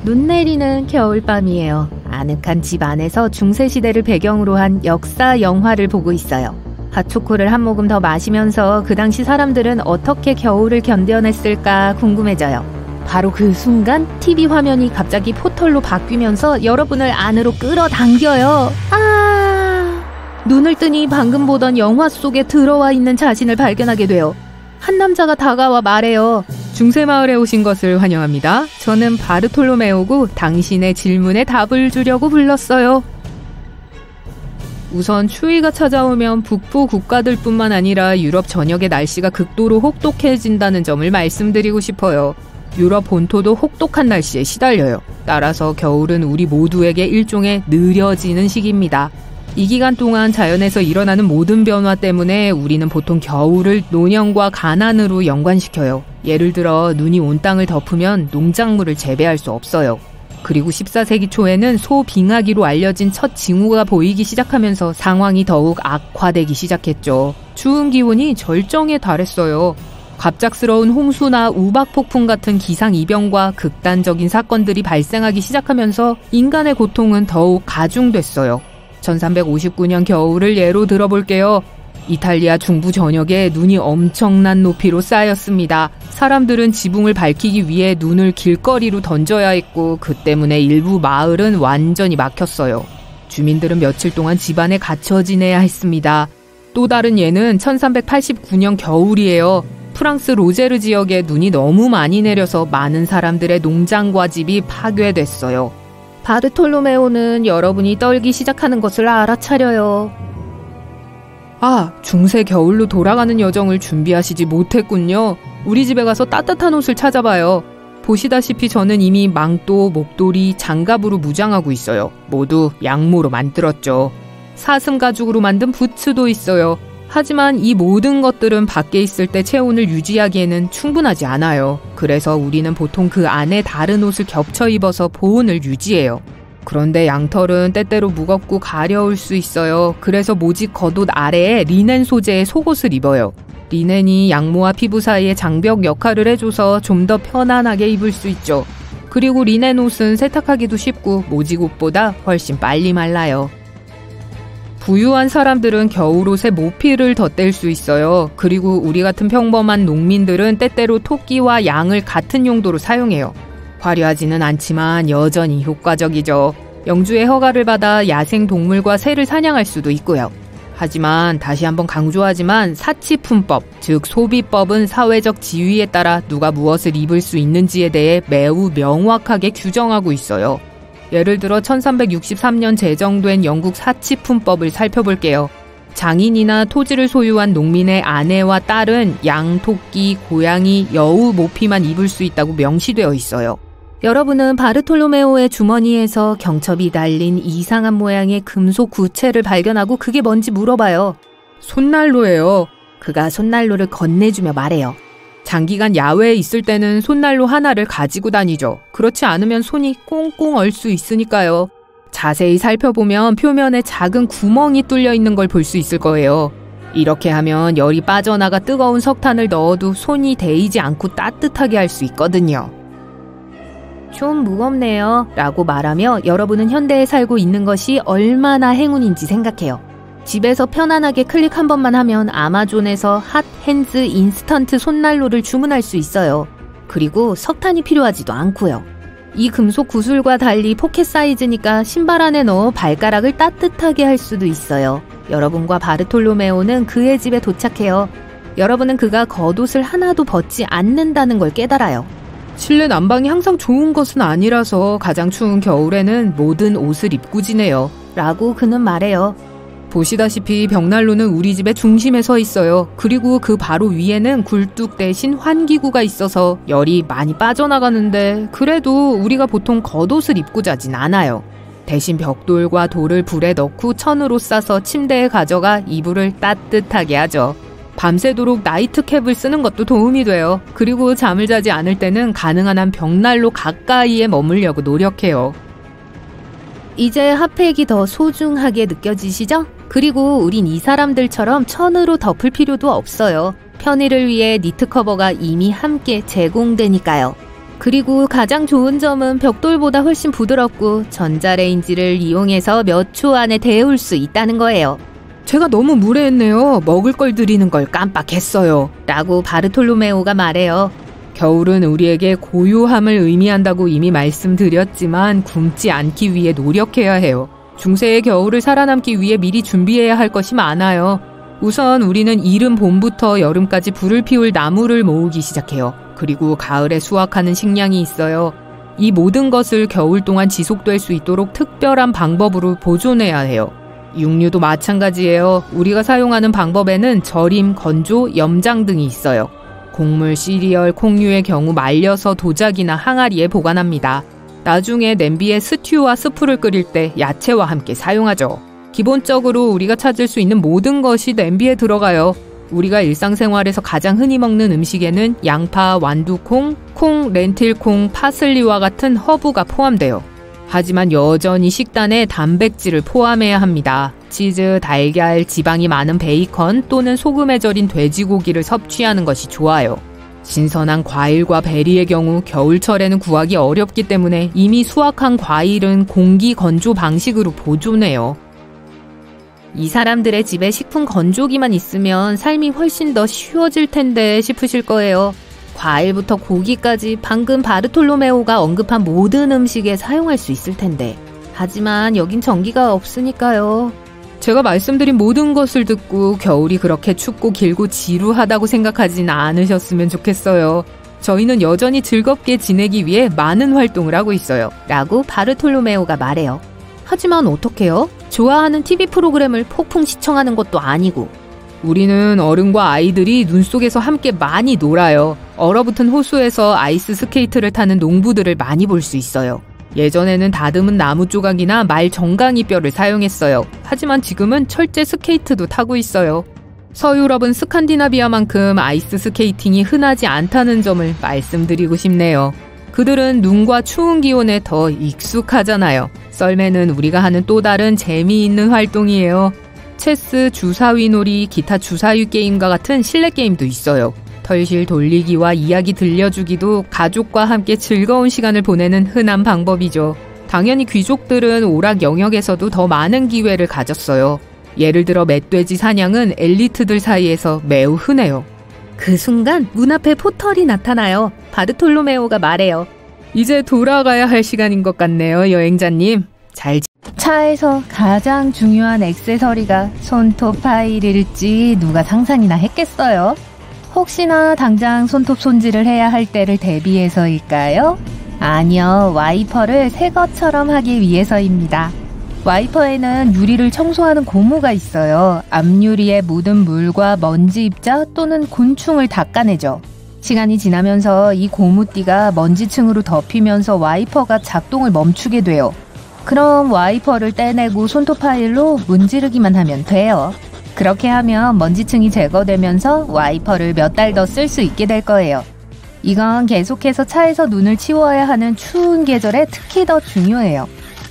눈 내리는 겨울밤이에요. 아늑한 집 안에서 중세시대를 배경으로 한 역사 영화를 보고 있어요. 핫초코를 한 모금 더 마시면서 그 당시 사람들은 어떻게 겨울을 견뎌냈을까 궁금해져요. 바로 그 순간 TV 화면이 갑자기 포털로 바뀌면서 여러분을 안으로 끌어당겨요. 눈을 뜨니 방금 보던 영화 속에 들어와 있는 자신을 발견하게 돼요. 한 남자가 다가와 말해요. 중세마을에 오신 것을 환영합니다. 저는 바르톨로메오고 당신의 질문에 답을 주려고 불렀어요. 우선 추위가 찾아오면 북부 국가들뿐만 아니라 유럽 전역의 날씨가 극도로 혹독해진다는 점을 말씀드리고 싶어요. 유럽 본토도 혹독한 날씨에 시달려요. 따라서 겨울은 우리 모두에게 일종의 느려지는 시기입니다. 이 기간 동안 자연에서 일어나는 모든 변화 때문에 우리는 보통 겨울을 노년과 가난으로 연관시켜요. 예를 들어 눈이 온 땅을 덮으면 농작물을 재배할 수 없어요. 그리고 14세기 초에는 소빙하기로 알려진 첫 징후가 보이기 시작하면서 상황이 더욱 악화되기 시작했죠. 추운 기온이 절정에 달했어요. 갑작스러운 홍수나 우박폭풍 같은 기상이변과 극단적인 사건들이 발생하기 시작하면서 인간의 고통은 더욱 가중됐어요. 1359년 겨울을 예로 들어볼게요. 이탈리아 중부 전역에 눈이 엄청난 높이로 쌓였습니다. 사람들은 지붕을 밝히기 위해 눈을 길거리로 던져야 했고 그 때문에 일부 마을은 완전히 막혔어요. 주민들은 며칠 동안 집 안에 갇혀 지내야 했습니다. 또 다른 예는 1389년 겨울이에요. 프랑스 로제르 지역에 눈이 너무 많이 내려서 많은 사람들의 농장과 집이 파괴됐어요. 바르톨로메오는 여러분이 떨기 시작하는 것을 알아차려요. 중세 겨울로 돌아가는 여정을 준비하시지 못했군요. 우리 집에 가서 따뜻한 옷을 찾아봐요. 보시다시피 저는 이미 망토, 목도리, 장갑으로 무장하고 있어요. 모두 양모로 만들었죠. 사슴 가죽으로 만든 부츠도 있어요. 하지만 이 모든 것들은 밖에 있을 때 체온을 유지하기에는 충분하지 않아요. 그래서 우리는 보통 그 안에 다른 옷을 겹쳐 입어서 보온을 유지해요. 그런데 양털은 때때로 무겁고 가려울 수 있어요. 그래서 모직 겉옷 아래에 리넨 소재의 속옷을 입어요. 리넨이 양모와 피부 사이에 장벽 역할을 해줘서 좀 더 편안하게 입을 수 있죠. 그리고 리넨 옷은 세탁하기도 쉽고 모직 옷보다 훨씬 빨리 말라요. 부유한 사람들은 겨울옷에 모피를 덧댈 수 있어요. 그리고 우리 같은 평범한 농민들은 때때로 토끼와 양을 같은 용도로 사용해요. 화려하지는 않지만 여전히 효과적이죠. 영주의 허가를 받아 야생 동물과 새를 사냥할 수도 있고요. 하지만 다시 한번 강조하지만 사치품법, 즉 소비법은 사회적 지위에 따라 누가 무엇을 입을 수 있는지에 대해 매우 명확하게 규정하고 있어요. 예를 들어 1363년 제정된 영국 사치품법을 살펴볼게요. 장인이나 토지를 소유한 농민의 아내와 딸은 양, 토끼, 고양이, 여우, 모피만 입을 수 있다고 명시되어 있어요. 여러분은 바르톨로메오의 주머니에서 경첩이 달린 이상한 모양의 금속 구체를 발견하고 그게 뭔지 물어봐요. 손난로예요. 그가 손난로를 건네주며 말해요. 장기간 야외에 있을 때는 손난로 하나를 가지고 다니죠. 그렇지 않으면 손이 꽁꽁 얼 수 있으니까요. 자세히 살펴보면 표면에 작은 구멍이 뚫려 있는 걸 볼 수 있을 거예요. 이렇게 하면 열이 빠져나가 뜨거운 석탄을 넣어도 손이 데이지 않고 따뜻하게 할 수 있거든요. 좀 무겁네요 라고 말하며 여러분은 현대에 살고 있는 것이 얼마나 행운인지 생각해요. 집에서 편안하게 클릭 한 번만 하면 아마존에서 핫 핸즈 인스턴트 손난로를 주문할 수 있어요. 그리고 석탄이 필요하지도 않고요. 이 금속 구슬과 달리 포켓 사이즈니까 신발 안에 넣어 발가락을 따뜻하게 할 수도 있어요. 여러분과 바르톨로메오는 그의 집에 도착해요. 여러분은 그가 겉옷을 하나도 벗지 않는다는 걸 깨달아요. 실내 난방이 항상 좋은 것은 아니라서 가장 추운 겨울에는 모든 옷을 입고 지내요 라고 그는 말해요. 보시다시피 벽난로는 우리 집의 중심에 서 있어요. 그리고 그 바로 위에는 굴뚝 대신 환기구가 있어서 열이 많이 빠져나가는데 그래도 우리가 보통 겉옷을 입고 자진 않아요. 대신 벽돌과 돌을 불에 넣고 천으로 싸서 침대에 가져가 이불을 따뜻하게 하죠. 밤새도록 나이트캡을 쓰는 것도 도움이 돼요. 그리고 잠을 자지 않을 때는 가능한 한 벽난로 가까이에 머물려고 노력해요. 이제 핫팩이 더 소중하게 느껴지시죠? 그리고 우린 이 사람들처럼 천으로 덮을 필요도 없어요. 편의를 위해 니트 커버가 이미 함께 제공되니까요. 그리고 가장 좋은 점은 벽돌보다 훨씬 부드럽고 전자레인지를 이용해서 몇 초 안에 데울 수 있다는 거예요. 제가 너무 무례했네요. 먹을 걸 드리는 걸 깜빡했어요. 라고 바르톨로메오가 말해요. 겨울은 우리에게 고요함을 의미한다고 이미 말씀드렸지만 굶지 않기 위해 노력해야 해요. 중세의 겨울을 살아남기 위해 미리 준비해야 할 것이 많아요. 우선 우리는 이른 봄부터 여름까지 불을 피울 나무를 모으기 시작해요. 그리고 가을에 수확하는 식량이 있어요. 이 모든 것을 겨울 동안 지속될 수 있도록 특별한 방법으로 보존해야 해요. 육류도 마찬가지예요. 우리가 사용하는 방법에는 절임, 건조, 염장 등이 있어요. 곡물, 시리얼, 콩류의 경우 말려서 도자기나 항아리에 보관합니다. 나중에 냄비에 스튜와 스프를 끓일 때 야채와 함께 사용하죠. 기본적으로 우리가 찾을 수 있는 모든 것이 냄비에 들어가요. 우리가 일상생활에서 가장 흔히 먹는 음식에는 양파, 완두콩, 콩, 렌틸콩, 파슬리와 같은 허브가 포함돼요. 하지만 여전히 식단에 단백질을 포함해야 합니다. 치즈, 달걀, 지방이 많은 베이컨 또는 소금에 절인 돼지고기를 섭취하는 것이 좋아요. 신선한 과일과 베리의 경우 겨울철에는 구하기 어렵기 때문에 이미 수확한 과일은 공기 건조 방식으로 보존해요. 이 사람들의 집에 식품 건조기만 있으면 삶이 훨씬 더 쉬워질 텐데 싶으실 거예요. 과일부터 고기까지 방금 바르톨로메오가 언급한 모든 음식에 사용할 수 있을 텐데. 하지만 여긴 전기가 없으니까요. 제가 말씀드린 모든 것을 듣고 겨울이 그렇게 춥고 길고 지루하다고 생각하진 않으셨으면 좋겠어요. 저희는 여전히 즐겁게 지내기 위해 많은 활동을 하고 있어요. 라고 바르톨로메오가 말해요. 하지만 어떡해요? 좋아하는 TV 프로그램을 폭풍 시청하는 것도 아니고. 우리는 어른과 아이들이 눈 속에서 함께 많이 놀아요. 얼어붙은 호수에서 아이스 스케이트를 타는 농부들을 많이 볼 수 있어요. 예전에는 다듬은 나무 조각이나 말 정강이 뼈를 사용했어요. 하지만 지금은 철제 스케이트도 타고 있어요. 서유럽은 스칸디나비아만큼 아이스 스케이팅이 흔하지 않다는 점을 말씀드리고 싶네요. 그들은 눈과 추운 기온에 더 익숙하잖아요. 썰매는 우리가 하는 또 다른 재미있는 활동이에요. 체스, 주사위놀이, 기타 주사위 게임과 같은 실내 게임도 있어요. 털실 돌리기와 이야기 들려주기도 가족과 함께 즐거운 시간을 보내는 흔한 방법이죠. 당연히 귀족들은 오락 영역에서도 더 많은 기회를 가졌어요. 예를 들어 멧돼지 사냥은 엘리트들 사이에서 매우 흔해요. 그 순간 문 앞에 포털이 나타나요. 바르톨로메오가 말해요. 이제 돌아가야 할 시간인 것 같네요, 여행자님. 차에서 가장 중요한 액세서리가 손톱 파일일지 누가 상상이나 했겠어요? 혹시나 당장 손톱 손질을 해야 할 때를 대비해서일까요? 아니요, 와이퍼를 새 것처럼 하기 위해서입니다. 와이퍼에는 유리를 청소하는 고무가 있어요. 앞유리에 묻은 물과 먼지 입자 또는 곤충을 닦아내죠. 시간이 지나면서 이 고무띠가 먼지층으로 덮이면서 와이퍼가 작동을 멈추게 돼요. 그럼 와이퍼를 떼내고 손톱 파일로 문지르기만 하면 돼요. 그렇게 하면 먼지층이 제거되면서 와이퍼를 몇 달 더 쓸 수 있게 될 거예요. 이건 계속해서 차에서 눈을 치워야 하는 추운 계절에 특히 더 중요해요.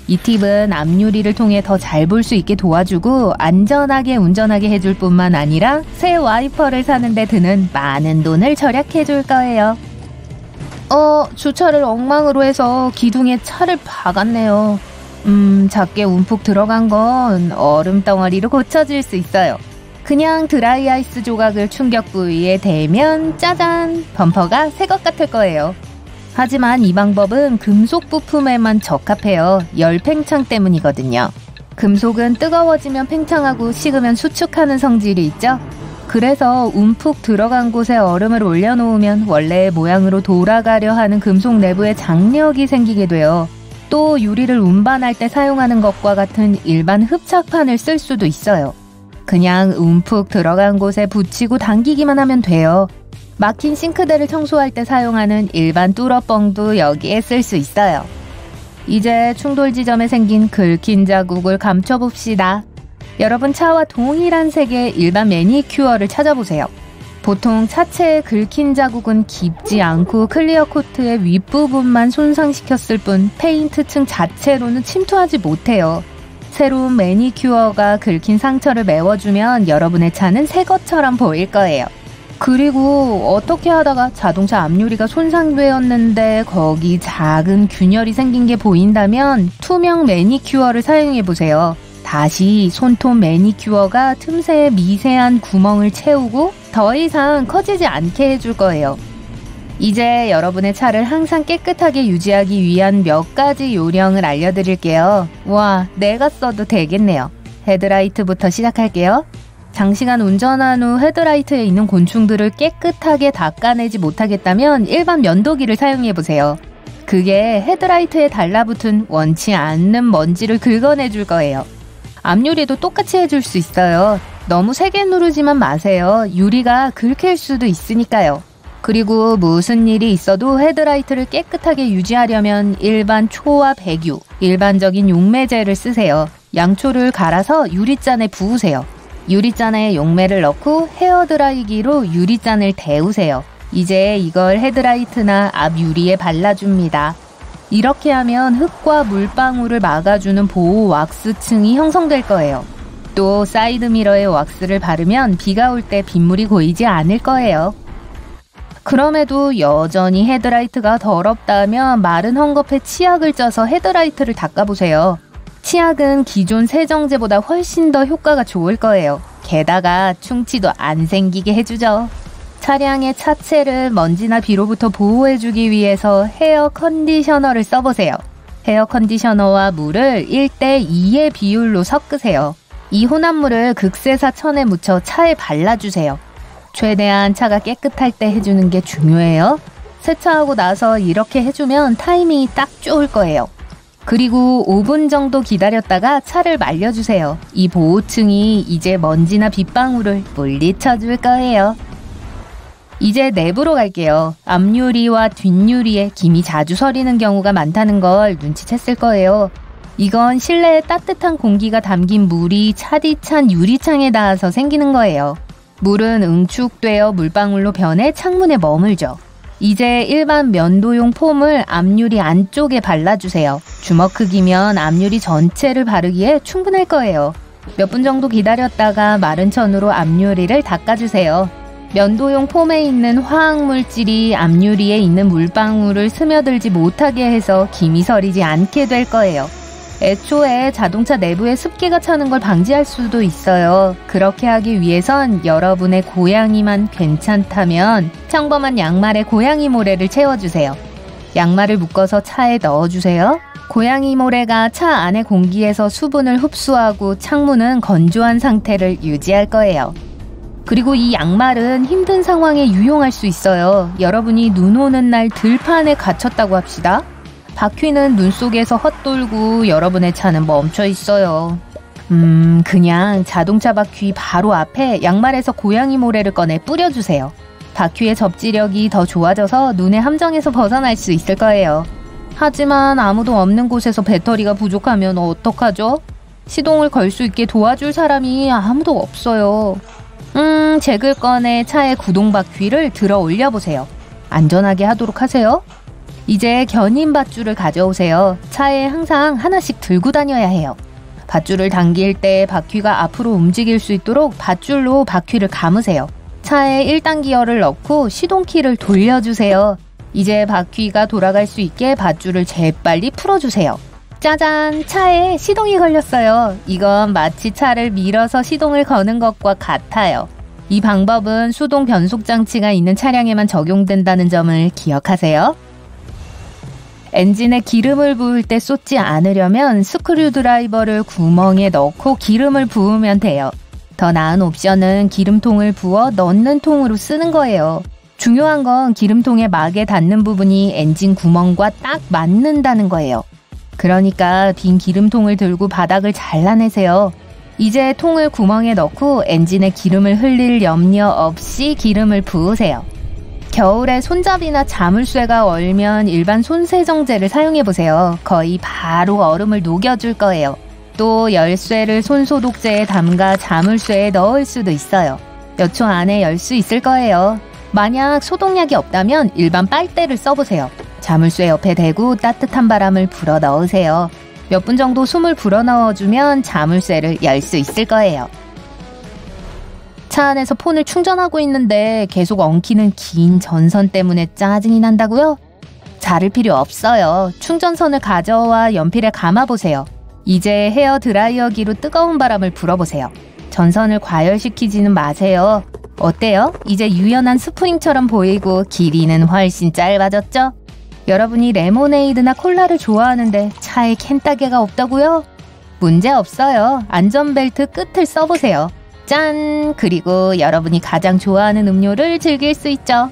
이 팁은 앞유리를 통해 더 잘 볼 수 있게 도와주고 안전하게 운전하게 해줄 뿐만 아니라 새 와이퍼를 사는데 드는 많은 돈을 절약해 줄 거예요. 주차를 엉망으로 해서 기둥에 차를 박았네요. 작게 움푹 들어간 건 얼음 덩어리로 고쳐질 수 있어요. 그냥 드라이 아이스 조각을 충격 부위에 대면 짜잔! 범퍼가 새 것 같을 거예요. 하지만 이 방법은 금속 부품에만 적합해요. 열 팽창 때문이거든요. 금속은 뜨거워지면 팽창하고 식으면 수축하는 성질이 있죠. 그래서 움푹 들어간 곳에 얼음을 올려놓으면 원래의 모양으로 돌아가려 하는 금속 내부에 장력이 생기게 돼요. 또 유리를 운반할 때 사용하는 것과 같은 일반 흡착판을 쓸 수도 있어요. 그냥 움푹 들어간 곳에 붙이고 당기기만 하면 돼요. 막힌 싱크대를 청소할 때 사용하는 일반 뚫어뻥도 여기에 쓸 수 있어요. 이제 충돌 지점에 생긴 긁힌 자국을 감춰봅시다. 여러분 차와 동일한 색의 일반 매니큐어를 찾아보세요. 보통 차체의 긁힌 자국은 깊지 않고 클리어 코트의 윗부분만 손상시켰을 뿐 페인트층 자체로는 침투하지 못해요. 새로운 매니큐어가 긁힌 상처를 메워주면 여러분의 차는 새 것처럼 보일 거예요. 그리고 어떻게 하다가 자동차 앞유리가 손상되었는데 거기 작은 균열이 생긴 게 보인다면 투명 매니큐어를 사용해보세요. 다시 손톱 매니큐어가 틈새에 미세한 구멍을 채우고 더 이상 커지지 않게 해줄 거예요. 이제 여러분의 차를 항상 깨끗하게 유지하기 위한 몇 가지 요령을 알려드릴게요. 와, 내가 써도 되겠네요. 헤드라이트부터 시작할게요. 장시간 운전한 후 헤드라이트에 있는 곤충들을 깨끗하게 닦아내지 못하겠다면 일반 면도기를 사용해보세요. 그게 헤드라이트에 달라붙은 원치 않는 먼지를 긁어내줄 거예요. 앞유리도 똑같이 해줄 수 있어요. 너무 세게 누르지만 마세요. 유리가 긁힐 수도 있으니까요. 그리고 무슨 일이 있어도 헤드라이트를 깨끗하게 유지하려면 일반 초와 배유, 일반적인 용매제를 쓰세요. 양초를 갈아서 유리잔에 부으세요. 유리잔에 용매를 넣고 헤어드라이기로 유리잔을 데우세요. 이제 이걸 헤드라이트나 앞 유리에 발라줍니다. 이렇게 하면 흙과 물방울을 막아주는 보호 왁스층이 형성될 거예요. 또 사이드미러에 왁스를 바르면 비가 올 때 빗물이 고이지 않을 거예요. 그럼에도 여전히 헤드라이트가 더럽다면 마른 헝겊에 치약을 짜서 헤드라이트를 닦아보세요. 치약은 기존 세정제보다 훨씬 더 효과가 좋을 거예요. 게다가 충치도 안 생기게 해주죠. 차량의 차체를 먼지나 비로부터 보호해주기 위해서 헤어 컨디셔너를 써보세요. 헤어 컨디셔너와 물을 1:2의 비율로 섞으세요. 이 혼합물을 극세사 천에 묻혀 차에 발라주세요. 최대한 차가 깨끗할 때 해주는 게 중요해요. 세차하고 나서 이렇게 해주면 타이밍이 딱 좋을 거예요. 그리고 5분 정도 기다렸다가 차를 말려주세요. 이 보호층이 이제 먼지나 빗방울을 물리쳐줄 거예요. 이제 내부로 갈게요. 앞유리와 뒷유리에 김이 자주 서리는 경우가 많다는 걸 눈치챘을 거예요. 이건 실내에 따뜻한 공기가 담긴 물이 차디찬 유리창에 닿아서 생기는 거예요. 물은 응축되어 물방울로 변해 창문에 머물죠. 이제 일반 면도용 폼을 앞유리 안쪽에 발라주세요. 주먹 크기면 앞유리 전체를 바르기에 충분할 거예요. 몇 분 정도 기다렸다가 마른 천으로 앞유리를 닦아주세요. 면도용 폼에 있는 화학물질이 앞유리에 있는 물방울을 스며들지 못하게 해서 김이 서리지 않게 될 거예요. 애초에 자동차 내부에 습기가 차는 걸 방지할 수도 있어요. 그렇게 하기 위해선 여러분의 고양이만 괜찮다면 평범한 양말에 고양이 모래를 채워주세요. 양말을 묶어서 차에 넣어주세요. 고양이 모래가 차 안의 공기에서 수분을 흡수하고 창문은 건조한 상태를 유지할 거예요. 그리고 이 양말은 힘든 상황에 유용할 수 있어요. 여러분이 눈 오는 날 들판에 갇혔다고 합시다. 바퀴는 눈 속에서 헛돌고 여러분의 차는 멈춰 있어요. 그냥 자동차 바퀴 바로 앞에 양말에서 고양이 모래를 꺼내 뿌려주세요. 바퀴의 접지력이 더 좋아져서 눈의 함정에서 벗어날 수 있을 거예요. 하지만 아무도 없는 곳에서 배터리가 부족하면 어떡하죠? 시동을 걸 수 있게 도와줄 사람이 아무도 없어요. 잭을 꺼내 차의 구동 바퀴를 들어 올려보세요. 안전하게 하도록 하세요. 이제 견인 밧줄을 가져오세요. 차에 항상 하나씩 들고 다녀야 해요. 밧줄을 당길 때 바퀴가 앞으로 움직일 수 있도록 밧줄로 바퀴를 감으세요. 차에 1단 기어를 넣고 시동키를 돌려주세요. 이제 바퀴가 돌아갈 수 있게 밧줄을 재빨리 풀어주세요. 짜잔! 차에 시동이 걸렸어요. 이건 마치 차를 밀어서 시동을 거는 것과 같아요. 이 방법은 수동 변속 장치가 있는 차량에만 적용된다는 점을 기억하세요. 엔진에 기름을 부을 때 쏟지 않으려면 스크류드라이버를 구멍에 넣고 기름을 부으면 돼요. 더 나은 옵션은 기름통을 부어 넣는 통으로 쓰는 거예요. 중요한 건 기름통의 막에 닿는 부분이 엔진 구멍과 딱 맞는다는 거예요. 그러니까 빈 기름통을 들고 바닥을 잘라내세요. 이제 통을 구멍에 넣고 엔진에 기름을 흘릴 염려 없이 기름을 부으세요. 겨울에 손잡이나 자물쇠가 얼면 일반 손세정제를 사용해보세요. 거의 바로 얼음을 녹여줄 거예요. 또 열쇠를 손소독제에 담가 자물쇠에 넣을 수도 있어요. 몇 초 안에 열 수 있을 거예요. 만약 소독약이 없다면 일반 빨대를 써보세요. 자물쇠 옆에 대고 따뜻한 바람을 불어 넣으세요. 몇 분 정도 숨을 불어 넣어주면 자물쇠를 열 수 있을 거예요. 차 안에서 폰을 충전하고 있는데 계속 엉키는 긴 전선 때문에 짜증이 난다고요? 자를 필요 없어요. 충전선을 가져와 연필에 감아보세요. 이제 헤어 드라이어기로 뜨거운 바람을 불어보세요. 전선을 과열시키지는 마세요. 어때요? 이제 유연한 스프링처럼 보이고 길이는 훨씬 짧아졌죠? 여러분이 레모네이드나 콜라를 좋아하는데 차에 캔따개가 없다고요? 문제 없어요. 안전벨트 끝을 써보세요. 짠! 그리고 여러분이 가장 좋아하는 음료를 즐길 수 있죠.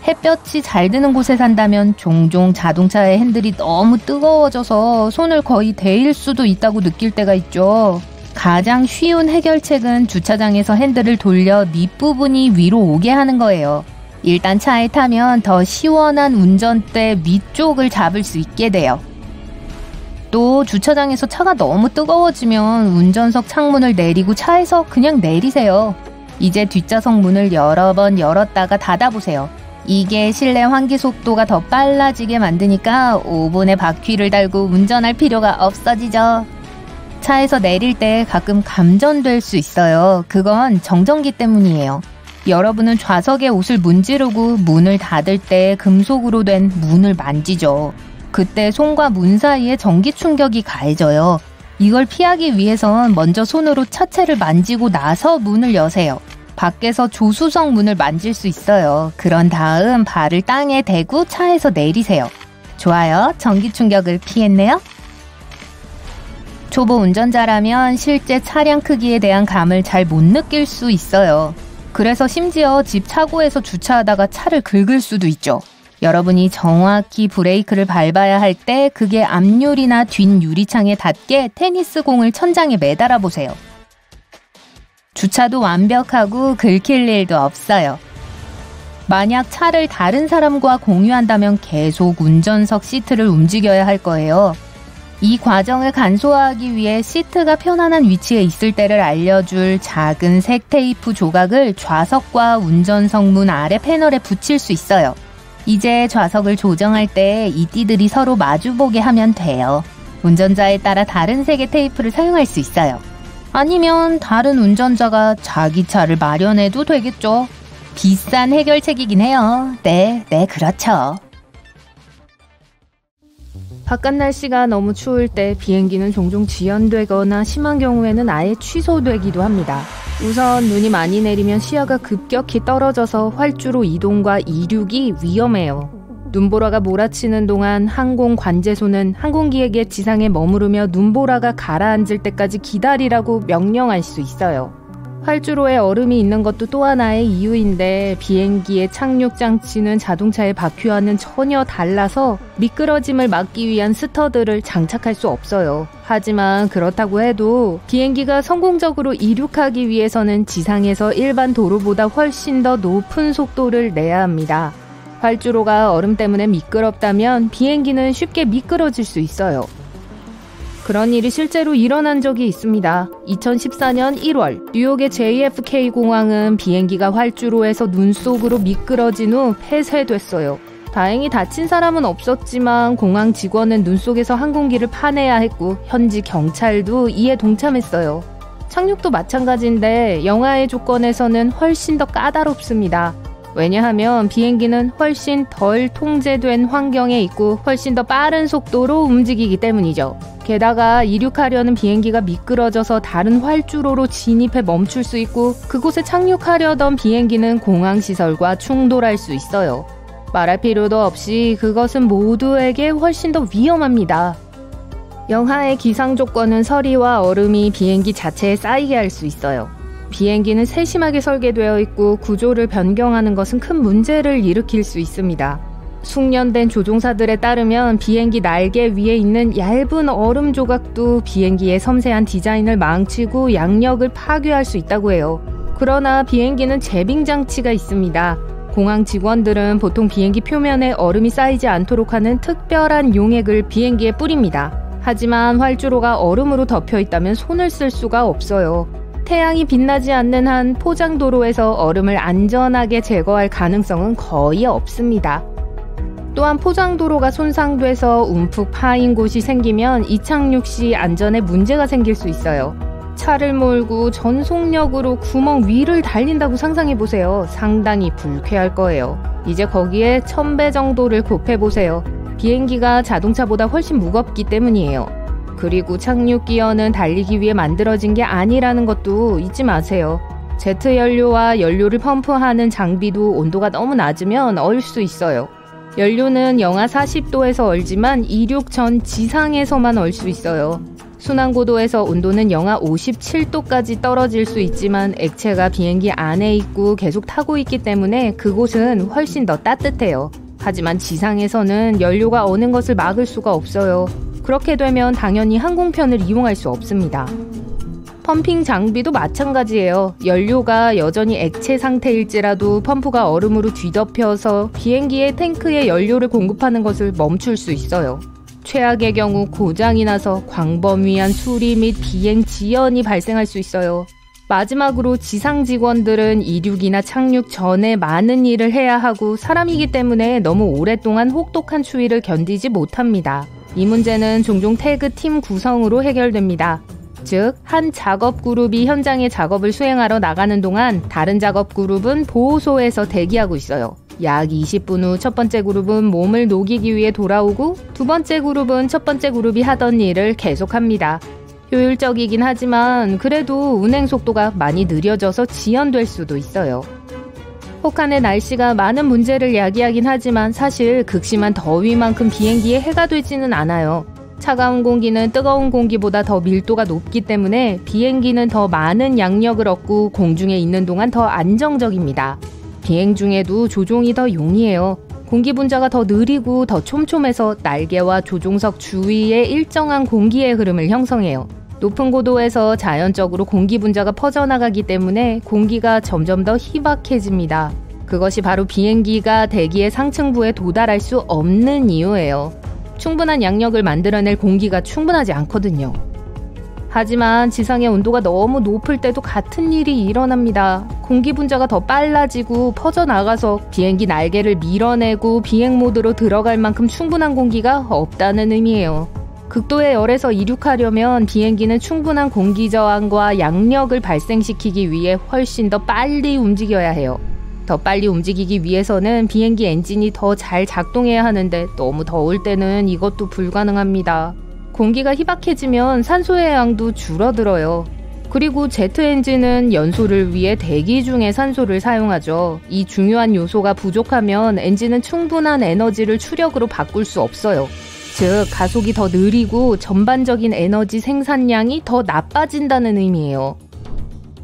햇볕이 잘 드는 곳에 산다면 종종 자동차의 핸들이 너무 뜨거워져서 손을 거의 데일 수도 있다고 느낄 때가 있죠. 가장 쉬운 해결책은 주차장에서 핸들을 돌려 밑부분이 위로 오게 하는 거예요. 일단 차에 타면 더 시원한 운전대 위쪽을 잡을 수 있게 돼요. 또 주차장에서 차가 너무 뜨거워지면 운전석 창문을 내리고 차에서 그냥 내리세요. 이제 뒷좌석 문을 여러 번 열었다가 닫아보세요. 이게 실내 환기 속도가 더 빨라지게 만드니까 5분의 바퀴를 달고 운전할 필요가 없어지죠. 차에서 내릴 때 가끔 감전될 수 있어요. 그건 정전기 때문이에요. 여러분은 좌석에 옷을 문지르고 문을 닫을 때 금속으로 된 문을 만지죠. 그때 손과 문 사이에 전기 충격이 가해져요. 이걸 피하기 위해선 먼저 손으로 차체를 만지고 나서 문을 여세요. 밖에서 조수석 문을 만질 수 있어요. 그런 다음 발을 땅에 대고 차에서 내리세요. 좋아요. 전기 충격을 피했네요. 초보 운전자라면 실제 차량 크기에 대한 감을 잘 못 느낄 수 있어요. 그래서 심지어 집 차고에서 주차하다가 차를 긁을 수도 있죠. 여러분이 정확히 브레이크를 밟아야 할 때 그게 앞유리나 뒷 유리창에 닿게 테니스 공을 천장에 매달아 보세요. 주차도 완벽하고 긁힐 일도 없어요. 만약 차를 다른 사람과 공유한다면 계속 운전석 시트를 움직여야 할 거예요. 이 과정을 간소화하기 위해 시트가 편안한 위치에 있을 때를 알려줄 작은 색 테이프 조각을 좌석과 운전석 문 아래 패널에 붙일 수 있어요. 이제 좌석을 조정할 때 이 띠들이 서로 마주보게 하면 돼요. 운전자에 따라 다른 색의 테이프를 사용할 수 있어요. 아니면 다른 운전자가 자기 차를 마련해도 되겠죠. 비싼 해결책이긴 해요. 네, 그렇죠. 바깥 날씨가 너무 추울 때 비행기는 종종 지연되거나 심한 경우에는 아예 취소되기도 합니다. 우선 눈이 많이 내리면 시야가 급격히 떨어져서 활주로 이동과 이륙이 위험해요. 눈보라가 몰아치는 동안 항공 관제소는 항공기에게 지상에 머무르며 눈보라가 가라앉을 때까지 기다리라고 명령할 수 있어요. 활주로에 얼음이 있는 것도 또 하나의 이유인데 비행기의 착륙 장치는 자동차의 바퀴와는 전혀 달라서 미끄러짐을 막기 위한 스터드를 장착할 수 없어요. 하지만 그렇다고 해도 비행기가 성공적으로 이륙하기 위해서는 지상에서 일반 도로보다 훨씬 더 높은 속도를 내야 합니다. 활주로가 얼음 때문에 미끄럽다면 비행기는 쉽게 미끄러질 수 있어요. 그런 일이 실제로 일어난 적이 있습니다. 2014년 1월 뉴욕의 JFK 공항은 비행기가 활주로에서 눈 속으로 미끄러진 후 폐쇄됐어요. 다행히 다친 사람은 없었지만 공항 직원은 눈 속에서 항공기를 파내야 했고 현지 경찰도 이에 동참했어요. 착륙도 마찬가지인데 영하의 조건에서는 훨씬 더 까다롭습니다. 왜냐하면 비행기는 훨씬 덜 통제된 환경에 있고 훨씬 더 빠른 속도로 움직이기 때문이죠. 게다가 이륙하려는 비행기가 미끄러져서 다른 활주로로 진입해 멈출 수 있고 그곳에 착륙하려던 비행기는 공항시설과 충돌할 수 있어요. 말할 필요도 없이 그것은 모두에게 훨씬 더 위험합니다. 영하의 기상 조건은 서리와 얼음이 비행기 자체에 쌓이게 할 수 있어요. 비행기는 세심하게 설계되어 있고 구조를 변경하는 것은 큰 문제를 일으킬 수 있습니다. 숙련된 조종사들에 따르면 비행기 날개 위에 있는 얇은 얼음 조각도 비행기의 섬세한 디자인을 망치고 양력을 파괴할 수 있다고 해요. 그러나 비행기는 제빙 장치가 있습니다. 공항 직원들은 보통 비행기 표면에 얼음이 쌓이지 않도록 하는 특별한 용액을 비행기에 뿌립니다. 하지만 활주로가 얼음으로 덮여 있다면 손을 쓸 수가 없어요. 태양이 빛나지 않는 한 포장도로에서 얼음을 안전하게 제거할 가능성은 거의 없습니다. 또한 포장도로가 손상돼서 움푹 파인 곳이 생기면 이착륙 시 안전에 문제가 생길 수 있어요. 차를 몰고 전속력으로 구멍 위를 달린다고 상상해보세요. 상당히 불쾌할 거예요. 이제 거기에 1000배 정도를 곱해보세요. 비행기가 자동차보다 훨씬 무겁기 때문이에요. 그리고 착륙 기어는 달리기 위해 만들어진 게 아니라는 것도 잊지 마세요. 제트 연료와 연료를 펌프하는 장비도 온도가 너무 낮으면 얼 수 있어요. 연료는 영하 40도에서 얼지만 이륙 전 지상에서만 얼 수 있어요. 순환고도에서 온도는 영하 57도까지 떨어질 수 있지만 액체가 비행기 안에 있고 계속 타고 있기 때문에 그곳은 훨씬 더 따뜻해요. 하지만 지상에서는 연료가 어는 것을 막을 수가 없어요. 그렇게 되면 당연히 항공편을 이용할 수 없습니다. 펌핑 장비도 마찬가지예요. 연료가 여전히 액체 상태일지라도 펌프가 얼음으로 뒤덮여서 비행기의 탱크에 연료를 공급하는 것을 멈출 수 있어요. 최악의 경우 고장이 나서 광범위한 수리 및 비행 지연이 발생할 수 있어요. 마지막으로 지상 직원들은 이륙이나 착륙 전에 많은 일을 해야 하고 사람이기 때문에 너무 오랫동안 혹독한 추위를 견디지 못합니다. 이 문제는 종종 태그팀 구성으로 해결됩니다. 즉, 한 작업 그룹이 현장에 작업을 수행하러 나가는 동안 다른 작업 그룹은 보호소에서 대기하고 있어요. 약 20분 후 첫 번째 그룹은 몸을 녹이기 위해 돌아오고 두 번째 그룹은 첫 번째 그룹이 하던 일을 계속합니다. 효율적이긴 하지만 그래도 운행 속도가 많이 느려져서 지연될 수도 있어요. 혹한의 날씨가 많은 문제를 야기하긴 하지만 사실 극심한 더위만큼 비행기에 해가 되지는 않아요. 차가운 공기는 뜨거운 공기보다 더 밀도가 높기 때문에 비행기는 더 많은 양력을 얻고 공중에 있는 동안 더 안정적입니다. 비행 중에도 조종이 더 용이해요. 공기 분자가 더 느리고 더 촘촘해서 날개와 조종석 주위에 일정한 공기의 흐름을 형성해요. 높은 고도에서 자연적으로 공기 분자가 퍼져나가기 때문에 공기가 점점 더 희박해집니다. 그것이 바로 비행기가 대기의 상층부에 도달할 수 없는 이유예요. 충분한 양력을 만들어낼 공기가 충분하지 않거든요. 하지만 지상의 온도가 너무 높을 때도 같은 일이 일어납니다. 공기 분자가 더 빨라지고 퍼져나가서 비행기 날개를 밀어내고 비행 모드로 들어갈 만큼 충분한 공기가 없다는 의미예요. 극도의 열에서 이륙하려면 비행기는 충분한 공기 저항과 양력을 발생시키기 위해 훨씬 더 빨리 움직여야 해요. 더 빨리 움직이기 위해서는 비행기 엔진이 더 잘 작동해야 하는데 너무 더울 때는 이것도 불가능합니다. 공기가 희박해지면 산소의 양도 줄어들어요. 그리고 제트 엔진은 연소를 위해 대기 중에 산소를 사용하죠. 이 중요한 요소가 부족하면 엔진은 충분한 에너지를 추력으로 바꿀 수 없어요. 즉, 가속이 더 느리고 전반적인 에너지 생산량이 더 나빠진다는 의미예요.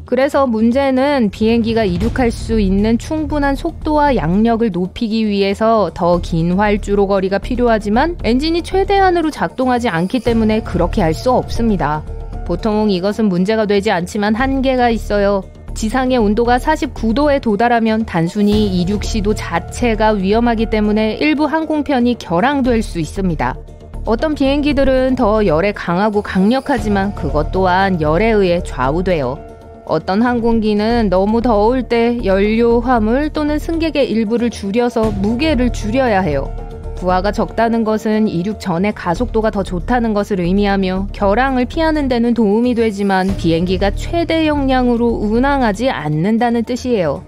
그래서 문제는 비행기가 이륙할 수 있는 충분한 속도와 양력을 높이기 위해서 더 긴 활주로 거리가 필요하지만 엔진이 최대한으로 작동하지 않기 때문에 그렇게 할 수 없습니다. 보통 이것은 문제가 되지 않지만 한계가 있어요. 지상의 온도가 49도에 도달하면 단순히 이륙 시도 자체가 위험하기 때문에 일부 항공편이 결항될 수 있습니다. 어떤 비행기들은 더 열에 강하고 강력하지만 그것 또한 열에 의해 좌우돼요. 어떤 항공기는 너무 더울 때 연료, 화물 또는 승객의 일부를 줄여서 무게를 줄여야 해요. 부하가 적다는 것은 이륙 전에 가속도가 더 좋다는 것을 의미하며 결항을 피하는 데는 도움이 되지만 비행기가 최대 역량으로 운항하지 않는다는 뜻이에요.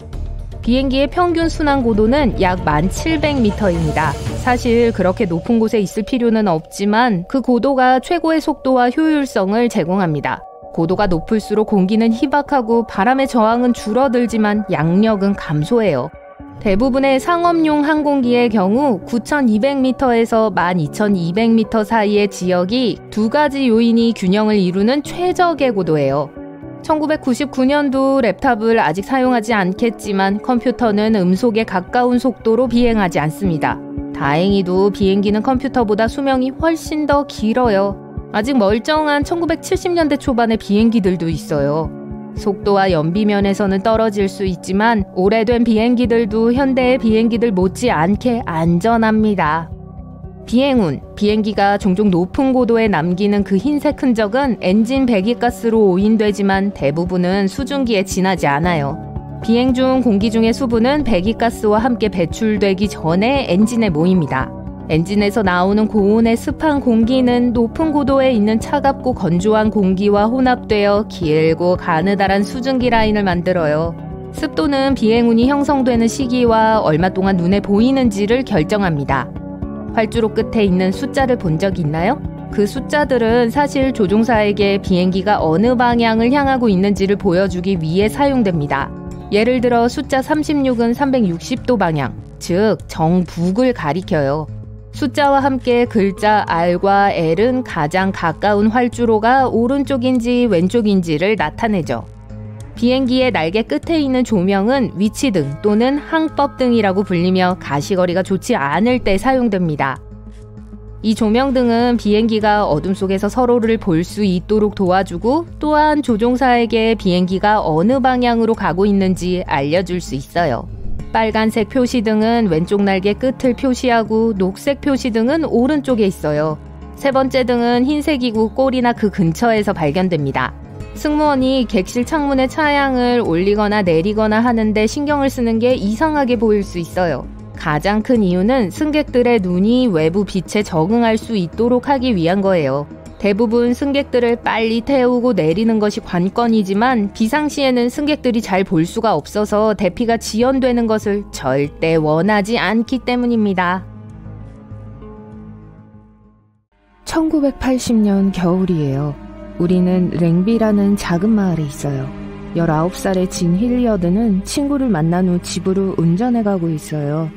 비행기의 평균 순항 고도는 약 1700m입니다. 사실 그렇게 높은 곳에 있을 필요는 없지만 그 고도가 최고의 속도와 효율성을 제공합니다. 고도가 높을수록 공기는 희박하고 바람의 저항은 줄어들지만 양력은 감소해요. 대부분의 상업용 항공기의 경우 9200m에서 12200m 사이의 지역이 두 가지 요인이 균형을 이루는 최적의 고도예요. 1999년도 랩탑을 아직 사용하지 않겠지만 컴퓨터는 음속에 가까운 속도로 비행하지 않습니다. 다행히도 비행기는 컴퓨터보다 수명이 훨씬 더 길어요. 아직 멀쩡한 1970년대 초반의 비행기들도 있어요. 속도와 연비 면에서는 떨어질 수 있지만 오래된 비행기들도 현대의 비행기들 못지않게 안전합니다. 비행운, 비행기가 종종 높은 고도에 남기는 그 흰색 흔적은 엔진 배기가스로 오인되지만 대부분은 수증기에 지나지 않아요. 비행 중 공기 중의 수분은 배기가스와 함께 배출되기 전에 엔진에 모입니다. 엔진에서 나오는 고온의 습한 공기는 높은 고도에 있는 차갑고 건조한 공기와 혼합되어 길고 가느다란 수증기 라인을 만들어요. 습도는 비행운이 형성되는 시기와 얼마 동안 눈에 보이는지를 결정합니다. 활주로 끝에 있는 숫자를 본 적 있나요? 그 숫자들은 사실 조종사에게 비행기가 어느 방향을 향하고 있는지를 보여주기 위해 사용됩니다. 예를 들어 숫자 36은 360도 방향, 즉 정북을 가리켜요. 숫자와 함께 글자 R과 L은 가장 가까운 활주로가 오른쪽인지 왼쪽인지를 나타내죠. 비행기의 날개 끝에 있는 조명은 위치등 또는 항법등이라고 불리며 가시거리가 좋지 않을 때 사용됩니다. 이 조명등은 비행기가 어둠 속에서 서로를 볼 수 있도록 도와주고 또한 조종사에게 비행기가 어느 방향으로 가고 있는지 알려줄 수 있어요. 빨간색 표시등은 왼쪽 날개 끝을 표시하고 녹색 표시등은 오른쪽에 있어요. 세 번째 등은 흰색이고 꼬리나 그 근처에서 발견됩니다. 승무원이 객실 창문의 차양을 올리거나 내리거나 하는데 신경을 쓰는 게 이상하게 보일 수 있어요. 가장 큰 이유는 승객들의 눈이 외부 빛에 적응할 수 있도록 하기 위한 거예요. 대부분 승객들을 빨리 태우고 내리는 것이 관건이지만 비상시에는 승객들이 잘 볼 수가 없어서 대피가 지연되는 것을 절대 원하지 않기 때문입니다. 1980년 겨울이에요. 우리는 랭비라는 작은 마을에 있어요. 19살의 진 힐리어드는 친구를 만난 후 집으로 운전해 가고 있어요.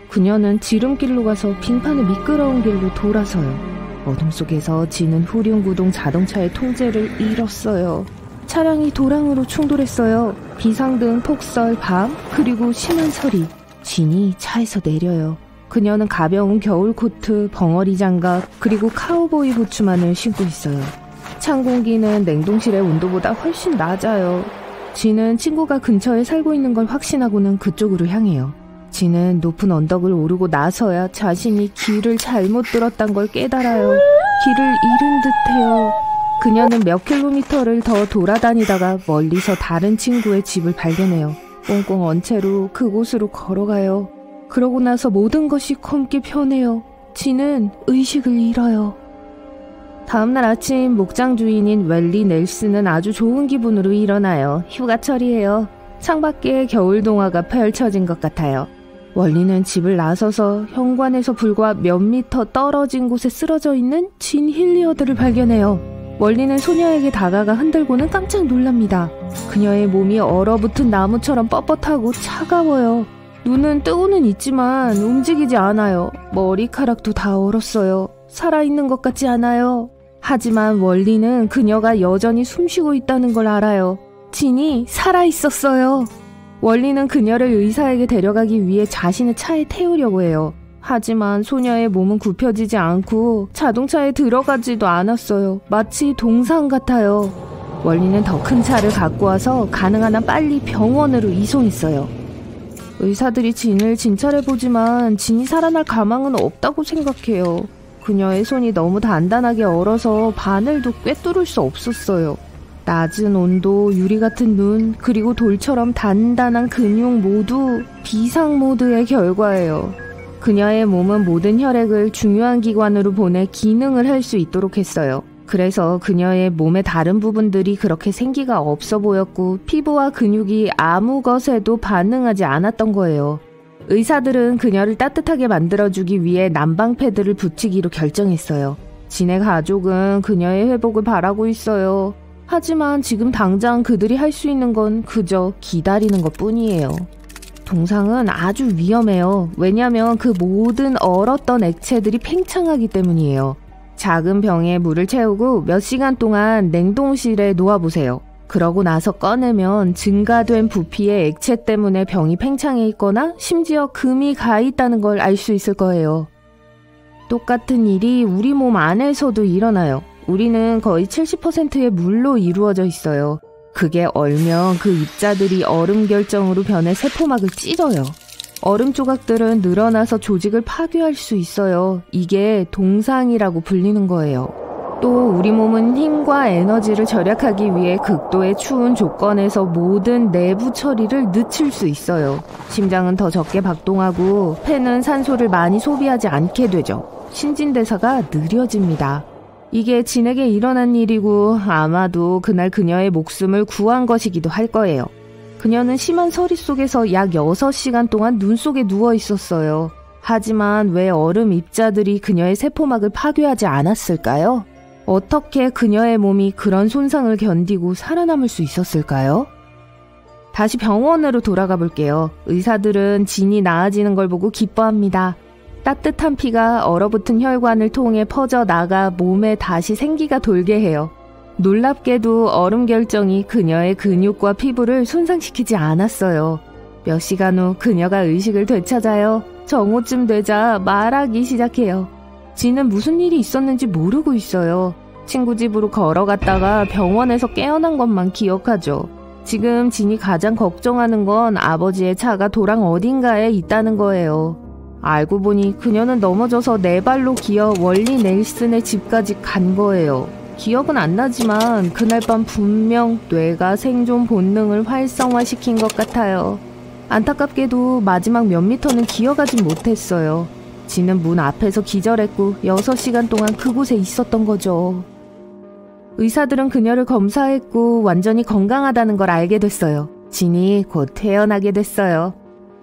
그녀는 지름길로 가서 빙판의 미끄러운 길로 돌아서요. 어둠 속에서 진은 후륜구동 자동차의 통제를 잃었어요. 차량이 도랑으로 충돌했어요. 비상등, 폭설, 밤, 그리고 심한 서리. 진이 차에서 내려요. 그녀는 가벼운 겨울 코트, 벙어리 장갑, 그리고 카우보이 부츠만을 신고 있어요. 찬 공기는 냉동실의 온도보다 훨씬 낮아요. 진은 친구가 근처에 살고 있는 걸 확신하고는 그쪽으로 향해요. 진은 높은 언덕을 오르고 나서야 자신이 길을 잘못 들었단 걸 깨달아요. 길을 잃은 듯해요. 그녀는 몇 킬로미터를 더 돌아다니다가 멀리서 다른 친구의 집을 발견해요. 꽁꽁 언 채로 그곳으로 걸어가요. 그러고 나서 모든 것이 검게 변해요. 진은 의식을 잃어요. 다음날 아침 목장 주인인 웰리 넬슨은 아주 좋은 기분으로 일어나요. 휴가철이에요. 창밖에 겨울 동화가 펼쳐진 것 같아요. 월리는 집을 나서서 현관에서 불과 몇 미터 떨어진 곳에 쓰러져 있는 진 힐리어드를 발견해요. 월리는 소녀에게 다가가 흔들고는 깜짝 놀랍니다. 그녀의 몸이 얼어붙은 나무처럼 뻣뻣하고 차가워요. 눈은 뜨고는 있지만 움직이지 않아요. 머리카락도 다 얼었어요. 살아있는 것 같지 않아요. 하지만 월리는 그녀가 여전히 숨쉬고 있다는 걸 알아요. 진이 살아있었어요. 월리는 그녀를 의사에게 데려가기 위해 자신의 차에 태우려고 해요. 하지만 소녀의 몸은 굽혀지지 않고 자동차에 들어가지도 않았어요. 마치 동상 같아요. 월리는 더 큰 차를 갖고 와서 가능한 한 빨리 병원으로 이송했어요. 의사들이 진을 진찰해보지만 진이 살아날 가망은 없다고 생각해요. 그녀의 손이 너무 단단하게 얼어서 바늘도 꿰뚫을 수 없었어요. 낮은 온도, 유리 같은 눈, 그리고 돌처럼 단단한 근육 모두 비상 모드의 결과예요. 그녀의 몸은 모든 혈액을 중요한 기관으로 보내 기능을 할 수 있도록 했어요. 그래서 그녀의 몸의 다른 부분들이 그렇게 생기가 없어 보였고 피부와 근육이 아무 것에도 반응하지 않았던 거예요. 의사들은 그녀를 따뜻하게 만들어주기 위해 난방 패드를 붙이기로 결정했어요. 진의 가족은 그녀의 회복을 바라고 있어요. 하지만 지금 당장 그들이 할 수 있는 건 그저 기다리는 것 뿐이에요. 동상은 아주 위험해요. 왜냐하면 그 모든 얼었던 액체들이 팽창하기 때문이에요. 작은 병에 물을 채우고 몇 시간 동안 냉동실에 놓아보세요. 그러고 나서 꺼내면 증가된 부피의 액체 때문에 병이 팽창해 있거나 심지어 금이 가 있다는 걸 알 수 있을 거예요. 똑같은 일이 우리 몸 안에서도 일어나요. 우리는 거의 70%의 물로 이루어져 있어요. 그게 얼면 그 입자들이 얼음 결정으로 변해 세포막을 찢어요. 얼음 조각들은 늘어나서 조직을 파괴할 수 있어요. 이게 동상이라고 불리는 거예요. 또 우리 몸은 힘과 에너지를 절약하기 위해 극도의 추운 조건에서 모든 내부 처리를 늦출 수 있어요. 심장은 더 적게 박동하고 폐는 산소를 많이 소비하지 않게 되죠. 신진대사가 느려집니다. 이게 진에게 일어난 일이고 아마도 그날 그녀의 목숨을 구한 것이기도 할 거예요. 그녀는 심한 서리 속에서 약 6시간 동안 눈 속에 누워 있었어요. 하지만 왜 얼음 입자들이 그녀의 세포막을 파괴하지 않았을까요? 어떻게 그녀의 몸이 그런 손상을 견디고 살아남을 수 있었을까요? 다시 병원으로 돌아가 볼게요. 의사들은 진이 나아지는 걸 보고 기뻐합니다. 따뜻한 피가 얼어붙은 혈관을 통해 퍼져나가 몸에 다시 생기가 돌게 해요. 놀랍게도 얼음 결정이 그녀의 근육과 피부를 손상시키지 않았어요. 몇 시간 후 그녀가 의식을 되찾아요. 정오쯤 되자 말하기 시작해요. 진은 무슨 일이 있었는지 모르고 있어요. 친구 집으로 걸어갔다가 병원에서 깨어난 것만 기억하죠. 지금 진이 가장 걱정하는 건 아버지의 차가 도랑 어딘가에 있다는 거예요. 알고 보니 그녀는 넘어져서 네 발로 기어 월리 넬슨의 집까지 간 거예요. 기억은 안 나지만 그날 밤 분명 뇌가 생존 본능을 활성화시킨 것 같아요. 안타깝게도 마지막 몇 미터는 기어가진 못했어요. 진은 문 앞에서 기절했고 6시간 동안 그곳에 있었던 거죠. 의사들은 그녀를 검사했고 완전히 건강하다는 걸 알게 됐어요. 진이 곧 태어나게 됐어요.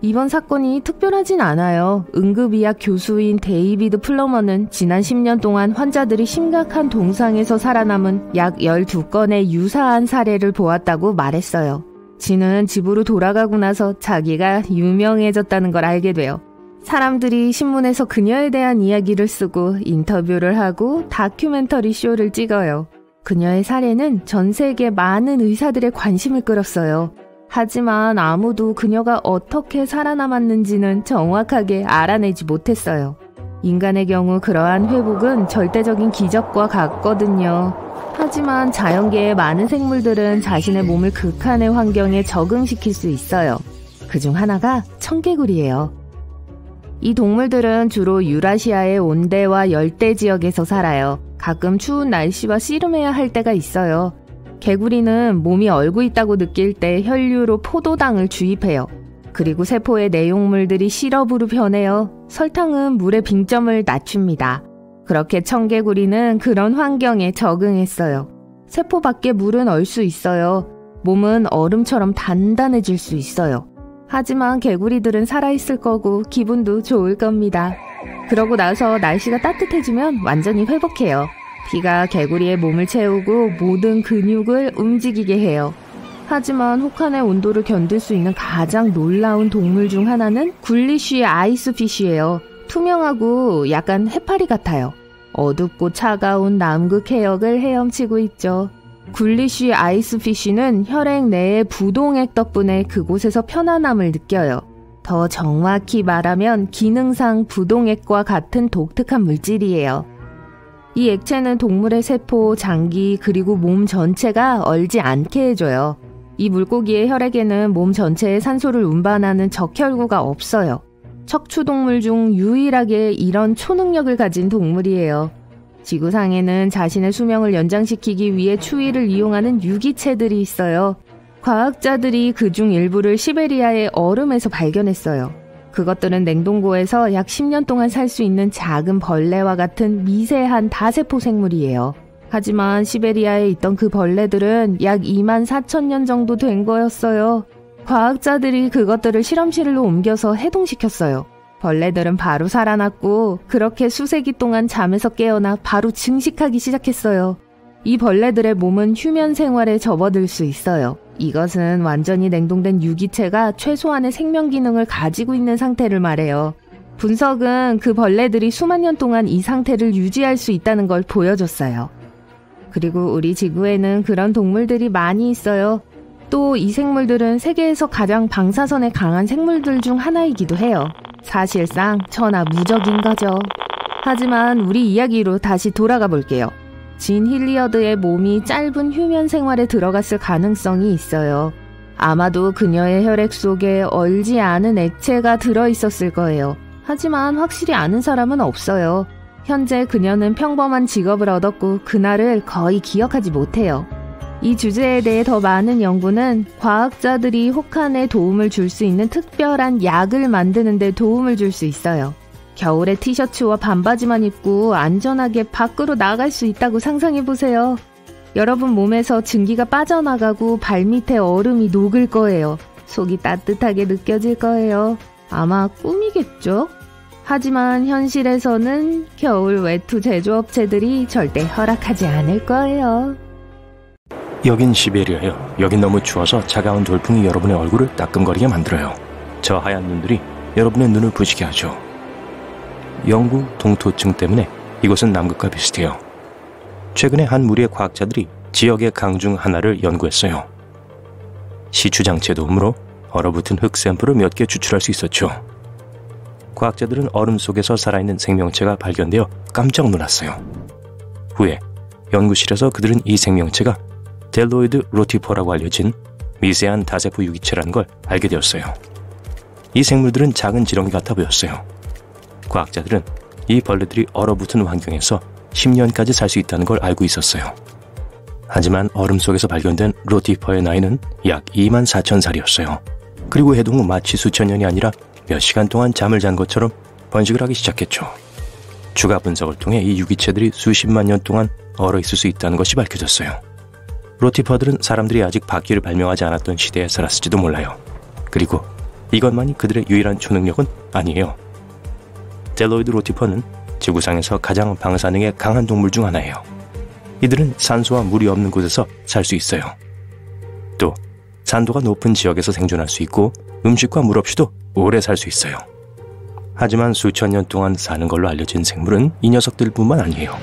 이번 사건이 특별하진 않아요. 응급의학 교수인 데이비드 플러머는 지난 10년 동안 환자들이 심각한 동상에서 살아남은 약 12건의 유사한 사례를 보았다고 말했어요. 진은 집으로 돌아가고 나서 자기가 유명해졌다는 걸 알게 돼요. 사람들이 신문에서 그녀에 대한 이야기를 쓰고 인터뷰를 하고 다큐멘터리 쇼를 찍어요. 그녀의 사례는 전 세계 많은 의사들의 관심을 끌었어요. 하지만 아무도 그녀가 어떻게 살아남았는지는 정확하게 알아내지 못했어요. 인간의 경우 그러한 회복은 절대적인 기적과 같거든요. 하지만 자연계의 많은 생물들은 자신의 몸을 극한의 환경에 적응시킬 수 있어요. 그중 하나가 청개구리예요. 이 동물들은 주로 유라시아의 온대와 열대 지역에서 살아요. 가끔 추운 날씨와 씨름해야 할 때가 있어요. 개구리는 몸이 얼고 있다고 느낄 때 혈류로 포도당을 주입해요. 그리고 세포의 내용물들이 시럽으로 변해요. 설탕은 물의 빙점을 낮춥니다. 그렇게 청개구리는 그런 환경에 적응했어요. 세포 밖에 물은 얼 수 있어요. 몸은 얼음처럼 단단해질 수 있어요. 하지만 개구리들은 살아있을 거고 기분도 좋을 겁니다. 그러고 나서 날씨가 따뜻해지면 완전히 회복해요. 피가 개구리의 몸을 채우고 모든 근육을 움직이게 해요. 하지만 혹한의 온도를 견딜 수 있는 가장 놀라운 동물 중 하나는 굴리쉬 아이스피쉬예요. 투명하고 약간 해파리 같아요. 어둡고 차가운 남극 해역을 헤엄치고 있죠. 굴리쉬 아이스피쉬는 혈액 내의 부동액 덕분에 그곳에서 편안함을 느껴요. 더 정확히 말하면 기능상 부동액과 같은 독특한 물질이에요. 이 액체는 동물의 세포, 장기, 그리고 몸 전체가 얼지 않게 해줘요. 이 물고기의 혈액에는 몸 전체에 산소를 운반하는 적혈구가 없어요. 척추동물 중 유일하게 이런 초능력을 가진 동물이에요. 지구상에는 자신의 수명을 연장시키기 위해 추위를 이용하는 유기체들이 있어요. 과학자들이 그중 일부를 시베리아의 얼음에서 발견했어요. 그것들은 냉동고에서 약 10년 동안 살 수 있는 작은 벌레와 같은 미세한 다세포 생물이에요. 하지만 시베리아에 있던 그 벌레들은 약 24,000년 정도 된 거였어요. 과학자들이 그것들을 실험실로 옮겨서 해동시켰어요. 벌레들은 바로 살아났고 그렇게 수세기 동안 잠에서 깨어나 바로 증식하기 시작했어요. 이 벌레들의 몸은 휴면 생활에 접어들 수 있어요. 이것은 완전히 냉동된 유기체가 최소한의 생명 기능을 가지고 있는 상태를 말해요. 분석은 그 벌레들이 수만 년 동안 이 상태를 유지할 수 있다는 걸 보여줬어요. 그리고 우리 지구에는 그런 동물들이 많이 있어요. 또 이 생물들은 세계에서 가장 방사선에 강한 생물들 중 하나이기도 해요. 사실상 천하무적인 거죠. 하지만 우리 이야기로 다시 돌아가 볼게요. 진 힐리어드의 몸이 짧은 휴면 생활에 들어갔을 가능성이 있어요. 아마도 그녀의 혈액 속에 얼지 않은 액체가 들어있었을 거예요. 하지만 확실히 아는 사람은 없어요. 현재 그녀는 평범한 직업을 얻었고 그날을 거의 기억하지 못해요. 이 주제에 대해 더 많은 연구는 과학자들이 혹한에 도움을 줄 수 있는 특별한 약을 만드는 데 도움을 줄 수 있어요. 겨울에 티셔츠와 반바지만 입고 안전하게 밖으로 나갈 수 있다고 상상해보세요. 여러분 몸에서 증기가 빠져나가고 발밑에 얼음이 녹을 거예요. 속이 따뜻하게 느껴질 거예요. 아마 꿈이겠죠? 하지만 현실에서는 겨울 외투 제조업체들이 절대 허락하지 않을 거예요. 여긴 시베리아요. 여긴 너무 추워서 차가운 돌풍이 여러분의 얼굴을 따끔거리게 만들어요. 저 하얀 눈들이 여러분의 눈을 부시게 하죠. 영구 동토증 때문에 이곳은 남극과 비슷해요. 최근에 한 무리의 과학자들이 지역의 강 중 하나를 연구했어요. 시추장치의 도움으로 얼어붙은 흙 샘플을 몇 개 추출할 수 있었죠. 과학자들은 얼음 속에서 살아있는 생명체가 발견되어 깜짝 놀랐어요. 후에 연구실에서 그들은 이 생명체가 델로이드 로티퍼라고 알려진 미세한 다세포 유기체라는 걸 알게 되었어요. 이 생물들은 작은 지렁이 같아 보였어요. 과학자들은 이 벌레들이 얼어붙은 환경에서 10년까지 살 수 있다는 걸 알고 있었어요. 하지만 얼음 속에서 발견된 로티퍼의 나이는 약 24,000살이었어요. 그리고 해동 후 마치 수천 년이 아니라 몇 시간 동안 잠을 잔 것처럼 번식을 하기 시작했죠. 추가 분석을 통해 이 유기체들이 수십만 년 동안 얼어 있을 수 있다는 것이 밝혀졌어요. 로티퍼들은 사람들이 아직 바퀴를 발명하지 않았던 시대에 살았을지도 몰라요. 그리고 이것만이 그들의 유일한 초능력은 아니에요. 델로이드 로티퍼는 지구상에서 가장 방사능에 강한 동물 중 하나예요. 이들은 산소와 물이 없는 곳에서 살 수 있어요. 또 산도가 높은 지역에서 생존할 수 있고 음식과 물 없이도 오래 살 수 있어요. 하지만 수천 년 동안 사는 걸로 알려진 생물은 이 녀석들뿐만 아니에요.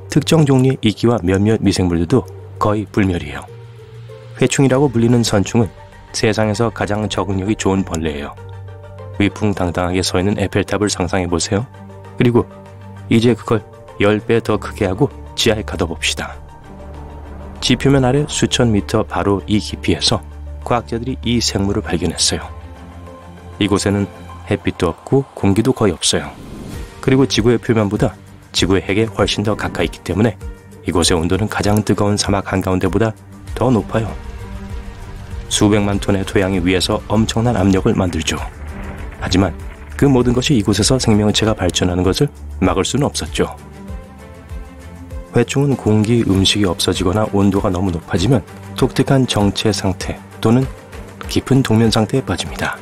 특정 종류의 이끼와 몇몇 미생물들도 거의 불멸이에요. 회충이라고 불리는 선충은 세상에서 가장 적응력이 좋은 벌레예요. 위풍당당하게 서 있는 에펠탑을 상상해보세요. 그리고 이제 그걸 10배 더 크게 하고 지하에 가둬봅시다. 지표면 아래 수천 미터 바로 이 깊이에서 과학자들이 이 생물을 발견했어요. 이곳에는 햇빛도 없고 공기도 거의 없어요. 그리고 지구의 표면보다 지구의 핵에 훨씬 더 가까이 있기 때문에 이곳의 온도는 가장 뜨거운 사막 한가운데보다 더 높아요. 수백만 톤의 토양이 위에서 엄청난 압력을 만들죠. 하지만 그 모든 것이 이곳에서 생명체가 발전하는 것을 막을 수는 없었죠. 회충은 공기, 음식이 없어지거나 온도가 너무 높아지면 독특한 정체 상태 또는 깊은 동면 상태에 빠집니다.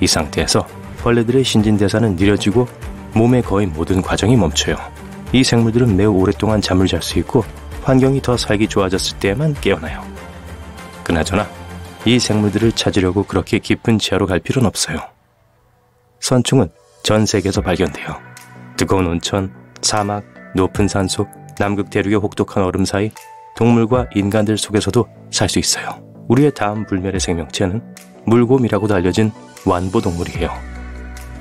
이 상태에서 벌레들의 신진대사는 느려지고 몸의 거의 모든 과정이 멈춰요. 이 생물들은 매우 오랫동안 잠을 잘 수 있고 환경이 더 살기 좋아졌을 때에만 깨어나요. 그나저나 이 생물들을 찾으려고 그렇게 깊은 지하로 갈 필요는 없어요. 선충은 전 세계에서 발견돼요. 뜨거운 온천, 사막, 높은 산속, 남극 대륙의 혹독한 얼음 사이 동물과 인간들 속에서도 살 수 있어요. 우리의 다음 불멸의 생명체는 물곰이라고도 알려진 완보동물이에요.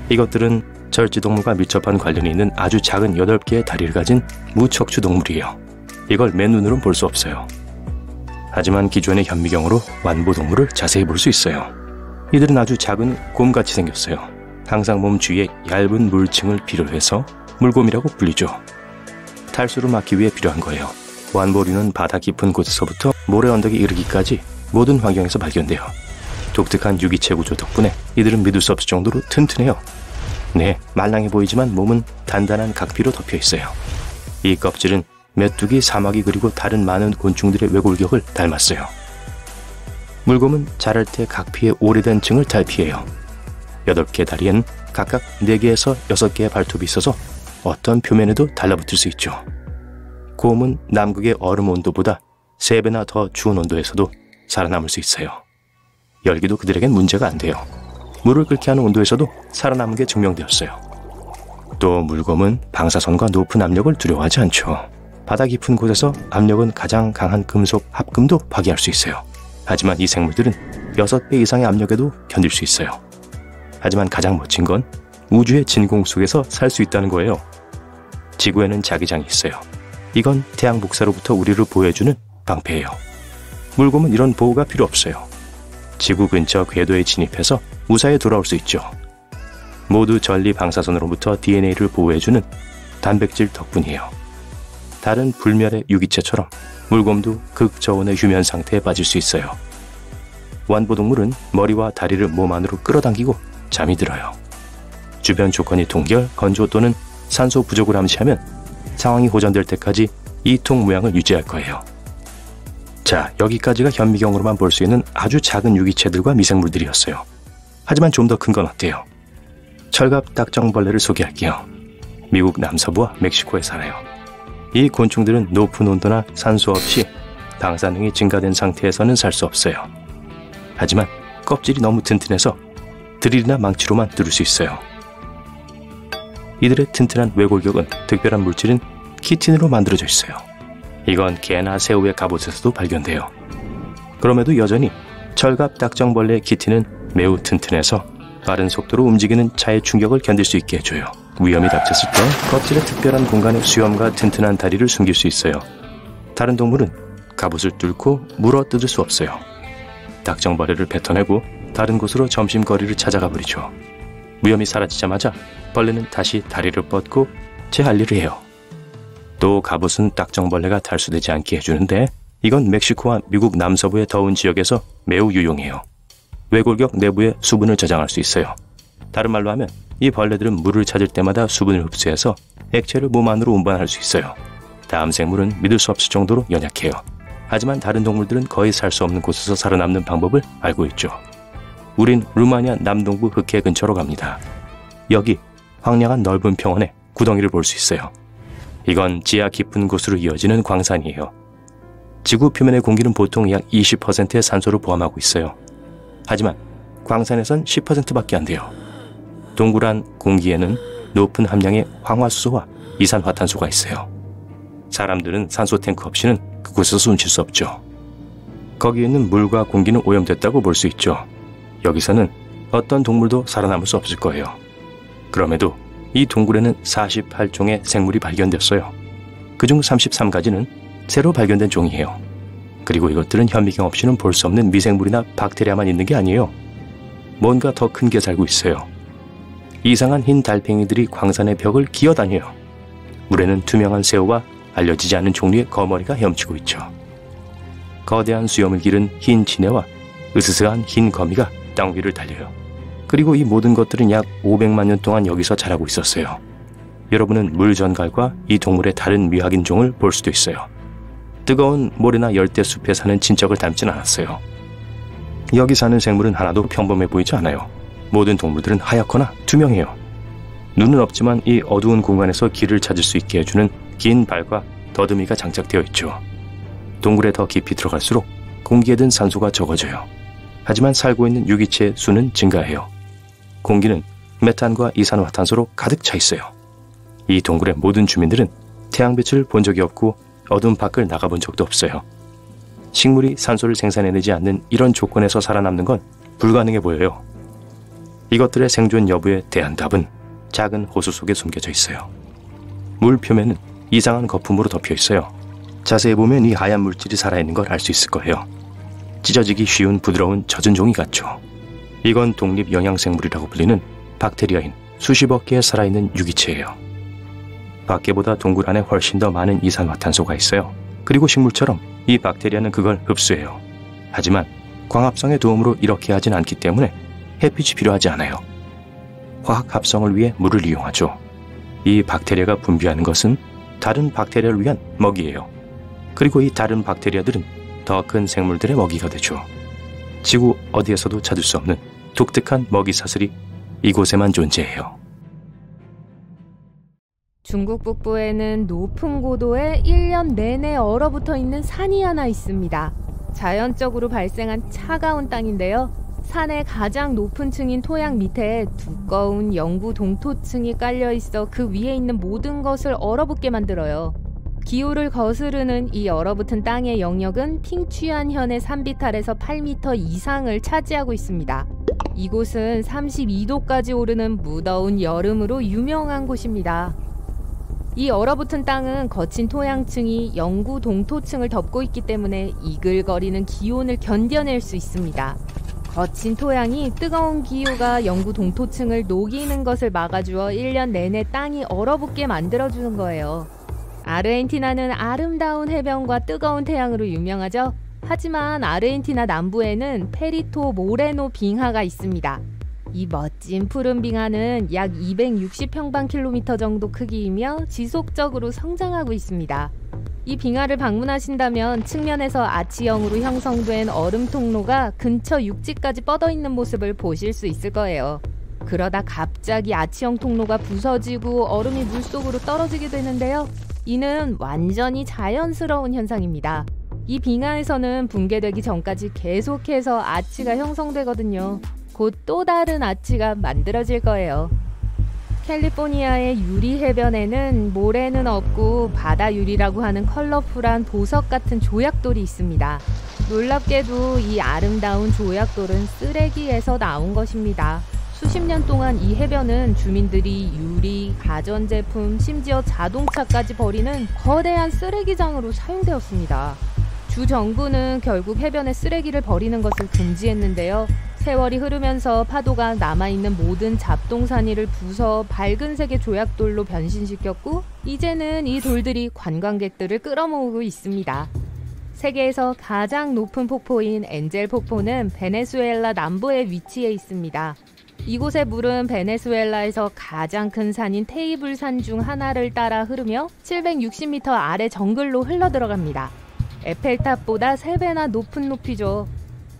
이것들은 절지동물과 밀접한 관련이 있는 아주 작은 8개의 다리를 가진 무척추 동물이에요. 이걸 맨눈으로는 볼 수 없어요. 하지만 기존의 현미경으로 완보동물을 자세히 볼 수 있어요. 이들은 아주 작은 곰같이 생겼어요. 항상 몸 주위에 얇은 물층을 필요로 해서 물곰이라고 불리죠. 탈수를 막기 위해 필요한 거예요. 완보류는 바다 깊은 곳에서부터 모래 언덕에 이르기까지 모든 환경에서 발견돼요. 독특한 유기체 구조 덕분에 이들은 믿을 수 없을 정도로 튼튼해요. 네, 말랑해 보이지만 몸은 단단한 각피로 덮여 있어요. 이 껍질은 메뚜기, 사마귀 그리고 다른 많은 곤충들의 외골격을 닮았어요. 물곰은 자랄 때 각피의 오래된 층을 탈피해요. 8개의 다리엔 각각 4개에서 6개의 발톱이 있어서 어떤 표면에도 달라붙을 수 있죠. 곰은 남극의 얼음 온도보다 3배나 더 추운 온도에서도 살아남을 수 있어요. 열기도 그들에겐 문제가 안 돼요. 물을 끓게 하는 온도에서도 살아남은 게 증명되었어요. 또 물곰은 방사선과 높은 압력을 두려워하지 않죠. 바다 깊은 곳에서 압력은 가장 강한 금속 합금도 파괴할 수 있어요. 하지만 이 생물들은 6배 이상의 압력에도 견딜 수 있어요. 하지만 가장 멋진 건 우주의 진공 속에서 살 수 있다는 거예요. 지구에는 자기장이 있어요. 이건 태양 복사로부터 우리를 보호해주는 방패예요. 물곰은 이런 보호가 필요 없어요. 지구 근처 궤도에 진입해서 무사히 돌아올 수 있죠. 모두 전리 방사선으로부터 DNA를 보호해주는 단백질 덕분이에요. 다른 불멸의 유기체처럼 물곰도 극저온의 휴면 상태에 빠질 수 있어요. 완보동물은 머리와 다리를 몸 안으로 끌어당기고 잠이 들어요. 주변 조건이 동결, 건조 또는 산소 부족을 암시하면 상황이 호전될 때까지 이 통 모양을 유지할 거예요. 자, 여기까지가 현미경으로만 볼 수 있는 아주 작은 유기체들과 미생물들이었어요. 하지만 좀 더 큰 건 어때요? 철갑 딱정벌레를 소개할게요. 미국 남서부와 멕시코에 살아요. 이 곤충들은 높은 온도나 산소 없이 방사능이 증가된 상태에서는 살 수 없어요. 하지만 껍질이 너무 튼튼해서 드릴이나 망치로만 뚫을 수 있어요. 이들의 튼튼한 외골격은 특별한 물질인 키틴으로 만들어져 있어요. 이건 개나 새우의 갑옷에서도 발견돼요. 그럼에도 여전히 철갑 딱정벌레의 키틴은 매우 튼튼해서 빠른 속도로 움직이는 차의 충격을 견딜 수 있게 해줘요. 위험이 닥쳤을 때 껍질의 특별한 공간에 수염과 튼튼한 다리를 숨길 수 있어요. 다른 동물은 갑옷을 뚫고 물어뜯을 수 없어요. 딱정벌레를 뱉어내고 다른 곳으로 점심거리를 찾아가 버리죠. 위험이 사라지자마자 벌레는 다시 다리를 뻗고 제 할 일을 해요. 또 갑옷은 딱정벌레가 탈수되지 않게 해주는데 이건 멕시코와 미국 남서부의 더운 지역에서 매우 유용해요. 외골격 내부에 수분을 저장할 수 있어요. 다른 말로 하면 이 벌레들은 물을 찾을 때마다 수분을 흡수해서 액체를 몸 안으로 운반할 수 있어요. 다음 생물은 믿을 수 없을 정도로 연약해요. 하지만 다른 동물들은 거의 살 수 없는 곳에서 살아남는 방법을 알고 있죠. 우린 루마니아 남동부 흑해 근처로 갑니다. 여기 황량한 넓은 평원에 구덩이를 볼 수 있어요. 이건 지하 깊은 곳으로 이어지는 광산이에요. 지구 표면의 공기는 보통 약 20%의 산소를 포함하고 있어요. 하지만 광산에선 10%밖에 안 돼요. 동그란 공기에는 높은 함량의 황화수소와 이산화탄소가 있어요. 사람들은 산소 탱크 없이는 그곳에서 숨쉴 수 없죠. 거기에 있는 물과 공기는 오염됐다고 볼 수 있죠. 여기서는 어떤 동물도 살아남을 수 없을 거예요. 그럼에도 이 동굴에는 48종의 생물이 발견됐어요. 그중 33가지는 새로 발견된 종이에요. 그리고 이것들은 현미경 없이는 볼 수 없는 미생물이나 박테리아만 있는 게 아니에요. 뭔가 더 큰 게 살고 있어요. 이상한 흰 달팽이들이 광산의 벽을 기어다녀요. 물에는 투명한 새우와 알려지지 않은 종류의 거머리가 헤엄치고 있죠. 거대한 수염을 기른 흰 진해와 으스스한 흰 거미가 땅 위를 달려요. 그리고 이 모든 것들은 약 500만 년 동안 여기서 자라고 있었어요. 여러분은 물전갈과 이 동물의 다른 미확인종을 볼 수도 있어요. 뜨거운 모래나 열대숲에 사는 진적을 닮진 않았어요. 여기 사는 생물은 하나도 평범해 보이지 않아요. 모든 동물들은 하얗거나 투명해요. 눈은 없지만 이 어두운 공간에서 길을 찾을 수 있게 해주는 긴 발과 더듬이가 장착되어 있죠. 동굴에 더 깊이 들어갈수록 공기에 든 산소가 적어져요. 하지만 살고 있는 유기체의 수는 증가해요. 공기는 메탄과 이산화탄소로 가득 차 있어요. 이 동굴의 모든 주민들은 태양빛을 본 적이 없고 어두운 밖을 나가본 적도 없어요. 식물이 산소를 생산해내지 않는 이런 조건에서 살아남는 건 불가능해 보여요. 이것들의 생존 여부에 대한 답은 작은 호수 속에 숨겨져 있어요. 물 표면은 이상한 거품으로 덮여 있어요. 자세히 보면 이 하얀 물질이 살아있는 걸 알 수 있을 거예요. 찢어지기 쉬운 부드러운 젖은 종이 같죠. 이건 독립영양생물이라고 불리는 박테리아인 수십억 개의 살아있는 유기체예요. 밖에보다 동굴 안에 훨씬 더 많은 이산화탄소가 있어요. 그리고 식물처럼 이 박테리아는 그걸 흡수해요. 하지만 광합성의 도움으로 이렇게 하진 않기 때문에 햇빛이 필요하지 않아요. 화학 합성을 위해 물을 이용하죠. 이 박테리아가 분비하는 것은 다른 박테리아를 위한 먹이예요. 그리고 이 다른 박테리아들은 더 큰 생물들의 먹이가 되죠. 지구 어디에서도 찾을 수 없는 독특한 먹이 사슬이 이곳에만 존재해요. 중국 북부에는 높은 고도에 1년 내내 얼어붙어 있는 산이 하나 있습니다. 자연적으로 발생한 차가운 땅인데요. 산의 가장 높은 층인 토양 밑에 두꺼운 영구 동토층이 깔려 있어 그 위에 있는 모든 것을 얼어붙게 만들어요. 기후를 거스르는 이 얼어붙은 땅의 영역은 핑취안현의 산비탈에서 8m 이상을 차지하고 있습니다. 이곳은 32도까지 오르는 무더운 여름으로 유명한 곳입니다. 이 얼어붙은 땅은 거친 토양층이 영구 동토층을 덮고 있기 때문에 이글거리는 기온을 견뎌낼 수 있습니다. 거친 토양이 뜨거운 기후가 영구 동토층을 녹이는 것을 막아주어 1년 내내 땅이 얼어붙게 만들어주는 거예요. 아르헨티나는 아름다운 해변과 뜨거운 태양으로 유명하죠. 하지만 아르헨티나 남부에는 페리토 모레노 빙하가 있습니다. 이 멋진 푸른 빙하는 약 260평방킬로미터 정도 크기이며 지속적으로 성장하고 있습니다. 이 빙하를 방문하신다면 측면에서 아치형으로 형성된 얼음 통로가 근처 육지까지 뻗어있는 모습을 보실 수 있을 거예요. 그러다 갑자기 아치형 통로가 부서지고 얼음이 물속으로 떨어지게 되는데요. 이는 완전히 자연스러운 현상입니다. 이 빙하에서는 붕괴되기 전까지 계속해서 아치가 형성되거든요. 곧 또 다른 아치가 만들어질 거예요. 캘리포니아의 유리 해변에는 모래는 없고 바다 유리라고 하는 컬러풀한 보석 같은 조약돌이 있습니다. 놀랍게도 이 아름다운 조약돌은 쓰레기에서 나온 것입니다. 수십 년 동안 이 해변은 주민들이 유리, 가전제품, 심지어 자동차까지 버리는 거대한 쓰레기장으로 사용되었습니다. 주 정부는 결국 해변에 쓰레기를 버리는 것을 금지했는데요. 세월이 흐르면서 파도가 남아있는 모든 잡동사니를 부숴 밝은 색의 조약돌로 변신시켰고 이제는 이 돌들이 관광객들을 끌어모으고 있습니다. 세계에서 가장 높은 폭포인 엔젤 폭포는 베네수엘라 남부에 위치해 있습니다. 이곳의 물은 베네수엘라에서 가장 큰 산인 테이블 산 중 하나를 따라 흐르며 760m 아래 정글로 흘러들어갑니다. 에펠탑보다 3배나 높은 높이죠.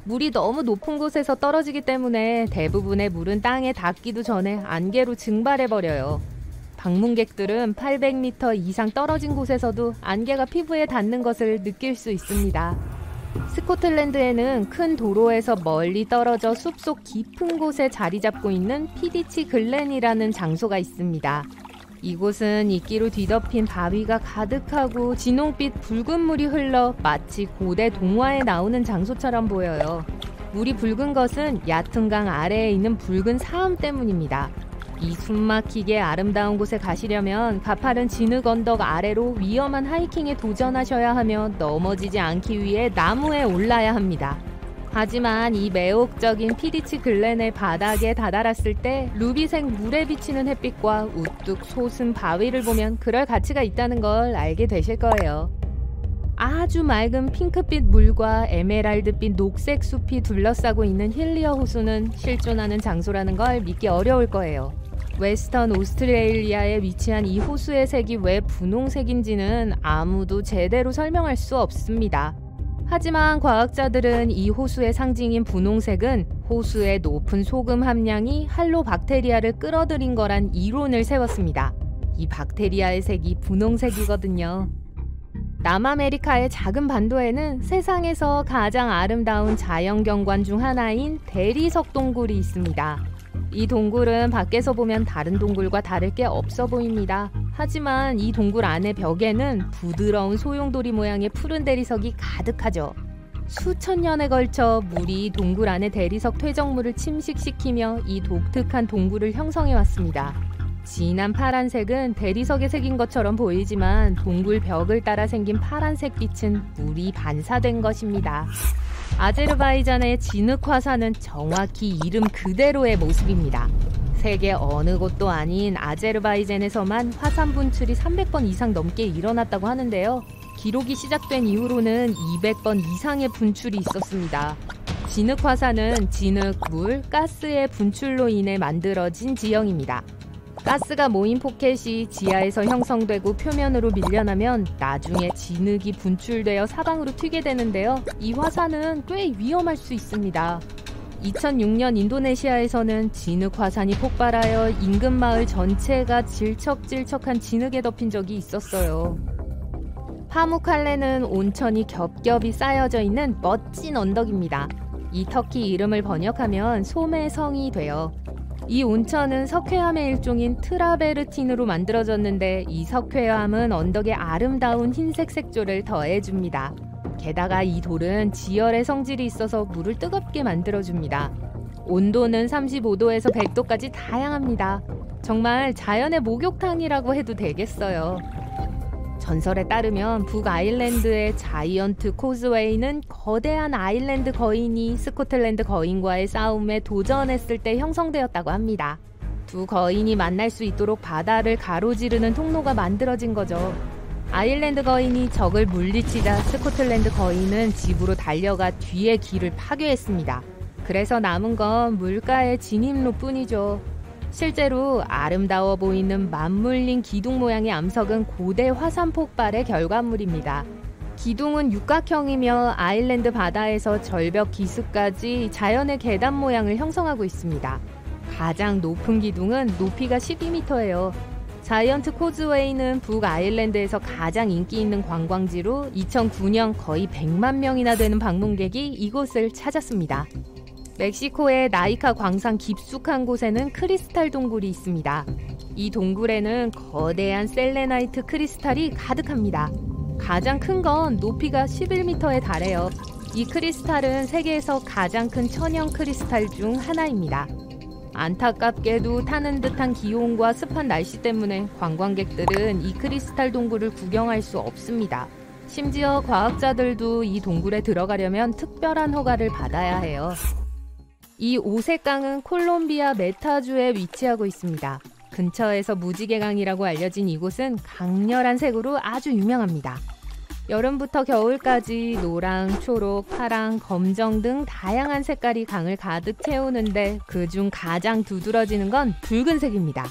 물이 너무 높은 곳에서 떨어지기 때문에 대부분의 물은 땅에 닿기도 전에 안개로 증발해버려요. 방문객들은 800m 이상 떨어진 곳에서도 안개가 피부에 닿는 것을 느낄 수 있습니다. 스코틀랜드에는 큰 도로에서 멀리 떨어져 숲속 깊은 곳에 자리 잡고 있는 피디치 글렌이라는 장소가 있습니다. 이곳은 이끼로 뒤덮인 바위가 가득하고 진홍빛 붉은 물이 흘러 마치 고대 동화에 나오는 장소처럼 보여요. 물이 붉은 것은 얕은 강 아래에 있는 붉은 사암 때문입니다. 이 숨막히게 아름다운 곳에 가시려면 가파른 진흙 언덕 아래로 위험한 하이킹에 도전하셔야 하며 넘어지지 않기 위해 나무에 올라야 합니다. 하지만 이 매혹적인 피디치 글렌의 바닥에 다다랐을 때 루비색 물에 비치는 햇빛과 우뚝 솟은 바위를 보면 그럴 가치가 있다는 걸 알게 되실 거예요. 아주 맑은 핑크빛 물과 에메랄드빛 녹색 숲이 둘러싸고 있는 힐리어 호수는 실존하는 장소라는 걸 믿기 어려울 거예요. 웨스턴 오스트레일리아에 위치한 이 호수의 색이 왜 분홍색인지는 아무도 제대로 설명할 수 없습니다. 하지만 과학자들은 이 호수의 상징인 분홍색은 호수의 높은 소금 함량이 할로박테리아를 끌어들인 거란 이론을 세웠습니다. 이 박테리아의 색이 분홍색이거든요. 남아메리카의 작은 반도에는 세상에서 가장 아름다운 자연경관 중 하나인 대리석 동굴이 있습니다. 이 동굴은 밖에서 보면 다른 동굴과 다를 게 없어 보입니다. 하지만 이 동굴 안의 벽에는 부드러운 소용돌이 모양의 푸른 대리석이 가득하죠. 수천 년에 걸쳐 물이 동굴 안의 대리석 퇴적물을 침식시키며 이 독특한 동굴을 형성해왔습니다. 진한 파란색은 대리석에 새긴 것처럼 보이지만 동굴 벽을 따라 생긴 파란색 빛은 물이 반사된 것입니다. 아제르바이잔의 진흙 화산은 정확히 이름 그대로의 모습입니다. 세계 어느 곳도 아닌 아제르바이잔에서만 화산 분출이 300번 이상 넘게 일어났다고 하는데요. 기록이 시작된 이후로는 200번 이상의 분출이 있었습니다. 진흙 화산은 진흙, 물, 가스의 분출로 인해 만들어진 지형입니다. 가스가 모인 포켓이 지하에서 형성되고 표면으로 밀려나면 나중에 진흙이 분출되어 사방으로 튀게 되는데요. 이 화산은 꽤 위험할 수 있습니다. 2006년 인도네시아에서는 진흙 화산이 폭발하여 인근 마을 전체가 질척질척한 진흙에 덮인 적이 있었어요. 파무칼레는 온천이 겹겹이 쌓여져 있는 멋진 언덕입니다. 이 터키 이름을 번역하면 솜의 성이 돼요. 이 온천은 석회암의 일종인 트라베르틴으로 만들어졌는데 이 석회암은 언덕에 아름다운 흰색 색조를 더해줍니다. 게다가 이 돌은 지열의 성질이 있어서 물을 뜨겁게 만들어줍니다. 온도는 35도에서 100도까지 다양합니다. 정말 자연의 목욕탕이라고 해도 되겠어요. 전설에 따르면 북아일랜드의 자이언트 코즈웨이는 거대한 아일랜드 거인이 스코틀랜드 거인과의 싸움에 도전했을 때 형성되었다고 합니다. 두 거인이 만날 수 있도록 바다를 가로지르는 통로가 만들어진 거죠. 아일랜드 거인이 적을 물리치자 스코틀랜드 거인은 집으로 달려가 뒤에 길을 파괴했습니다. 그래서 남은 건 물가의 진입로뿐이죠. 실제로 아름다워 보이는 맞물린 기둥 모양의 암석은 고대 화산 폭발의 결과물입니다. 기둥은 육각형이며 아일랜드 바다에서 절벽 기수까지 자연의 계단 모양을 형성하고 있습니다. 가장 높은 기둥은 높이가 12m예요. 자이언트 코즈웨이는 북아일랜드에서 가장 인기 있는 관광지로 2009년 거의 100만 명이나 되는 방문객이 이곳을 찾았습니다. 멕시코의 나이카 광산 깊숙한 곳에는 크리스탈 동굴이 있습니다. 이 동굴에는 거대한 셀레나이트 크리스탈이 가득합니다. 가장 큰 건 높이가 11m에 달해요. 이 크리스탈은 세계에서 가장 큰 천연 크리스탈 중 하나입니다. 안타깝게도 타는 듯한 기온과 습한 날씨 때문에 관광객들은 이 크리스탈 동굴을 구경할 수 없습니다. 심지어 과학자들도 이 동굴에 들어가려면 특별한 허가를 받아야 해요. 이 오색강은 콜롬비아 메타주에 위치하고 있습니다. 근처에서 무지개강이라고 알려진 이곳은 강렬한 색으로 아주 유명합니다. 여름부터 겨울까지 노랑, 초록, 파랑, 검정 등 다양한 색깔이 강을 가득 채우는데 그중 가장 두드러지는 건 붉은색입니다.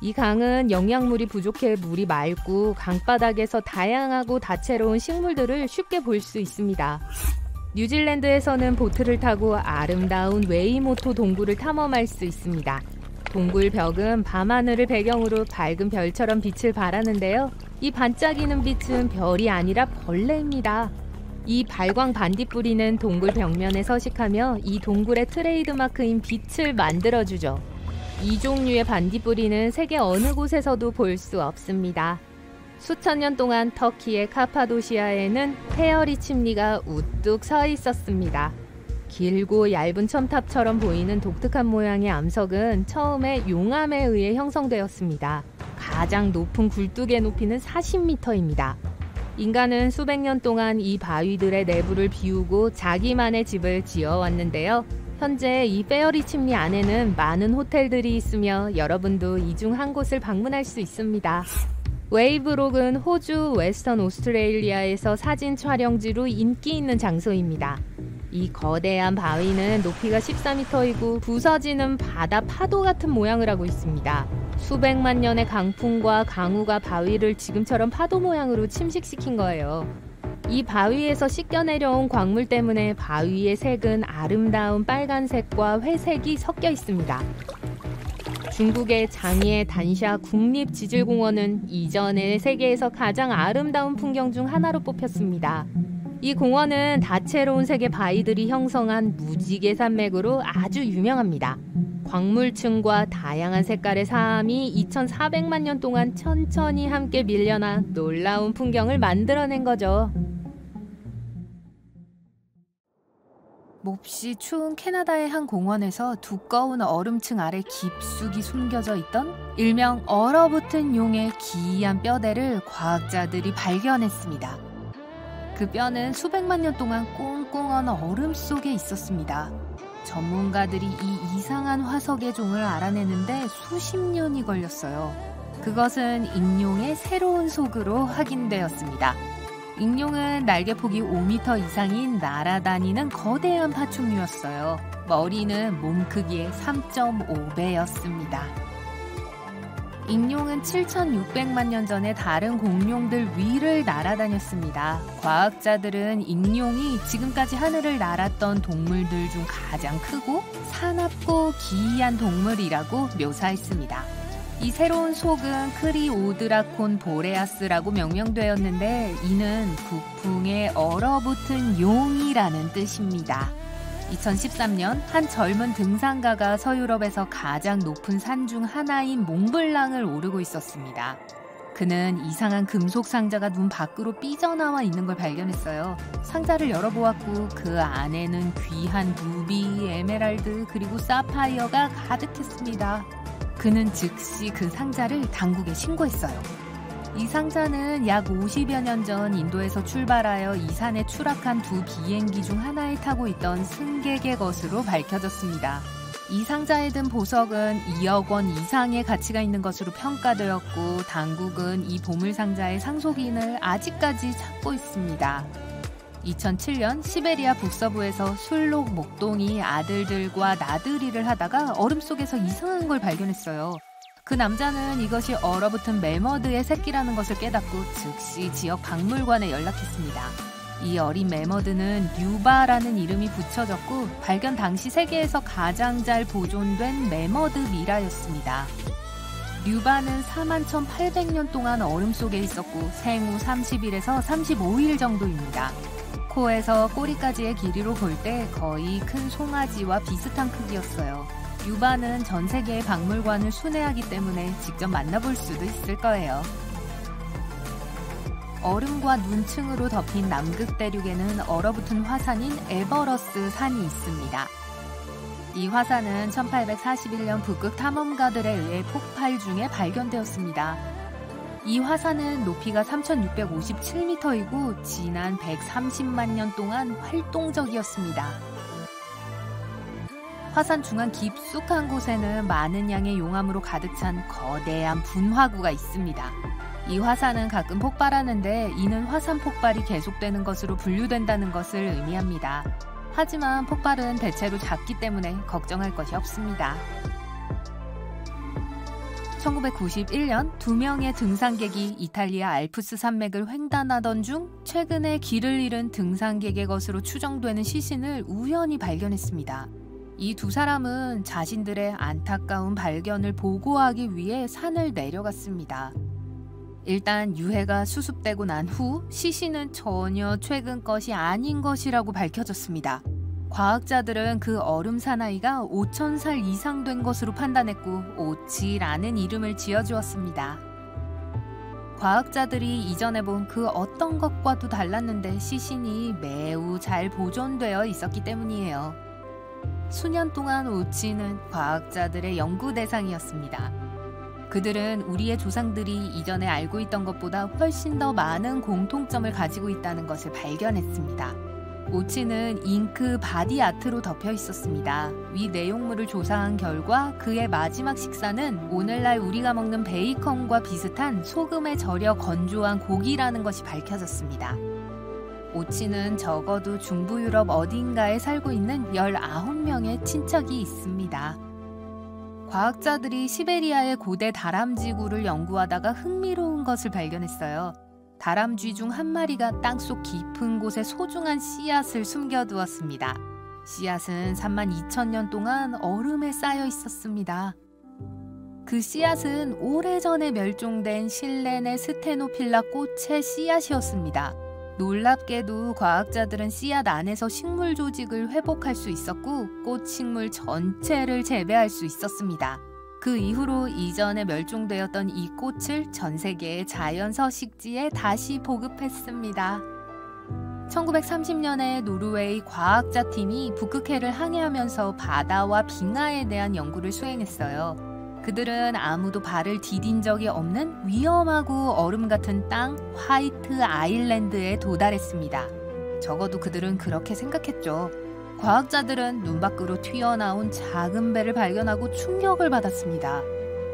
이 강은 영양물이 부족해 물이 맑고 강바닥에서 다양하고 다채로운 식물들을 쉽게 볼 수 있습니다. 뉴질랜드에서는 보트를 타고 아름다운 웨이모토 동굴을 탐험할 수 있습니다. 동굴 벽은 밤하늘을 배경으로 밝은 별처럼 빛을 발하는데요. 이 반짝이는 빛은 별이 아니라 벌레입니다. 이 발광 반딧불이는 동굴 벽면에 서식하며 이 동굴의 트레이드마크인 빛을 만들어주죠. 이 종류의 반딧불이는 세계 어느 곳에서도 볼 수 없습니다. 수천 년 동안 터키의 카파도시아에는 페어리 침리가 우뚝 서 있었습니다. 길고 얇은 첨탑처럼 보이는 독특한 모양의 암석은 처음에 용암에 의해 형성되었습니다. 가장 높은 굴뚝의 높이는 40m입니다. 인간은 수백 년 동안 이 바위들의 내부를 비우고 자기만의 집을 지어왔는데요. 현재 이 페어리 침리 안에는 많은 호텔들이 있으며 여러분도 이 중 한 곳을 방문할 수 있습니다. 웨이브록은 호주 웨스턴 오스트레일리아에서 사진 촬영지로 인기 있는 장소입니다. 이 거대한 바위는 높이가 14m이고 부서지는 바다 파도 같은 모양을 하고 있습니다. 수백만 년의 강풍과 강우가 바위를 지금처럼 파도 모양으로 침식시킨 거예요. 이 바위에서 씻겨 내려온 광물 때문에 바위의 색은 아름다운 빨간색과 회색이 섞여 있습니다. 중국의 장이의 단샤 국립지질공원은 이전에 세계에서 가장 아름다운 풍경 중 하나로 뽑혔습니다. 이 공원은 다채로운 색의 바위들이 형성한 무지개 산맥으로 아주 유명합니다. 광물층과 다양한 색깔의 사암이 2400만 년 동안 천천히 함께 밀려나 놀라운 풍경을 만들어낸 거죠. 몹시 추운 캐나다의 한 공원에서 두꺼운 얼음층 아래 깊숙이 숨겨져 있던 일명 얼어붙은 용의 기이한 뼈대를 과학자들이 발견했습니다. 그 뼈는 수백만 년 동안 꽁꽁한 얼음 속에 있었습니다. 전문가들이 이 이상한 화석의 종을 알아내는데 수십 년이 걸렸어요. 그것은 익룡의 새로운 속으로 확인되었습니다. 익룡은 날개폭이 5m 이상인 날아다니는 거대한 파충류였어요. 머리는 몸 크기의 3.5배였습니다. 익룡은 7,600만 년 전에 다른 공룡들 위를 날아다녔습니다. 과학자들은 익룡이 지금까지 하늘을 날았던 동물들 중 가장 크고 사납고 기이한 동물이라고 묘사했습니다. 이 새로운 속은 크리오드라콘 보레아스라고 명명되었는데 이는 북풍에 얼어붙은 용이라는 뜻입니다. 2013년 한 젊은 등산가가 서유럽에서 가장 높은 산 중 하나인 몽블랑을 오르고 있었습니다. 그는 이상한 금속 상자가 눈 밖으로 삐져나와 있는 걸 발견했어요. 상자를 열어보았고 그 안에는 귀한 루비, 에메랄드 그리고 사파이어가 가득했습니다. 그는 즉시 그 상자를 당국에 신고했어요. 이 상자는 약 50여 년 전 인도에서 출발하여 이 산에 추락한 두 비행기 중 하나에 타고 있던 승객의 것으로 밝혀졌습니다. 이 상자에 든 보석은 2억 원 이상의 가치가 있는 것으로 평가되었고 당국은 이 보물상자의 상속인을 아직까지 찾고 있습니다. 2007년 시베리아 북서부에서 술록 목동이 아들들과 나들이를 하다가 얼음 속에서 이상한 걸 발견했어요. 그 남자는 이것이 얼어붙은 매머드의 새끼라는 것을 깨닫고 즉시 지역 박물관에 연락했습니다. 이 어린 매머드는 류바라는 이름이 붙여졌고 발견 당시 세계에서 가장 잘 보존된 매머드 미라였습니다. 류바는 41,800년 동안 얼음 속에 있었고 생후 30일에서 35일 정도입니다. 코에서 꼬리까지의 길이로 볼 때 거의 큰 송아지와 비슷한 크기였어요. 류바는 전 세계의 박물관을 순회하기 때문에 직접 만나볼 수도 있을 거예요. 얼음과 눈층으로 덮인 남극 대륙에는 얼어붙은 화산인 에버러스 산이 있습니다. 이 화산은 1841년 북극 탐험가들에 의해 폭발 중에 발견되었습니다. 이 화산은 높이가 3,657m이고 지난 130만 년 동안 활동적이었습니다. 화산 중앙 깊숙한 곳에는 많은 양의 용암으로 가득 찬 거대한 분화구가 있습니다. 이 화산은 가끔 폭발하는데 이는 화산 폭발이 계속되는 것으로 분류된다는 것을 의미합니다. 하지만 폭발은 대체로 작기 때문에 걱정할 것이 없습니다. 1991년 2명의 등산객이 이탈리아 알프스 산맥을 횡단하던 중 최근에 길을 잃은 등산객의 것으로 추정되는 시신을 우연히 발견했습니다. 이 두 사람은 자신들의 안타까운 발견을 보고하기 위해 산을 내려갔습니다. 일단 유해가 수습되고 난 후 시신은 전혀 최근 것이 아닌 것이라고 밝혀졌습니다. 과학자들은 그 얼음 사나이가 5,000살 이상 된 것으로 판단했고 오치라는 이름을 지어주었습니다. 과학자들이 이전에 본 그 어떤 것과도 달랐는데 시신이 매우 잘 보존되어 있었기 때문이에요. 수년 동안 오치는 과학자들의 연구 대상이었습니다. 그들은 우리의 조상들이 이전에 알고 있던 것보다 훨씬 더 많은 공통점을 가지고 있다는 것을 발견했습니다. 오치는 잉크 바디 아트로 덮여 있었습니다. 위 내용물을 조사한 결과 그의 마지막 식사는 오늘날 우리가 먹는 베이컨과 비슷한 소금에 절여 건조한 고기라는 것이 밝혀졌습니다. 오치는 적어도 중부 유럽 어딘가에 살고 있는 19명의 친척이 있습니다. 과학자들이 시베리아의 고대 다람쥐구를 연구하다가 흥미로운 것을 발견했어요. 다람쥐 중 한 마리가 땅속 깊은 곳에 소중한 씨앗을 숨겨두었습니다. 씨앗은 32,000년 동안 얼음에 쌓여 있었습니다. 그 씨앗은 오래전에 멸종된 실레네 스테노필라 꽃의 씨앗이었습니다. 놀랍게도 과학자들은 씨앗 안에서 식물 조직을 회복할 수 있었고 꽃 식물 전체를 재배할 수 있었습니다. 그 이후로 이전에 멸종되었던 이 꽃을 전 세계의 자연 서식지에 다시 보급했습니다. 1930년에 노르웨이 과학자 팀이 북극해를 항해하면서 바다와 빙하에 대한 연구를 수행했어요. 그들은 아무도 발을 디딘 적이 없는 위험하고 얼음 같은 땅 화이트 아일랜드에 도달했습니다. 적어도 그들은 그렇게 생각했죠. 과학자들은 눈 밖으로 튀어나온 작은 배를 발견하고 충격을 받았습니다.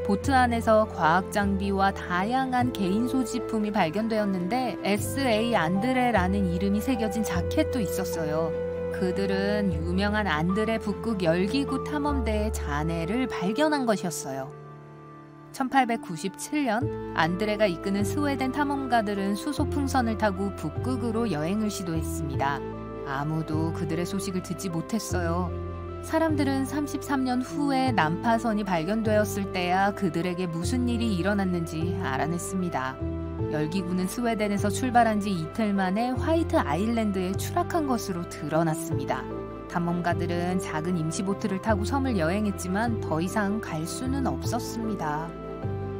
보트 안에서 과학 장비와 다양한 개인 소지품이 발견되었는데 S.A. 안드레라는 이름이 새겨진 자켓도 있었어요. 그들은 유명한 안드레 북극 열기구 탐험대의 잔해를 발견한 것이었어요. 1897년 안드레가 이끄는 스웨덴 탐험가들은 수소 풍선을 타고 북극으로 여행을 시도했습니다. 아무도 그들의 소식을 듣지 못했어요. 사람들은 33년 후에 난파선이 발견되었을 때야 그들에게 무슨 일이 일어났는지 알아냈습니다. 열기구는 스웨덴에서 출발한 지 이틀 만에 화이트 아일랜드에 추락한 것으로 드러났습니다. 탐험가들은 작은 임시보트를 타고 섬을 여행했지만 더 이상 갈 수는 없었습니다.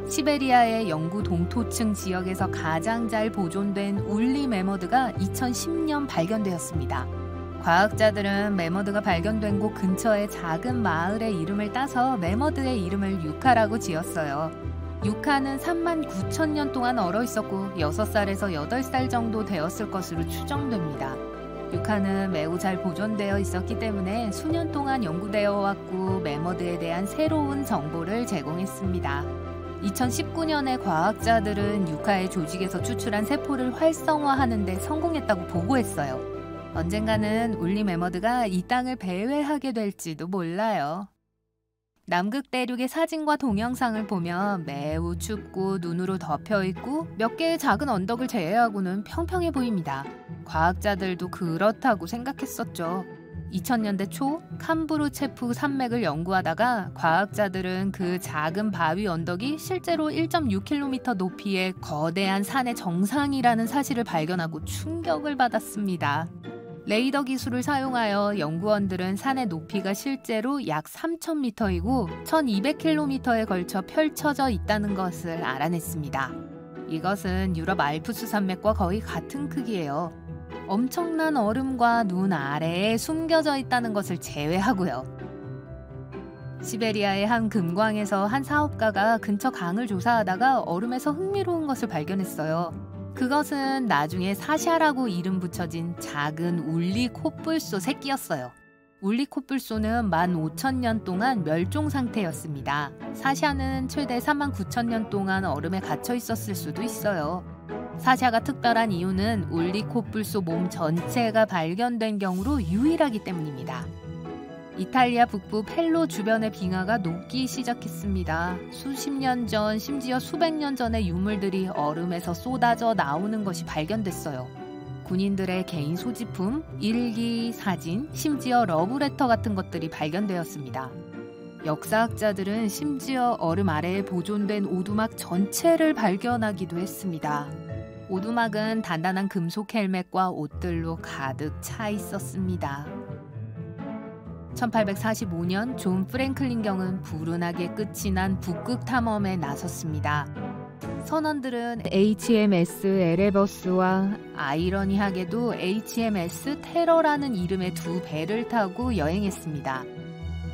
시베리아의 영구 동토층 지역에서 가장 잘 보존된 울리 매머드가 2010년 발견되었습니다. 과학자들은 매머드가 발견된 곳 근처의 작은 마을의 이름을 따서 매머드의 이름을 유카라고 지었어요. 유카는 39,000년 동안 얼어 있었고 6살에서 8살 정도 되었을 것으로 추정됩니다. 유카는 매우 잘 보존되어 있었기 때문에 수년 동안 연구되어 왔고 매머드에 대한 새로운 정보를 제공했습니다. 2019년에 과학자들은 유카의 조직에서 추출한 세포를 활성화하는 데 성공했다고 보고했어요. 언젠가는 울리 매머드가 이 땅을 배회하게 될지도 몰라요. 남극 대륙의 사진과 동영상을 보면 매우 춥고 눈으로 덮여있고 몇 개의 작은 언덕을 제외하고는 평평해 보입니다. 과학자들도 그렇다고 생각했었죠. 2000년대 초 캄브루체프 산맥을 연구하다가 과학자들은 그 작은 바위 언덕이 실제로 1.6km 높이의 거대한 산의 정상이라는 사실을 발견하고 충격을 받았습니다. 레이더 기술을 사용하여 연구원들은 산의 높이가 실제로 약 3,000m이고 1,200km에 걸쳐 펼쳐져 있다는 것을 알아냈습니다. 이것은 유럽 알프스 산맥과 거의 같은 크기예요. 엄청난 얼음과 눈 아래에 숨겨져 있다는 것을 제외하고요. 시베리아의 한 금광에서 한 사업가가 근처 강을 조사하다가 얼음에서 흥미로운 것을 발견했어요. 그것은 나중에 사샤라고 이름 붙여진 작은 울리 코뿔소 새끼였어요. 울리 코뿔소는 15,000년 동안 멸종 상태였습니다. 사샤는 최대 39,000년 동안 얼음에 갇혀 있었을 수도 있어요. 사샤가 특별한 이유는 울리 코뿔소 몸 전체가 발견된 경우로 유일하기 때문입니다. 이탈리아 북부 펠로 주변의 빙하가 녹기 시작했습니다. 수십 년 전, 심지어 수백 년 전의 유물들이 얼음에서 쏟아져 나오는 것이 발견됐어요. 군인들의 개인 소지품, 일기, 사진, 심지어 러브레터 같은 것들이 발견되었습니다. 역사학자들은 심지어 얼음 아래에 보존된 오두막 전체를 발견하기도 했습니다. 오두막은 단단한 금속 헬멧과 옷들로 가득 차 있었습니다. 1845년 존 프랭클린 경은 불운하게 끝이 난 북극 탐험에 나섰습니다. 선원들은 HMS 에레버스와 아이러니하게도 HMS 테러라는 이름의 두 배를 타고 여행했습니다.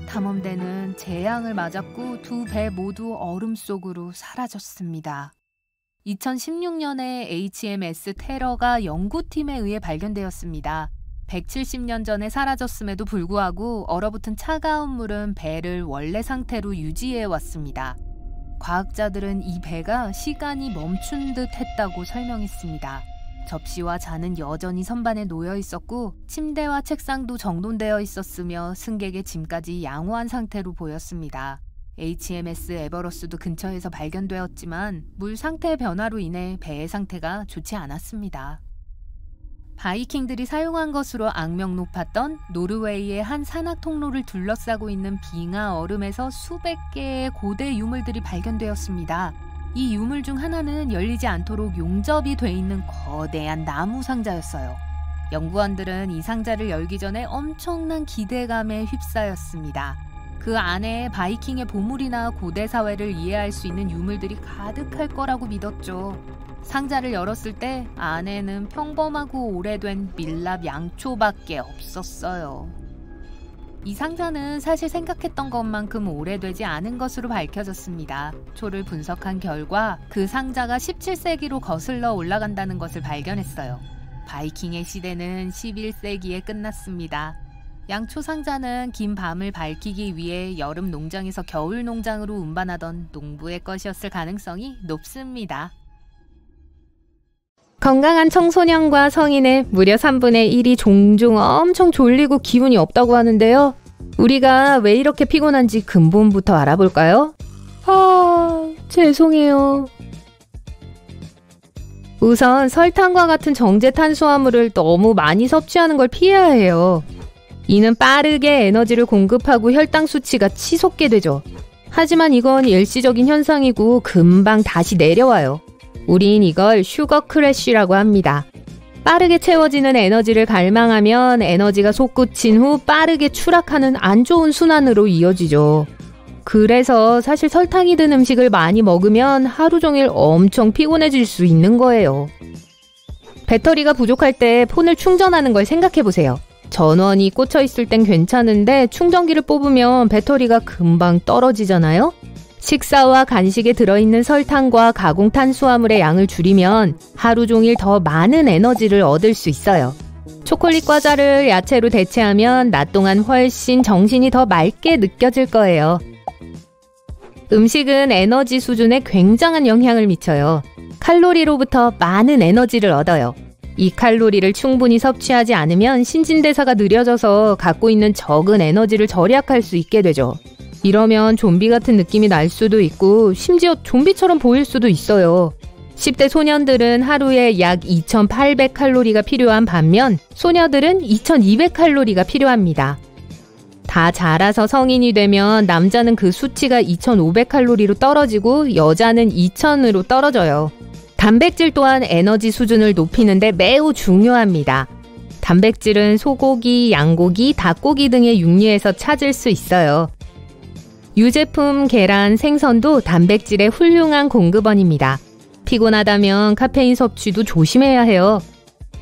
탐험대는 재앙을 맞았고 두 배 모두 얼음 속으로 사라졌습니다. 2016년에 HMS 테러가 연구팀에 의해 발견되었습니다. 170년 전에 사라졌음에도 불구하고 얼어붙은 차가운 물은 배를 원래 상태로 유지해 왔습니다. 과학자들은 이 배가 시간이 멈춘 듯 했다고 설명했습니다. 접시와 잔은 여전히 선반에 놓여 있었고 침대와 책상도 정돈되어 있었으며 승객의 짐까지 양호한 상태로 보였습니다. HMS 에버러스도 근처에서 발견되었지만 물 상태 변화로 인해 배의 상태가 좋지 않았습니다. 바이킹들이 사용한 것으로 악명 높았던 노르웨이의 한 산악 통로를 둘러싸고 있는 빙하 얼음에서 수백 개의 고대 유물들이 발견되었습니다. 이 유물 중 하나는 열리지 않도록 용접이 돼 있는 거대한 나무 상자였어요. 연구원들은 이 상자를 열기 전에 엄청난 기대감에 휩싸였습니다. 그 안에 바이킹의 보물이나 고대 사회를 이해할 수 있는 유물들이 가득할 거라고 믿었죠. 상자를 열었을 때 안에는 평범하고 오래된 밀랍 양초밖에 없었어요. 이 상자는 사실 생각했던 것만큼 오래되지 않은 것으로 밝혀졌습니다. 초를 분석한 결과 그 상자가 17세기로 거슬러 올라간다는 것을 발견했어요. 바이킹의 시대는 11세기에 끝났습니다. 양초 상자는 긴 밤을 밝히기 위해 여름 농장에서 겨울 농장으로 운반하던 농부의 것이었을 가능성이 높습니다. 건강한 청소년과 성인의 무려 3분의 1이 종종 엄청 졸리고 기운이 없다고 하는데요. 우리가 왜 이렇게 피곤한지 근본부터 알아볼까요? 죄송해요. 우선 설탕과 같은 정제 탄수화물을 너무 많이 섭취하는 걸 피해야 해요. 이는 빠르게 에너지를 공급하고 혈당 수치가 치솟게 되죠. 하지만 이건 일시적인 현상이고 금방 다시 내려와요. 우린 이걸 슈거 크래쉬라고 합니다. 빠르게 채워지는 에너지를 갈망하면 에너지가 솟구친 후 빠르게 추락하는 안 좋은 순환으로 이어지죠. 그래서 사실 설탕이 든 음식을 많이 먹으면 하루 종일 엄청 피곤해질 수 있는 거예요. 배터리가 부족할 때 폰을 충전하는 걸 생각해보세요. 전원이 꽂혀 있을 땐 괜찮은데 충전기를 뽑으면 배터리가 금방 떨어지잖아요? 식사와 간식에 들어있는 설탕과 가공 탄수화물의 양을 줄이면 하루 종일 더 많은 에너지를 얻을 수 있어요. 초콜릿 과자를 야채로 대체하면 낮 동안 훨씬 정신이 더 맑게 느껴질 거예요. 음식은 에너지 수준에 굉장한 영향을 미쳐요. 칼로리로부터 많은 에너지를 얻어요. 이 칼로리를 충분히 섭취하지 않으면 신진대사가 느려져서 갖고 있는 적은 에너지를 절약할 수 있게 되죠. 이러면 좀비 같은 느낌이 날 수도 있고 심지어 좀비처럼 보일 수도 있어요. 10대 소년들은 하루에 약 2,800칼로리가 필요한 반면 소녀들은 2,200칼로리가 필요합니다. 다 자라서 성인이 되면 남자는 그 수치가 2,500칼로리로 떨어지고 여자는 2,000으로 떨어져요. 단백질 또한 에너지 수준을 높이는데 매우 중요합니다. 단백질은 소고기, 양고기, 닭고기 등의 육류에서 찾을 수 있어요. 유제품, 계란, 생선도 단백질의 훌륭한 공급원입니다. 피곤하다면 카페인 섭취도 조심해야 해요.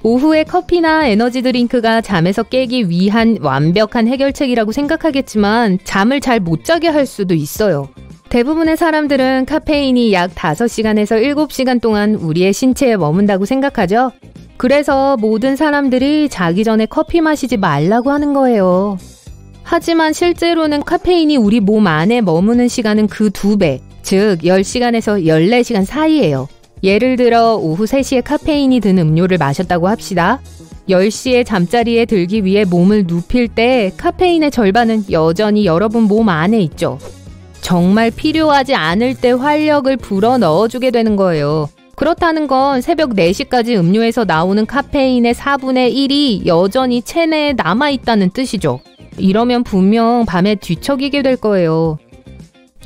오후에 커피나 에너지 드링크가 잠에서 깨기 위한 완벽한 해결책이라고 생각하겠지만 잠을 잘 못 자게 할 수도 있어요. 대부분의 사람들은 카페인이 약 5시간에서 7시간 동안 우리의 신체에 머문다고 생각하죠. 그래서 모든 사람들이 자기 전에 커피 마시지 말라고 하는 거예요. 하지만 실제로는 카페인이 우리 몸 안에 머무는 시간은 그 2배, 즉 10시간에서 14시간 사이예요. 예를 들어 오후 3시에 카페인이 든 음료를 마셨다고 합시다. 10시에 잠자리에 들기 위해 몸을 눕힐 때 카페인의 절반은 여전히 여러분 몸 안에 있죠. 정말 필요하지 않을 때 활력을 불어 넣어주게 되는 거예요. 그렇다는 건 새벽 4시까지 음료에서 나오는 카페인의 4분의 1이 여전히 체내에 남아있다는 뜻이죠. 이러면 분명 밤에 뒤척이게 될 거예요.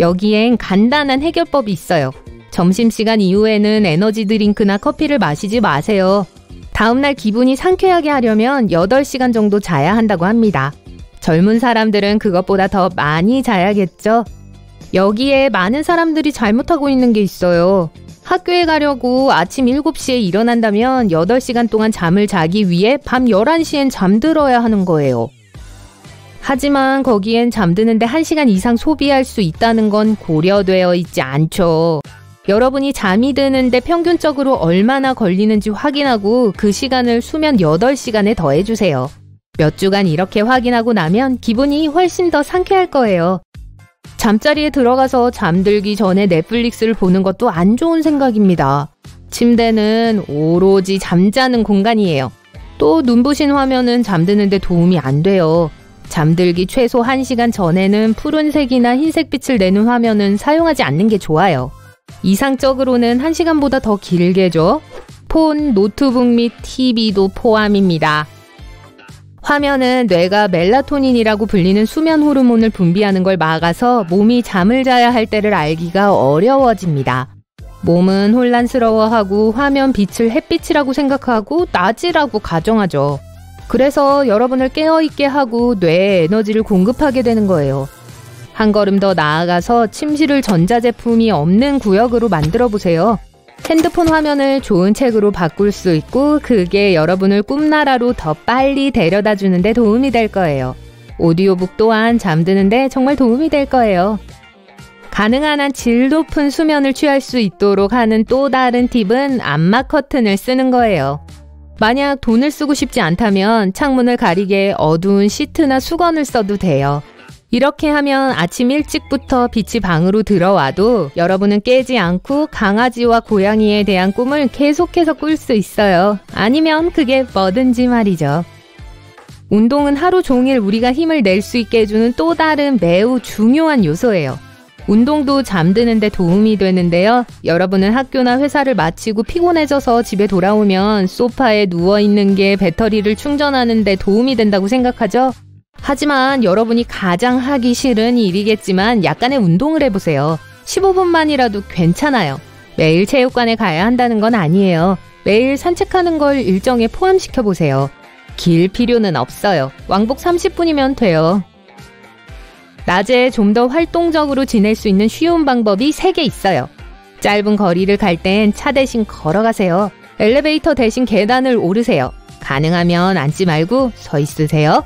여기엔 간단한 해결법이 있어요. 점심시간 이후에는 에너지 드링크나 커피를 마시지 마세요. 다음날 기분이 상쾌하게 하려면 8시간 정도 자야 한다고 합니다. 젊은 사람들은 그것보다 더 많이 자야겠죠? 여기에 많은 사람들이 잘못하고 있는 게 있어요. 학교에 가려고 아침 7시에 일어난다면 8시간 동안 잠을 자기 위해 밤 11시엔 잠들어야 하는 거예요. 하지만 거기엔 잠드는데 1시간 이상 소비할 수 있다는 건 고려되어 있지 않죠. 여러분이 잠이 드는데 평균적으로 얼마나 걸리는지 확인하고 그 시간을 수면 8시간에 더해주세요. 몇 주간 이렇게 확인하고 나면 기분이 훨씬 더 상쾌할 거예요. 잠자리에 들어가서 잠들기 전에 넷플릭스를 보는 것도 안 좋은 생각입니다. 침대는 오로지 잠자는 공간이에요. 또 눈부신 화면은 잠드는데 도움이 안 돼요. 잠들기 최소 1시간 전에는 푸른색이나 흰색빛을 내는 화면은 사용하지 않는 게 좋아요. 이상적으로는 1시간보다 더 길게죠. 폰, 노트북 및 TV도 포함입니다. 화면은 뇌가 멜라토닌이라고 불리는 수면 호르몬을 분비하는 걸 막아서 몸이 잠을 자야 할 때를 알기가 어려워집니다. 몸은 혼란스러워하고 화면 빛을 햇빛이라고 생각하고 낮이라고 가정하죠. 그래서 여러분을 깨어있게 하고 뇌에 에너지를 공급하게 되는 거예요. 한 걸음 더 나아가서 침실을 전자제품이 없는 구역으로 만들어 보세요. 핸드폰 화면을 좋은 책으로 바꿀 수 있고 그게 여러분을 꿈나라로 더 빨리 데려다 주는데 도움이 될 거예요. 오디오북 또한 잠드는데 정말 도움이 될 거예요. 가능한 한 질 높은 수면을 취할 수 있도록 하는 또 다른 팁은 암막 커튼을 쓰는 거예요. 만약 돈을 쓰고 싶지 않다면 창문을 가리게 어두운 시트나 수건을 써도 돼요. 이렇게 하면 아침 일찍부터 빛이 방으로 들어와도 여러분은 깨지 않고 강아지와 고양이에 대한 꿈을 계속해서 꿀 수 있어요. 아니면 그게 뭐든지 말이죠. 운동은 하루 종일 우리가 힘을 낼 수 있게 해주는 또 다른 매우 중요한 요소예요. 운동도 잠드는데 도움이 되는데요. 여러분은 학교나 회사를 마치고 피곤해져서 집에 돌아오면 소파에 누워있는 게 배터리를 충전하는 데 도움이 된다고 생각하죠? 하지만 여러분이 가장 하기 싫은 일이겠지만 약간의 운동을 해보세요. 15분만이라도 괜찮아요. 매일 체육관에 가야 한다는 건 아니에요. 매일 산책하는 걸 일정에 포함시켜보세요. 길 필요는 없어요. 왕복 30분이면 돼요. 낮에 좀 더 활동적으로 지낼 수 있는 쉬운 방법이 3개 있어요. 짧은 거리를 갈 땐 차 대신 걸어가세요. 엘리베이터 대신 계단을 오르세요. 가능하면 앉지 말고 서 있으세요.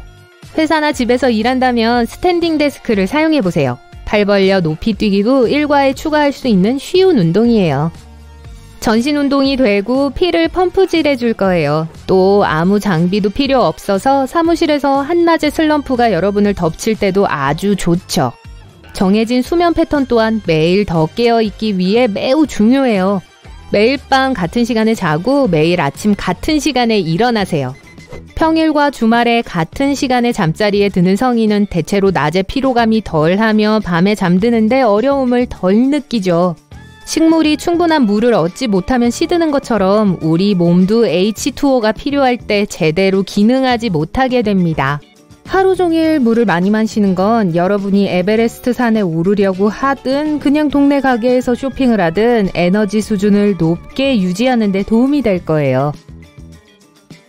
회사나 집에서 일한다면 스탠딩 데스크를 사용해보세요. 팔 벌려 높이 뛰기도 일과에 추가할 수 있는 쉬운 운동이에요. 전신 운동이 되고 피를 펌프질 해줄 거예요. 또 아무 장비도 필요 없어서 사무실에서 한낮의 슬럼프가 여러분을 덮칠 때도 아주 좋죠. 정해진 수면 패턴 또한 매일 더 깨어있기 위해 매우 중요해요. 매일 밤 같은 시간에 자고 매일 아침 같은 시간에 일어나세요. 평일과 주말에 같은 시간에 잠자리에 드는 성인은 대체로 낮에 피로감이 덜하며 밤에 잠드는데 어려움을 덜 느끼죠. 식물이 충분한 물을 얻지 못하면 시드는 것처럼 우리 몸도 H2O가 필요할 때 제대로 기능하지 못하게 됩니다. 하루 종일 물을 많이 마시는 건 여러분이 에베레스트 산에 오르려고 하든 그냥 동네 가게에서 쇼핑을 하든 에너지 수준을 높게 유지하는 데 도움이 될 거예요.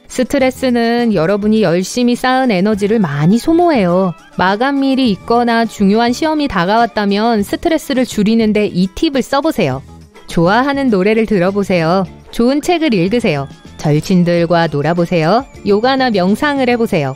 스트레스는 여러분이 열심히 쌓은 에너지를 많이 소모해요. 마감일이 있거나 중요한 시험이 다가왔다면 스트레스를 줄이는데 이 팁을 써보세요. 좋아하는 노래를 들어보세요. 좋은 책을 읽으세요. 절친들과 놀아보세요. 요가나 명상을 해보세요.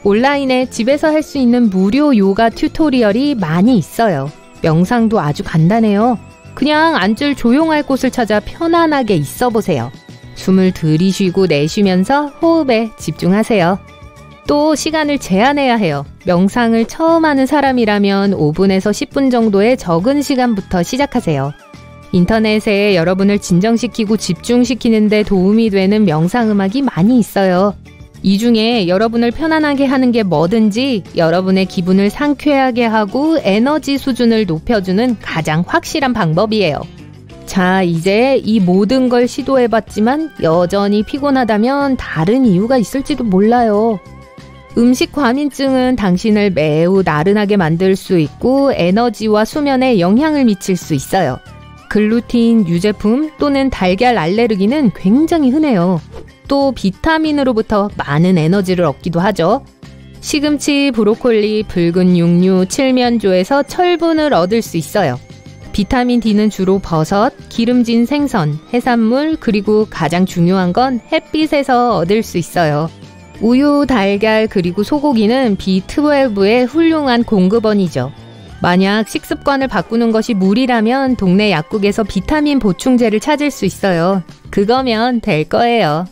온라인에 집에서 할 수 있는 무료 요가 튜토리얼이 많이 있어요. 명상도 아주 간단해요. 그냥 앉을 조용할 곳을 찾아 편안하게 있어보세요. 숨을 들이쉬고 내쉬면서 호흡에 집중하세요. 또 시간을 제한해야 해요. 명상을 처음 하는 사람이라면 5분에서 10분 정도의 적은 시간부터 시작하세요. 인터넷에 여러분을 진정시키고 집중시키는 데 도움이 되는 명상음악이 많이 있어요. 이 중에 여러분을 편안하게 하는 게 뭐든지 여러분의 기분을 상쾌하게 하고 에너지 수준을 높여주는 가장 확실한 방법이에요. 자, 이제 이 모든 걸 시도해봤지만 여전히 피곤하다면 다른 이유가 있을지도 몰라요. 음식 과민증은 당신을 매우 나른하게 만들 수 있고 에너지와 수면에 영향을 미칠 수 있어요. 글루틴, 유제품 또는 달걀 알레르기는 굉장히 흔해요. 또 비타민으로부터 많은 에너지를 얻기도 하죠. 시금치, 브로콜리, 붉은 육류, 칠면조에서 철분을 얻을 수 있어요. 비타민 D는 주로 버섯, 기름진 생선, 해산물, 그리고 가장 중요한 건 햇빛에서 얻을 수 있어요. 우유, 달걀, 그리고 소고기는 B12의 훌륭한 공급원이죠. 만약 식습관을 바꾸는 것이 무리라면 동네 약국에서 비타민 보충제를 찾을 수 있어요. 그거면 될 거예요.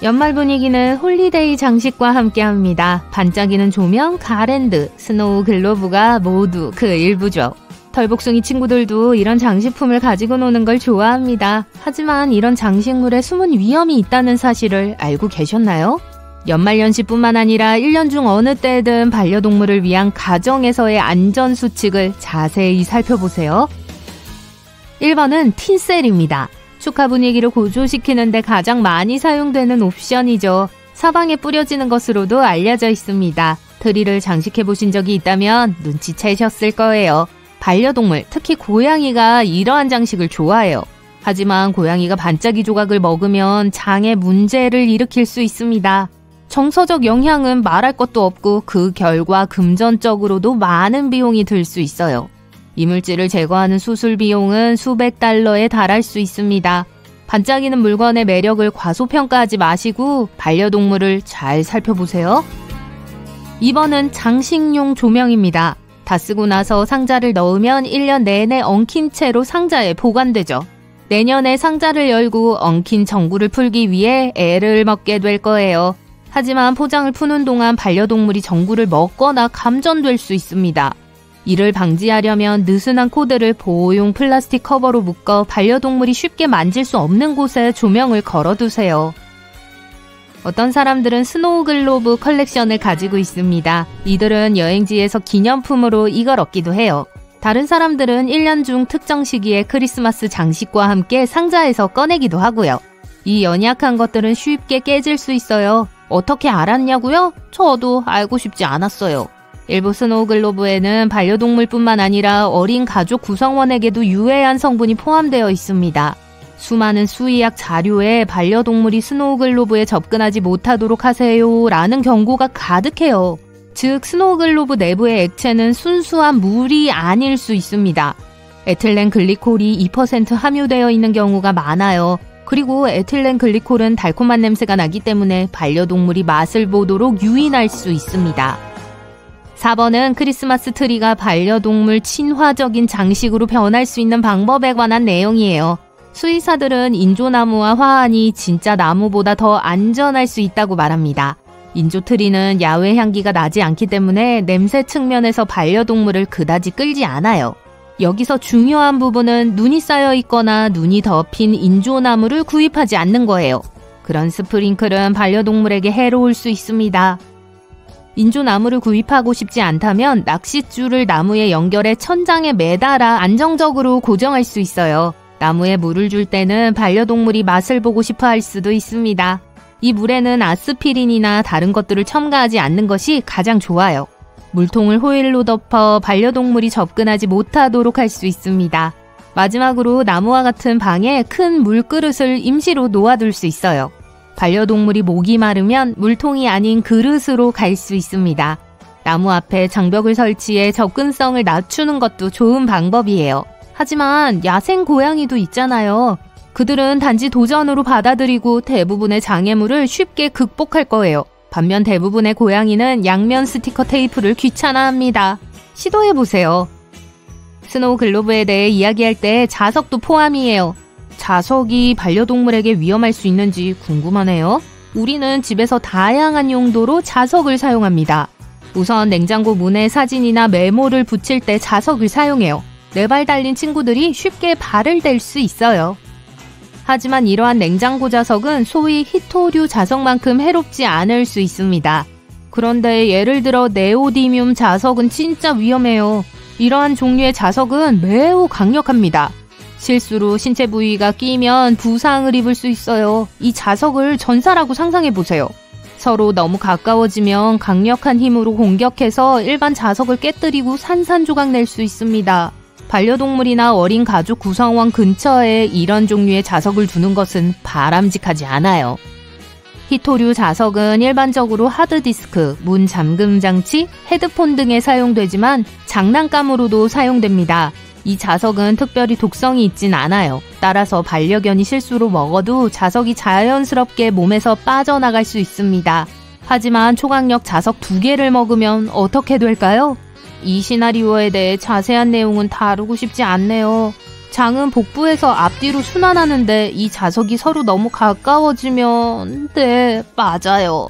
연말 분위기는 홀리데이 장식과 함께합니다. 반짝이는 조명, 가랜드, 스노우 글로브가 모두 그 일부죠. 털복숭이 친구들도 이런 장식품을 가지고 노는 걸 좋아합니다. 하지만 이런 장식물에 숨은 위험이 있다는 사실을 알고 계셨나요? 연말연시뿐만 아니라 1년 중 어느 때든 반려동물을 위한 가정에서의 안전수칙을 자세히 살펴보세요. 1번은 틴셀입니다. 축하 분위기를 고조시키는데 가장 많이 사용되는 옵션이죠. 사방에 뿌려지는 것으로도 알려져 있습니다. 트리를 장식해보신 적이 있다면 눈치채셨을 거예요. 반려동물, 특히 고양이가 이러한 장식을 좋아해요. 하지만 고양이가 반짝이 조각을 먹으면 장에 문제를 일으킬 수 있습니다. 정서적 영향은 말할 것도 없고 그 결과 금전적으로도 많은 비용이 들 수 있어요. 이물질을 제거하는 수술 비용은 수백 달러에 달할 수 있습니다. 반짝이는 물건의 매력을 과소평가하지 마시고 반려동물을 잘 살펴보세요. 2번은 장식용 조명입니다. 다 쓰고 나서 상자를 넣으면 1년 내내 엉킨 채로 상자에 보관되죠. 내년에 상자를 열고 엉킨 전구를 풀기 위해 애를 먹게 될 거예요. 하지만 포장을 푸는 동안 반려동물이 전구를 먹거나 감전될 수 있습니다. 이를 방지하려면 느슨한 코드를 보호용 플라스틱 커버로 묶어 반려동물이 쉽게 만질 수 없는 곳에 조명을 걸어두세요. 어떤 사람들은 스노우 글로브 컬렉션을 가지고 있습니다. 이들은 여행지에서 기념품으로 이걸 얻기도 해요. 다른 사람들은 1년 중 특정 시기에 크리스마스 장식과 함께 상자에서 꺼내기도 하고요. 이 연약한 것들은 쉽게 깨질 수 있어요. 어떻게 알았냐고요? 저도 알고 싶지 않았어요. 일부 스노우 글로브에는 반려동물뿐만 아니라 어린 가족 구성원에게도 유해한 성분이 포함되어 있습니다. 수많은 수의학 자료에 반려동물이 스노우 글로브에 접근하지 못하도록 하세요 라는 경고가 가득해요. 즉 스노우 글로브 내부의 액체는 순수한 물이 아닐 수 있습니다. 에틸렌 글리콜이 2% 함유되어 있는 경우가 많아요. 그리고 에틸렌 글리콜은 달콤한 냄새가 나기 때문에 반려동물이 맛을 보도록 유인할 수 있습니다. 4번은 크리스마스 트리가 반려동물 친화적인 장식으로 변할 수 있는 방법에 관한 내용이에요. 수의사들은 인조나무와 화환이 진짜 나무보다 더 안전할 수 있다고 말합니다. 인조트리는 야외 향기가 나지 않기 때문에 냄새 측면에서 반려동물을 그다지 끌지 않아요. 여기서 중요한 부분은 눈이 쌓여 있거나 눈이 덮인 인조나무를 구입하지 않는 거예요. 그런 스프링클은 반려동물에게 해로울 수 있습니다. 인조나무를 구입하고 싶지 않다면 낚싯줄을 나무에 연결해 천장에 매달아 안정적으로 고정할 수 있어요. 나무에 물을 줄 때는 반려동물이 맛을 보고 싶어 할 수도 있습니다. 이 물에는 아스피린이나 다른 것들을 첨가하지 않는 것이 가장 좋아요. 물통을 호일로 덮어 반려동물이 접근하지 못하도록 할 수 있습니다. 마지막으로 나무와 같은 방에 큰 물그릇을 임시로 놓아둘 수 있어요. 반려동물이 목이 마르면 물통이 아닌 그릇으로 갈 수 있습니다. 나무 앞에 장벽을 설치해 접근성을 낮추는 것도 좋은 방법이에요. 하지만 야생 고양이도 있잖아요. 그들은 단지 도전으로 받아들이고 대부분의 장애물을 쉽게 극복할 거예요. 반면 대부분의 고양이는 양면 스티커 테이프를 귀찮아합니다. 시도해보세요. 스노우 글로브에 대해 이야기할 때 자석도 포함이에요. 자석이 반려동물에게 위험할 수 있는지 궁금하네요. 우리는 집에서 다양한 용도로 자석을 사용합니다. 우선 냉장고 문에 사진이나 메모를 붙일 때 자석을 사용해요. 네 발 달린 친구들이 쉽게 발을 댈 수 있어요. 하지만 이러한 냉장고 자석은 소위 히토류 자석만큼 해롭지 않을 수 있습니다. 그런데 예를 들어 네오디뮴 자석은 진짜 위험해요. 이러한 종류의 자석은 매우 강력합니다. 실수로 신체 부위가 끼면 부상을 입을 수 있어요. 이 자석을 전사라고 상상해보세요. 서로 너무 가까워지면 강력한 힘으로 공격해서 일반 자석을 깨뜨리고 산산조각 낼 수 있습니다. 반려동물이나 어린 가족 구성원 근처에 이런 종류의 자석을 두는 것은 바람직하지 않아요. 히토류 자석은 일반적으로 하드디스크, 문 잠금 장치, 헤드폰 등에 사용되지만 장난감으로도 사용됩니다. 이 자석은 특별히 독성이 있진 않아요. 따라서 반려견이 실수로 먹어도 자석이 자연스럽게 몸에서 빠져나갈 수 있습니다. 하지만 초강력 자석 2개를 먹으면 어떻게 될까요? 이 시나리오에 대해 자세한 내용은 다루고 싶지 않네요. 장은 복부에서 앞뒤로 순환하는데 이 자석이 서로 너무 가까워지면... 네, 맞아요.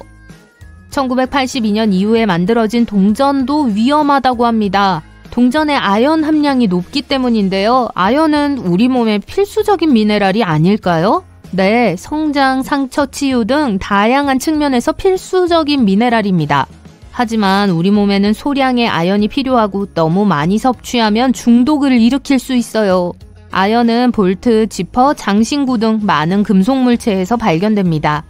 1982년 이후에 만들어진 동전도 위험하다고 합니다. 동전의 아연 함량이 높기 때문인데요. 아연은 우리 몸의 필수적인 미네랄이 아닐까요? 네, 성장, 상처 치유 등 다양한 측면에서 필수적인 미네랄입니다. 하지만 우리 몸에는 소량의 아연이 필요하고 너무 많이 섭취하면 중독을 일으킬 수 있어요. 아연은 볼트, 지퍼, 장신구 등 많은 금속 물체에서 발견됩니다.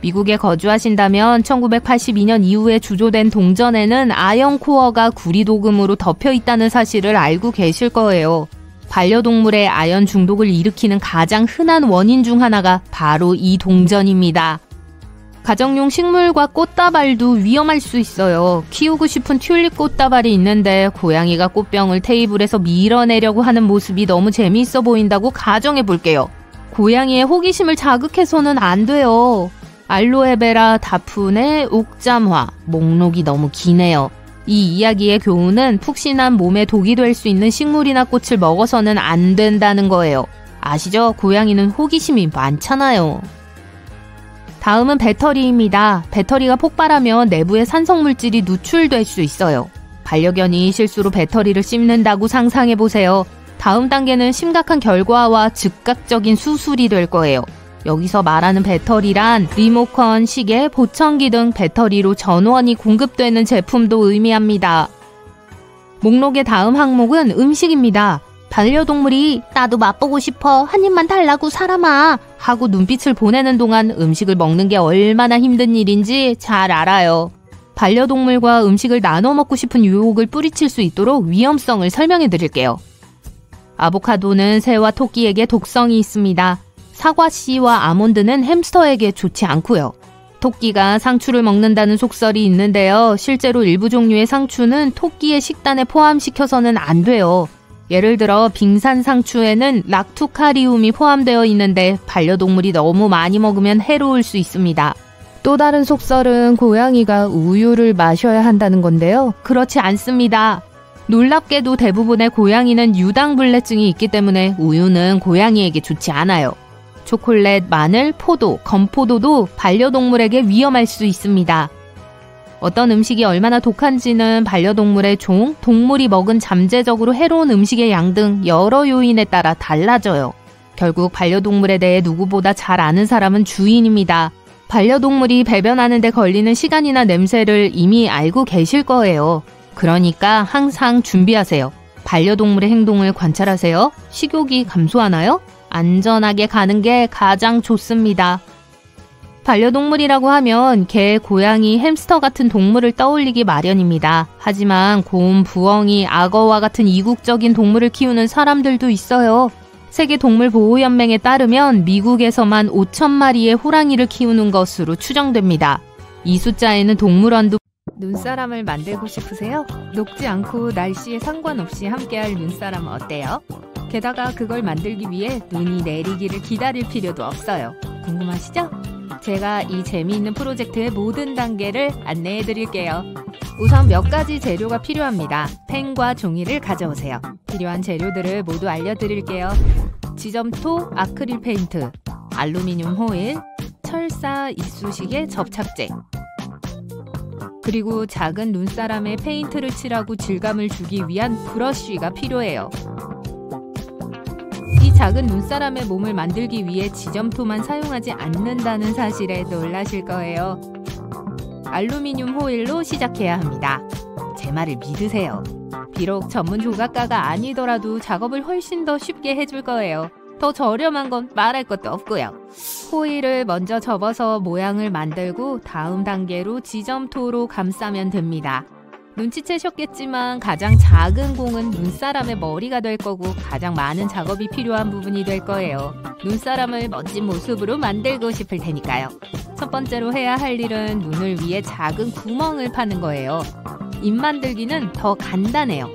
미국에 거주하신다면 1982년 이후에 주조된 동전에는 아연 코어가 구리도금으로 덮여 있다는 사실을 알고 계실 거예요. 반려동물의 아연 중독을 일으키는 가장 흔한 원인 중 하나가 바로 이 동전입니다. 가정용 식물과 꽃다발도 위험할 수 있어요. 키우고 싶은 튤립 꽃다발이 있는데 고양이가 꽃병을 테이블에서 밀어내려고 하는 모습이 너무 재미있어 보인다고 가정해 볼게요. 고양이의 호기심을 자극해서는 안 돼요. 알로에베라, 다푸네, 옥잠화, 목록이 너무 기네요. 이 이야기의 교훈은 푹신한 몸에 독이 될 수 있는 식물이나 꽃을 먹어서는 안 된다는 거예요. 아시죠? 고양이는 호기심이 많잖아요. 다음은 배터리입니다. 배터리가 폭발하면 내부의 산성물질이 누출될 수 있어요. 반려견이 실수로 배터리를 씹는다고 상상해보세요. 다음 단계는 심각한 결과와 즉각적인 수술이 될 거예요. 여기서 말하는 배터리란 리모컨, 시계, 보청기 등 배터리로 전원이 공급되는 제품도 의미합니다. 목록의 다음 항목은 음식입니다. 반려동물이 나도 맛보고 싶어, 한 입만 달라고 사람아 하고 눈빛을 보내는 동안 음식을 먹는 게 얼마나 힘든 일인지 잘 알아요. 반려동물과 음식을 나눠 먹고 싶은 유혹을 뿌리칠 수 있도록 위험성을 설명해 드릴게요. 아보카도는 새와 토끼에게 독성이 있습니다. 사과씨와 아몬드는 햄스터에게 좋지 않고요. 토끼가 상추를 먹는다는 속설이 있는데요. 실제로 일부 종류의 상추는 토끼의 식단에 포함시켜서는 안 돼요. 예를 들어 빙산 상추에는 락투카리움이 포함되어 있는데 반려동물이 너무 많이 먹으면 해로울 수 있습니다. 또 다른 속설은 고양이가 우유를 마셔야 한다는 건데요. 그렇지 않습니다. 놀랍게도 대부분의 고양이는 유당불내증이 있기 때문에 우유는 고양이에게 좋지 않아요. 초콜릿, 마늘, 포도, 건포도도 반려동물에게 위험할 수 있습니다. 어떤 음식이 얼마나 독한지는 반려동물의 종, 동물이 먹은 잠재적으로 해로운 음식의 양 등 여러 요인에 따라 달라져요. 결국 반려동물에 대해 누구보다 잘 아는 사람은 주인입니다. 반려동물이 배변하는 데 걸리는 시간이나 냄새를 이미 알고 계실 거예요. 그러니까 항상 준비하세요. 반려동물의 행동을 관찰하세요. 식욕이 감소하나요? 안전하게 가는 게 가장 좋습니다. 반려동물이라고 하면 개, 고양이, 햄스터 같은 동물을 떠올리기 마련입니다. 하지만 곰, 부엉이, 악어와 같은 이국적인 동물을 키우는 사람들도 있어요. 세계동물보호연맹에 따르면 미국에서만 5,000마리의 호랑이를 키우는 것으로 추정됩니다. 이 숫자에는 동물원도 눈사람을 만들고 싶으세요? 녹지 않고 날씨에 상관없이 함께할 눈사람 어때요? 게다가 그걸 만들기 위해 눈이 내리기를 기다릴 필요도 없어요. 궁금하시죠? 제가 이 재미있는 프로젝트의 모든 단계를 안내해 드릴게요. 우선 몇 가지 재료가 필요합니다. 펜과 종이를 가져오세요. 필요한 재료들을 모두 알려드릴게요. 지점토, 아크릴 페인트, 알루미늄 호일, 철사 이쑤시개 접착제, 그리고 작은 눈사람에 페인트를 칠하고 질감을 주기 위한 브러쉬가 필요해요. 이 작은 눈사람의 몸을 만들기 위해 지점토만 사용하지 않는다는 사실에 놀라실 거예요. 알루미늄 호일로 시작해야 합니다. 제 말을 믿으세요. 비록 전문 조각가가 아니더라도 작업을 훨씬 더 쉽게 해줄 거예요. 더 저렴한 건 말할 것도 없고요. 호일을 먼저 접어서 모양을 만들고 다음 단계로 지점토로 감싸면 됩니다. 눈치채셨겠지만 가장 작은 공은 눈사람의 머리가 될 거고 가장 많은 작업이 필요한 부분이 될 거예요. 눈사람을 멋진 모습으로 만들고 싶을 테니까요. 첫 번째로 해야 할 일은 눈을 위해 작은 구멍을 파는 거예요. 입 만들기는 더 간단해요.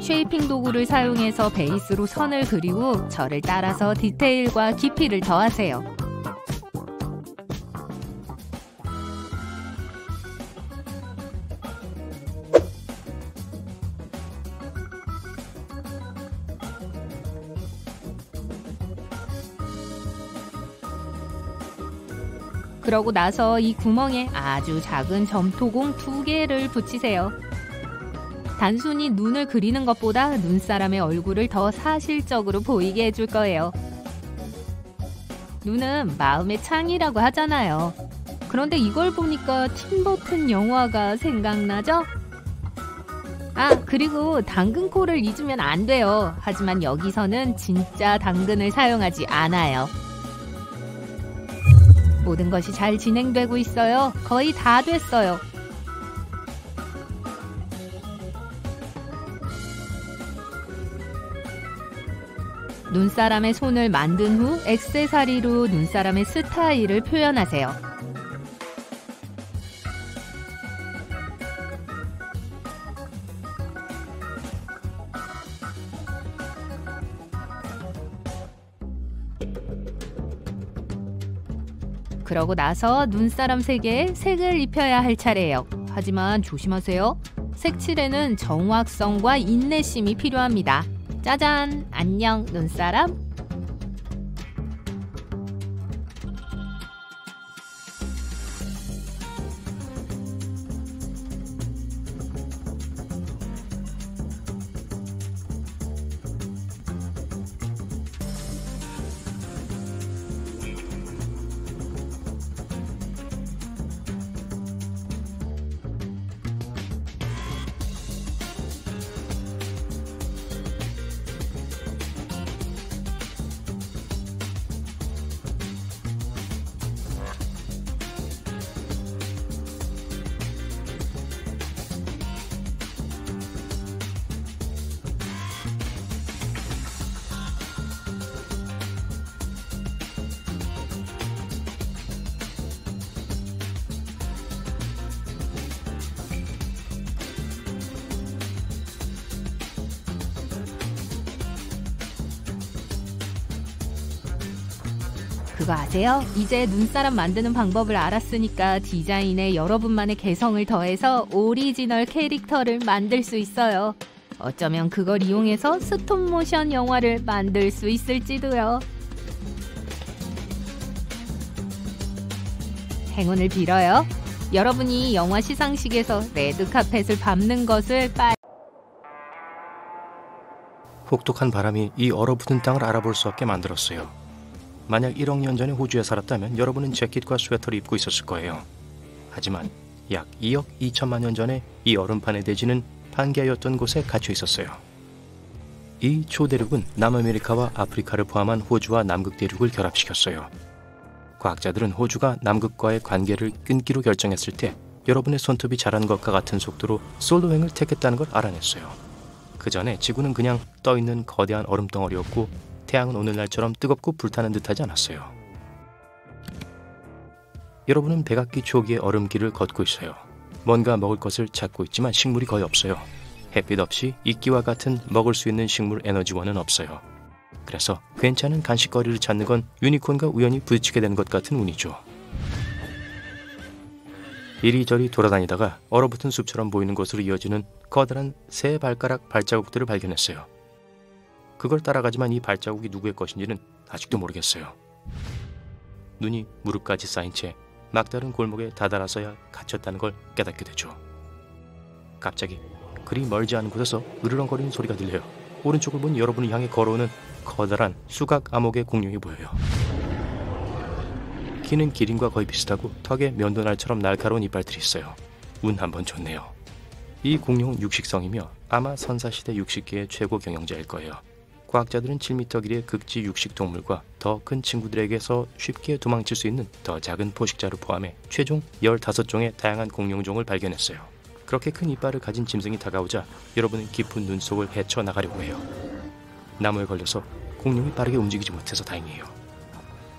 쉐이핑 도구를 사용해서 베이스로 선을 그리고 저를 따라서 디테일과 깊이를 더하세요. 그러고 나서 이 구멍에 아주 작은 점토공 2개를 붙이세요. 단순히 눈을 그리는 것보다 눈사람의 얼굴을 더 사실적으로 보이게 해줄 거예요. 눈은 마음의 창이라고 하잖아요. 그런데 이걸 보니까 팀버튼 영화가 생각나죠? 아, 그리고 당근코를 잊으면 안 돼요. 하지만 여기서는 진짜 당근을 사용하지 않아요. 모든 것이 잘 진행되고 있어요. 거의 다 됐어요. 눈사람의 손을 만든 후 액세서리로 눈사람의 스타일을 표현하세요. 그러고 나서 눈사람 색에 색을 입혀야 할 차례예요. 하지만 조심하세요. 색칠에는 정확성과 인내심이 필요합니다. 짜잔! 안녕, 눈사람! 그거 아세요? 이제 눈사람 만드는 방법을 알았으니까 디자인에 여러분만의 개성을 더해서 오리지널 캐릭터를 만들 수 있어요. 어쩌면 그걸 이용해서 스톱모션 영화를 만들 수 있을지도요. 행운을 빌어요. 여러분이 영화 시상식에서 레드카펫을 밟는 것을 혹독한 바람이 이 얼어붙은 땅을 알아볼 수 없게 만들었어요. 만약 1억 년 전에 호주에 살았다면 여러분은 재킷과 스웨터를 입고 있었을 거예요. 하지만 약 2억 2천만 년 전에 이 얼음판의 대지는 판게아였던 곳에 갇혀 있었어요. 이 초대륙은 남아메리카와 아프리카를 포함한 호주와 남극 대륙을 결합시켰어요. 과학자들은 호주가 남극과의 관계를 끊기로 결정했을 때 여러분의 손톱이 자란 것과 같은 속도로 솔로행을 택했다는 걸 알아냈어요. 그 전에 지구는 그냥 떠있는 거대한 얼음덩어리였고 태양은 오늘날처럼 뜨겁고 불타는 듯하지 않았어요. 여러분은 백악기 초기의 얼음길을 걷고 있어요. 뭔가 먹을 것을 찾고 있지만 식물이 거의 없어요. 햇빛 없이 이끼와 같은 먹을 수 있는 식물 에너지원은 없어요. 그래서 괜찮은 간식거리를 찾는 건 유니콘과 우연히 부딪히게 되는 것 같은 운이죠. 이리저리 돌아다니다가 얼어붙은 숲처럼 보이는 곳으로 이어지는 커다란 새 발가락 발자국들을 발견했어요. 그걸 따라가지만 이 발자국이 누구의 것인지는 아직도 모르겠어요. 눈이 무릎까지 쌓인 채 막다른 골목에 다다라서야 갇혔다는 걸 깨닫게 되죠. 갑자기 그리 멀지 않은 곳에서 으르렁거리는 소리가 들려요. 오른쪽을 본 여러분을 향해 걸어오는 커다란 수각 암흑의 공룡이 보여요. 키는 기린과 거의 비슷하고 턱에 면도날처럼 날카로운 이빨들이 있어요. 운 한번 좋네요. 이 공룡은 육식성이며 아마 선사시대 육식계의 최고 경영자일 거예요. 과학자들은 7m 길이의 극지 육식동물과 더 큰 친구들에게서 쉽게 도망칠 수 있는 더 작은 포식자를 포함해 최종 15종의 다양한 공룡종을 발견했어요. 그렇게 큰 이빨을 가진 짐승이 다가오자 여러분은 깊은 눈 속을 헤쳐나가려고 해요. 나무에 걸려서 공룡이 빠르게 움직이지 못해서 다행이에요.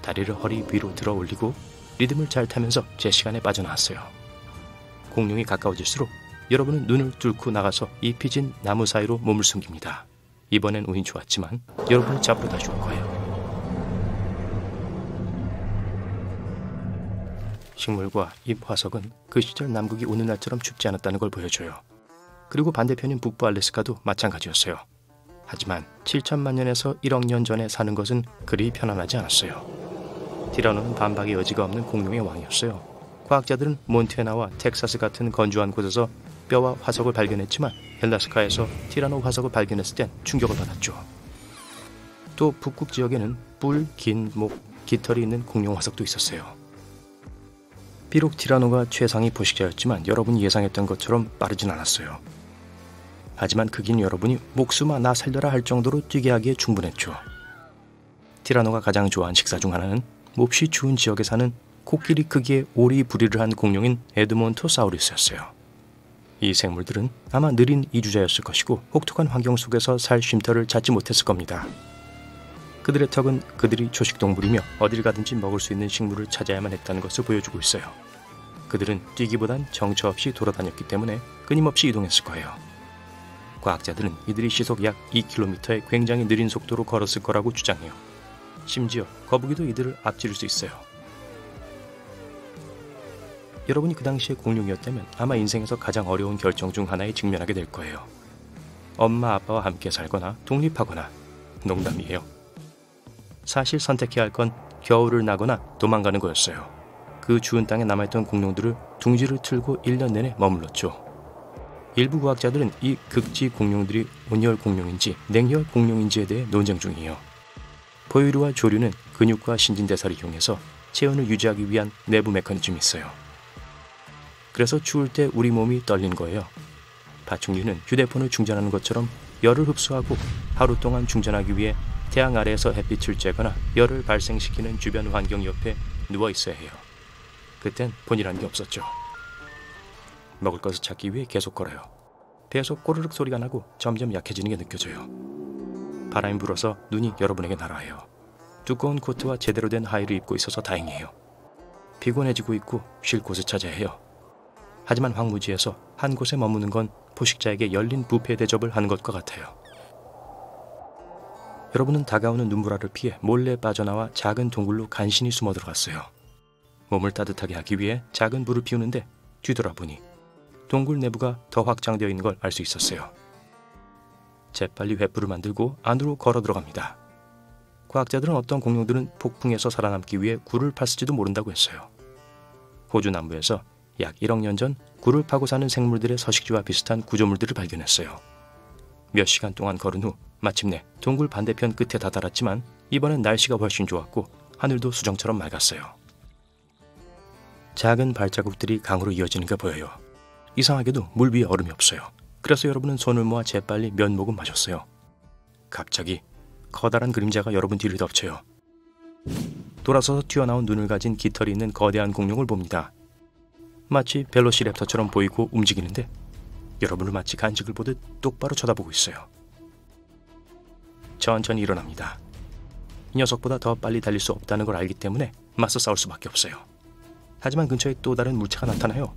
다리를 허리 위로 들어 올리고 리듬을 잘 타면서 제 시간에 빠져나왔어요. 공룡이 가까워질수록 여러분은 눈을 뚫고 나가서 잎이 진 나무 사이로 몸을 숨깁니다. 이번엔 운이 좋았지만 여러분을 잡으러 다시 올 거예요. 식물과 잎 화석은 그 시절 남극이 오늘날처럼 춥지 않았다는 걸 보여줘요. 그리고 반대편인 북부 알래스카도 마찬가지였어요. 하지만 7천만 년에서 1억 년 전에 사는 것은 그리 편안하지 않았어요. 티라노는 반박의 여지가 없는 공룡의 왕이었어요. 과학자들은 몬태나와 텍사스 같은 건조한 곳에서 뼈와 화석을 발견했지만 헬라스카에서 티라노 화석을 발견했을 땐 충격을 받았죠. 또 북극 지역에는 뿔, 긴 목, 깃털이 있는 공룡 화석도 있었어요. 비록 티라노가 최상위 포식자였지만 여러분이 예상했던 것처럼 빠르진 않았어요. 하지만 그긴 여러분이 목숨아 나 살려라 할 정도로 뛰게 하기에 충분했죠. 티라노가 가장 좋아하는 식사 중 하나는 몹시 추운 지역에 사는 코끼리 크기의 오리부리를 한 공룡인 에드몬토사우루스였어요. 이 생물들은 아마 느린 이주자였을 것이고 혹독한 환경 속에서 살 쉼터를 찾지 못했을 겁니다. 그들의 턱은 그들이 초식동물이며 어딜 가든지 먹을 수 있는 식물을 찾아야만 했다는 것을 보여주고 있어요. 그들은 뛰기보단 정처 없이 돌아다녔기 때문에 끊임없이 이동했을 거예요. 과학자들은 이들이 시속 약 2km의 굉장히 느린 속도로 걸었을 거라고 주장해요. 심지어 거북이도 이들을 앞지를 수 있어요. 여러분이 그 당시에 공룡이었다면 아마 인생에서 가장 어려운 결정 중 하나에 직면하게 될 거예요. 엄마 아빠와 함께 살거나 독립하거나. 농담이에요. 사실 선택해야 할 건 겨울을 나거나 도망가는 거였어요. 그 추운 땅에 남아있던 공룡들을 둥지를 틀고 1년 내내 머물렀죠. 일부 과학자들은 이 극지 공룡들이 온열 공룡인지 냉열 공룡인지에 대해 논쟁 중이에요. 포유류와 조류는 근육과 신진대사를 이용해서 체온을 유지하기 위한 내부 메커니즘이 있어요. 그래서 추울 때 우리 몸이 떨린 거예요. 파충류는 휴대폰을 충전하는 것처럼 열을 흡수하고 하루 동안 충전하기 위해 태양 아래에서 햇빛을 쬐거나 열을 발생시키는 주변 환경 옆에 누워 있어야 해요. 그땐 폰이라는 게 없었죠. 먹을 것을 찾기 위해 계속 걸어요. 배에서 꼬르륵 소리가 나고 점점 약해지는 게 느껴져요. 바람이 불어서 눈이 여러분에게 날아와요. 두꺼운 코트와 제대로 된 하의를 입고 있어서 다행이에요. 피곤해지고 있고 쉴 곳을 찾아야 해요. 하지만 황무지에서 한 곳에 머무는 건 포식자에게 열린 뷔페 대접을 하는 것과 같아요. 여러분은 다가오는 눈보라를 피해 몰래 빠져나와 작은 동굴로 간신히 숨어 들어갔어요. 몸을 따뜻하게 하기 위해 작은 불을 피우는데 뒤돌아보니 동굴 내부가 더 확장되어 있는 걸 알 수 있었어요. 재빨리 횃불을 만들고 안으로 걸어 들어갑니다. 과학자들은 어떤 공룡들은 폭풍에서 살아남기 위해 굴을 팠을지도 모른다고 했어요. 호주 남부에서 약 1억 년 전 굴을 파고 사는 생물들의 서식지와 비슷한 구조물들을 발견했어요. 몇 시간 동안 걸은 후 마침내 동굴 반대편 끝에 다다랐지만 이번엔 날씨가 훨씬 좋았고 하늘도 수정처럼 맑았어요. 작은 발자국들이 강으로 이어지는 게 보여요. 이상하게도 물 위에 얼음이 없어요. 그래서 여러분은 손을 모아 재빨리 몇 모금 마셨어요. 갑자기 커다란 그림자가 여러분 뒤를 덮쳐요. 돌아서서 튀어나온 눈을 가진 깃털이 있는 거대한 공룡을 봅니다. 마치 벨로시랩터처럼 보이고 움직이는데 여러분을 마치 간직을 보듯 똑바로 쳐다보고 있어요. 천천히 일어납니다. 이 녀석보다 더 빨리 달릴 수 없다는 걸 알기 때문에 맞서 싸울 수밖에 없어요. 하지만 근처에 또 다른 물체가 나타나요.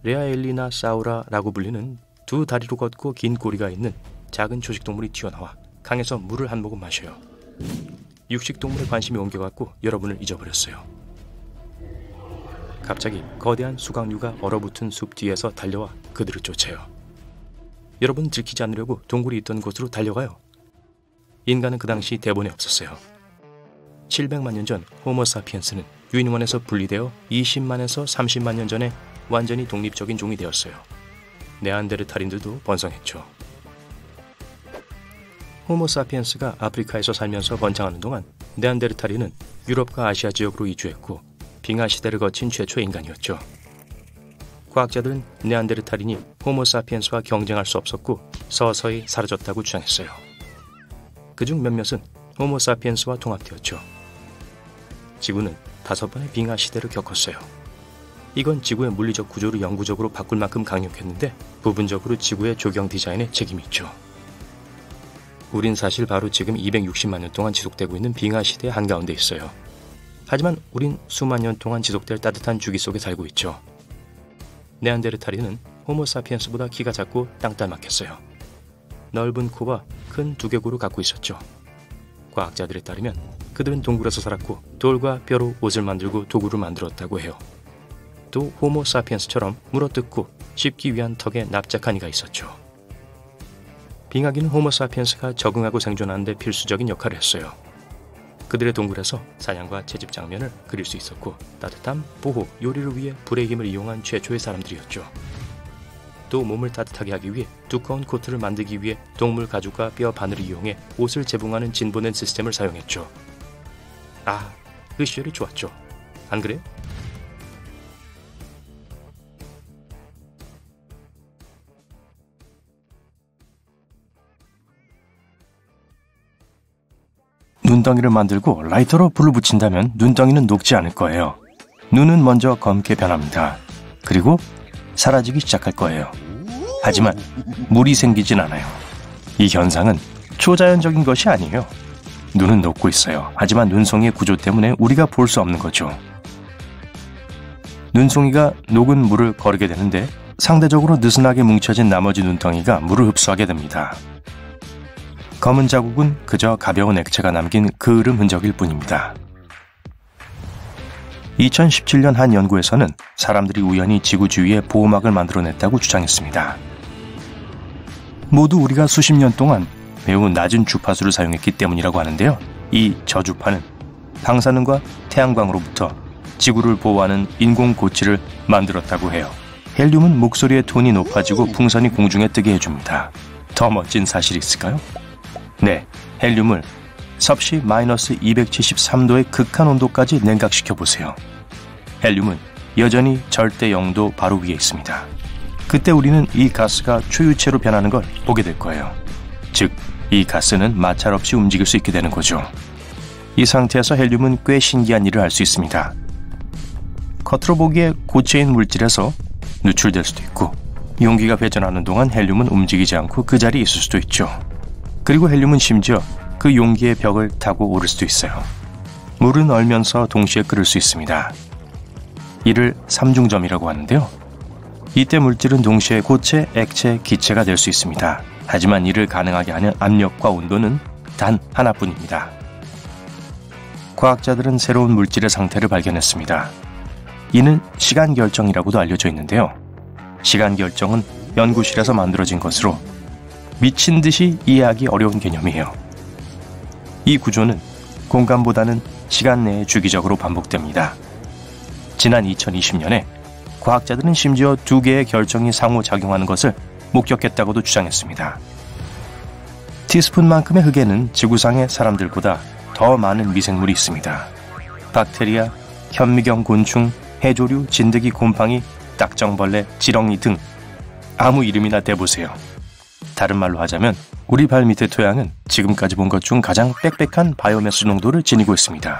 레아엘리나 사우라라고 불리는 두 다리로 걷고 긴 꼬리가 있는 작은 초식동물이 튀어나와 강에서 물을 한 모금 마셔요. 육식동물에 관심이 옮겨갔고 여러분을 잊어버렸어요. 갑자기 거대한 수강류가 얼어붙은 숲 뒤에서 달려와 그들을 쫓아요. 여러분은 들키지 않으려고 동굴이 있던 곳으로 달려가요. 인간은 그 당시 대본에 없었어요. 700만 년 전 호모사피엔스는 유인원에서 분리되어 20만에서 30만 년 전에 완전히 독립적인 종이 되었어요. 네안데르탈인들도 번성했죠. 호모사피엔스가 아프리카에서 살면서 번창하는 동안 네안데르탈인은 유럽과 아시아 지역으로 이주했고 빙하 시대를 거친 최초의 인간이었죠. 과학자들은 네안데르탈인이 호모사피엔스와 경쟁할 수 없었고 서서히 사라졌다고 주장했어요. 그중 몇몇은 호모사피엔스와 통합되었죠. 지구는 5번의 빙하 시대를 겪었어요. 이건 지구의 물리적 구조를 영구적으로 바꿀 만큼 강력했는데 부분적으로 지구의 조경 디자인에 책임이 있죠. 우린 사실 바로 지금 260만 년 동안 지속되고 있는 빙하 시대의 한가운데 있어요. 하지만 우린 수만 년 동안 지속될 따뜻한 주기 속에 살고 있죠. 네안데르탈인은 호모사피엔스보다 키가 작고 땅딸막했어요. 넓은 코와 큰 두개골을 갖고 있었죠. 과학자들에 따르면 그들은 동굴에서 살았고 돌과 뼈로 옷을 만들고 도구를 만들었다고 해요. 또 호모사피엔스처럼 물어뜯고 씹기 위한 턱에 납작한 이가 있었죠. 빙하기는 호모사피엔스가 적응하고 생존하는 데 필수적인 역할을 했어요. 그들의 동굴에서 사냥과 채집 장면을 그릴 수 있었고 따뜻함, 보호, 요리를 위해 불의 힘을 이용한 최초의 사람들이었죠. 또 몸을 따뜻하게 하기 위해 두꺼운 코트를 만들기 위해 동물 가죽과 뼈 바늘을 이용해 옷을 재봉하는 진보된 시스템을 사용했죠. 그 시절이 좋았죠. 안 그래요? 눈덩이를 만들고 라이터로 불을 붙인다면 눈덩이는 녹지 않을 거예요. 눈은 먼저 검게 변합니다. 그리고 사라지기 시작할 거예요. 하지만 물이 생기진 않아요. 이 현상은 초자연적인 것이 아니에요. 눈은 녹고 있어요. 하지만 눈송이의 구조 때문에 우리가 볼 수 없는 거죠. 눈송이가 녹은 물을 거르게 되는데 상대적으로 느슨하게 뭉쳐진 나머지 눈덩이가 물을 흡수하게 됩니다. 검은 자국은 그저 가벼운 액체가 남긴 그을음 흔적일 뿐입니다. 2017년 한 연구에서는 사람들이 우연히 지구 주위에 보호막을 만들어냈다고 주장했습니다. 모두 우리가 수십 년 동안 매우 낮은 주파수를 사용했기 때문이라고 하는데요. 이 저주파는 방사능과 태양광으로부터 지구를 보호하는 인공 고치를 만들었다고 해요. 헬륨은 목소리의 톤이 높아지고 풍선이 공중에 뜨게 해줍니다. 더 멋진 사실이 있을까요? 네, 헬륨을 섭씨 마이너스 273도의 극한 온도까지 냉각시켜 보세요. 헬륨은 여전히 절대 0도 바로 위에 있습니다. 그때 우리는 이 가스가 초유체로 변하는 걸 보게 될 거예요. 즉, 이 가스는 마찰 없이 움직일 수 있게 되는 거죠. 이 상태에서 헬륨은 꽤 신기한 일을 할 수 있습니다. 겉으로 보기에 고체인 물질에서 누출될 수도 있고 용기가 회전하는 동안 헬륨은 움직이지 않고 그 자리에 있을 수도 있죠. 그리고 헬륨은 심지어 그 용기의 벽을 타고 오를 수도 있어요. 물은 얼면서 동시에 끓을 수 있습니다. 이를 삼중점이라고 하는데요. 이때 물질은 동시에 고체, 액체, 기체가 될 수 있습니다. 하지만 이를 가능하게 하는 압력과 온도는 단 하나뿐입니다. 과학자들은 새로운 물질의 상태를 발견했습니다. 이는 시간 결정이라고도 알려져 있는데요. 시간 결정은 연구실에서 만들어진 것으로 미친 듯이 이해하기 어려운 개념이에요. 이 구조는 공간보다는 시간 내에 주기적으로 반복됩니다. 지난 2020년에 과학자들은 심지어 두 개의 결정이 상호작용하는 것을 목격했다고도 주장했습니다. 티스푼만큼의 흙에는 지구상의 사람들보다 더 많은 미생물이 있습니다. 박테리아, 현미경 곤충, 해조류, 진드기, 곰팡이, 딱정벌레, 지렁이 등 아무 이름이나 대보세요. 다른 말로 하자면 우리 발 밑의 토양은 지금까지 본 것 중 가장 빽빽한 바이오매스 농도를 지니고 있습니다.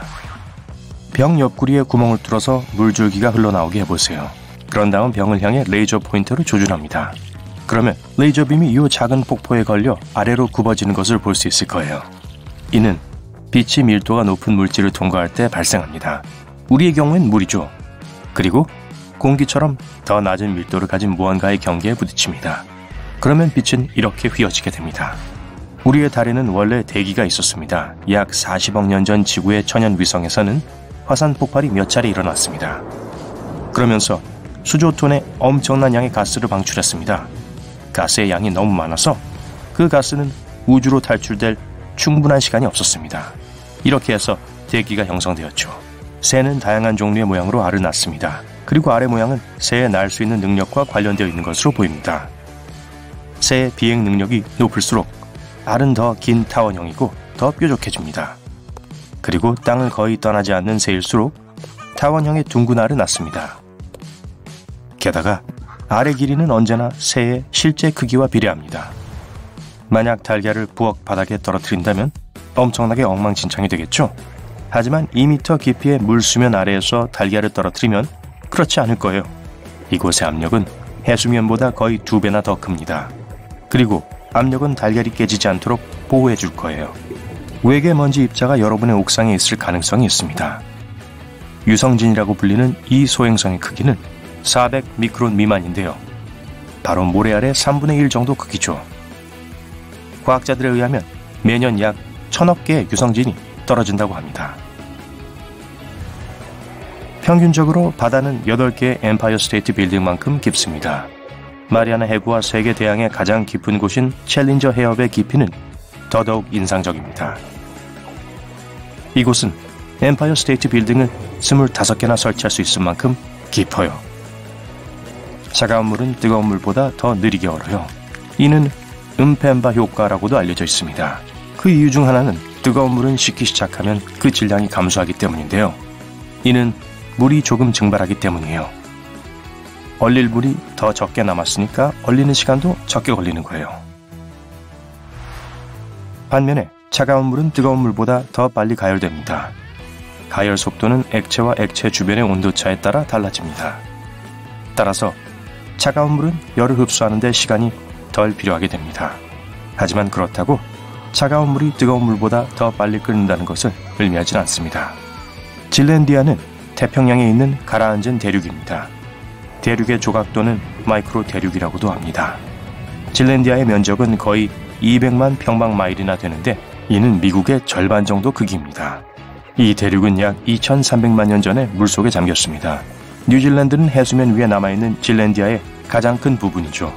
병 옆구리에 구멍을 뚫어서 물줄기가 흘러나오게 해보세요. 그런 다음 병을 향해 레이저 포인터를 조준합니다. 그러면 레이저 빔이 이 작은 폭포에 걸려 아래로 굽어지는 것을 볼 수 있을 거예요. 이는 빛이 밀도가 높은 물질을 통과할 때 발생합니다. 우리의 경우엔 물이죠. 그리고 공기처럼 더 낮은 밀도를 가진 무언가의 경계에 부딪힙니다. 그러면 빛은 이렇게 휘어지게 됩니다. 우리의 달에는 원래 대기가 있었습니다. 약 40억 년 전 지구의 천연 위성에서는 화산 폭발이 몇 차례 일어났습니다. 그러면서 수조톤의 엄청난 양의 가스를 방출했습니다. 가스의 양이 너무 많아서 그 가스는 우주로 탈출될 충분한 시간이 없었습니다. 이렇게 해서 대기가 형성되었죠. 새는 다양한 종류의 모양으로 알을 낳습니다. 그리고 알의 모양은 새의 날 수 있는 능력과 관련되어 있는 것으로 보입니다. 새의 비행 능력이 높을수록 알은 더 긴 타원형이고 더 뾰족해집니다. 그리고 땅을 거의 떠나지 않는 새일수록 타원형의 둥근 알을 낳습니다. 게다가 알의 길이는 언제나 새의 실제 크기와 비례합니다. 만약 달걀을 부엌 바닥에 떨어뜨린다면 엄청나게 엉망진창이 되겠죠? 하지만 2m 깊이의 물수면 아래에서 달걀을 떨어뜨리면 그렇지 않을 거예요. 이곳의 압력은 해수면보다 거의 2배나 더 큽니다. 그리고 압력은 달걀이 깨지지 않도록 보호해 줄 거예요. 외계 먼지 입자가 여러분의 옥상에 있을 가능성이 있습니다. 유성진이라고 불리는 이 소행성의 크기는 400 미크론 미만인데요. 바로 모래알의 3분의 1 정도 크기죠. 과학자들에 의하면 매년 약 1000억 개의 유성진이 떨어진다고 합니다. 평균적으로 바다는 8개의 엠파이어 스테이트 빌딩만큼 깊습니다. 마리아나 해구와 세계 대양의 가장 깊은 곳인 챌린저 해협의 깊이는 더더욱 인상적입니다. 이곳은 엠파이어 스테이트 빌딩을 25개나 설치할 수 있을 만큼 깊어요. 차가운 물은 뜨거운 물보다 더 느리게 얼어요. 이는 음펜바 효과라고도 알려져 있습니다. 그 이유 중 하나는 뜨거운 물은 식기 시작하면 그 질량이 감소하기 때문인데요. 이는 물이 조금 증발하기 때문이에요. 얼릴 물이 더 적게 남았으니까 얼리는 시간도 적게 걸리는 거예요. 반면에 차가운 물은 뜨거운 물보다 더 빨리 가열됩니다. 가열 속도는 액체와 액체 주변의 온도차에 따라 달라집니다. 따라서 차가운 물은 열을 흡수하는 데 시간이 덜 필요하게 됩니다. 하지만 그렇다고 차가운 물이 뜨거운 물보다 더 빨리 끓는다는 것을 의미하진 않습니다. 질렌디아는 태평양에 있는 가라앉은 대륙입니다. 대륙의 조각 또는 마이크로 대륙이라고도 합니다. 질렌디아의 면적은 거의 200만 평방마일이나 되는데 이는 미국의 절반 정도 크기입니다. 이 대륙은 약 2300만 년 전에 물속에 잠겼습니다. 뉴질랜드는 해수면 위에 남아있는 질렌디아의 가장 큰 부분이죠.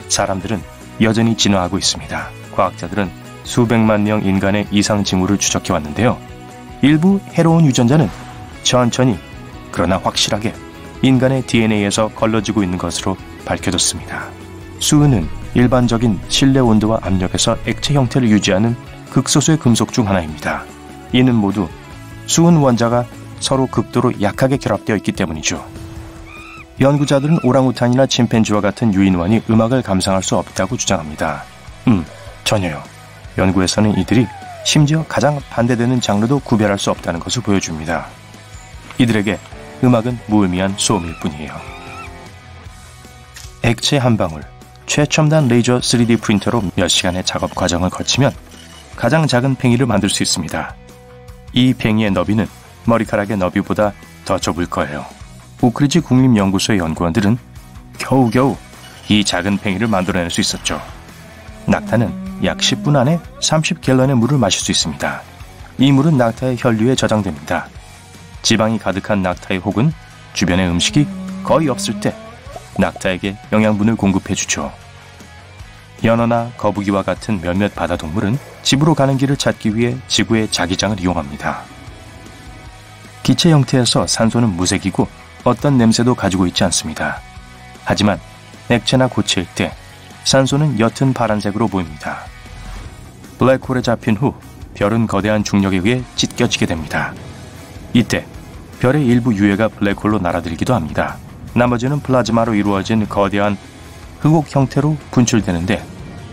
사람들은 여전히 진화하고 있습니다. 과학자들은 수백만 명 인간의 이상 징후를 추적해왔는데요. 일부 해로운 유전자는 천천히 그러나 확실하게 인간의 DNA에서 걸러지고 있는 것으로 밝혀졌습니다. 수은은 일반적인 실내 온도와 압력에서 액체 형태를 유지하는 극소수의 금속 중 하나입니다. 이는 모두 수은 원자가 서로 극도로 약하게 결합되어 있기 때문이죠. 연구자들은 오랑우탄이나 침팬지와 같은 유인원이 음악을 감상할 수 없다고 주장합니다. 전혀요. 연구에서는 이들이 심지어 가장 반대되는 장르도 구별할 수 없다는 것을 보여줍니다. 이들에게 음악은 무의미한 소음일 뿐이에요. 액체 한 방울, 최첨단 레이저 3D 프린터로 몇 시간의 작업 과정을 거치면 가장 작은 팽이를 만들 수 있습니다. 이 팽이의 너비는 머리카락의 너비보다 더 좁을 거예요. 오크리지 국립연구소의 연구원들은 겨우겨우 이 작은 팽이를 만들어낼 수 있었죠. 낙타는 약 10분 안에 30갤런의 물을 마실 수 있습니다. 이 물은 낙타의 혈류에 저장됩니다. 지방이 가득한 낙타의 혹은 주변에 음식이 거의 없을 때 낙타에게 영양분을 공급해주죠. 연어나 거북이와 같은 몇몇 바다동물은 집으로 가는 길을 찾기 위해 지구의 자기장을 이용합니다. 기체 형태에서 산소는 무색이고 어떤 냄새도 가지고 있지 않습니다. 하지만 액체나 고체일 때 산소는 옅은 파란색으로 보입니다. 블랙홀에 잡힌 후 별은 거대한 중력에 의해 찢겨지게 됩니다. 이때 별의 일부 유해가 블랙홀로 날아들기도 합니다. 나머지는 플라즈마로 이루어진 거대한 흑옥 형태로 분출되는데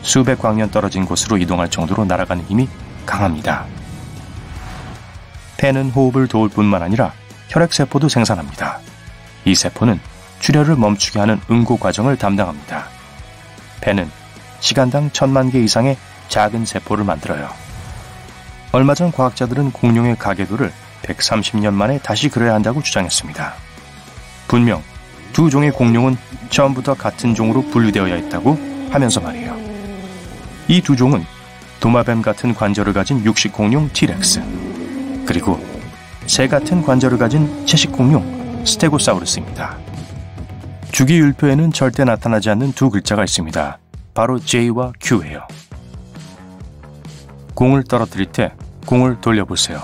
수백 광년 떨어진 곳으로 이동할 정도로 날아가는 힘이 강합니다. 폐는 호흡을 도울 뿐만 아니라 혈액세포도 생산합니다. 이 세포는 출혈을 멈추게 하는 응고 과정을 담당합니다. 폐는 시간당 1000만 개 이상의 작은 세포를 만들어요. 얼마 전 과학자들은 공룡의 가계도를 130년 만에 다시 그려야 한다고 주장했습니다. 분명 두 종의 공룡은 처음부터 같은 종으로 분류되어야 했다고 하면서 말이에요. 이 두 종은 도마뱀 같은 관절을 가진 육식공룡 티렉스, 그리고 새 같은 관절을 가진 채식공룡 스테고사우루스입니다. 주기율표에는 절대 나타나지 않는 두 글자가 있습니다. 바로 J와 Q예요. 공을 떨어뜨릴 때 공을 돌려보세요.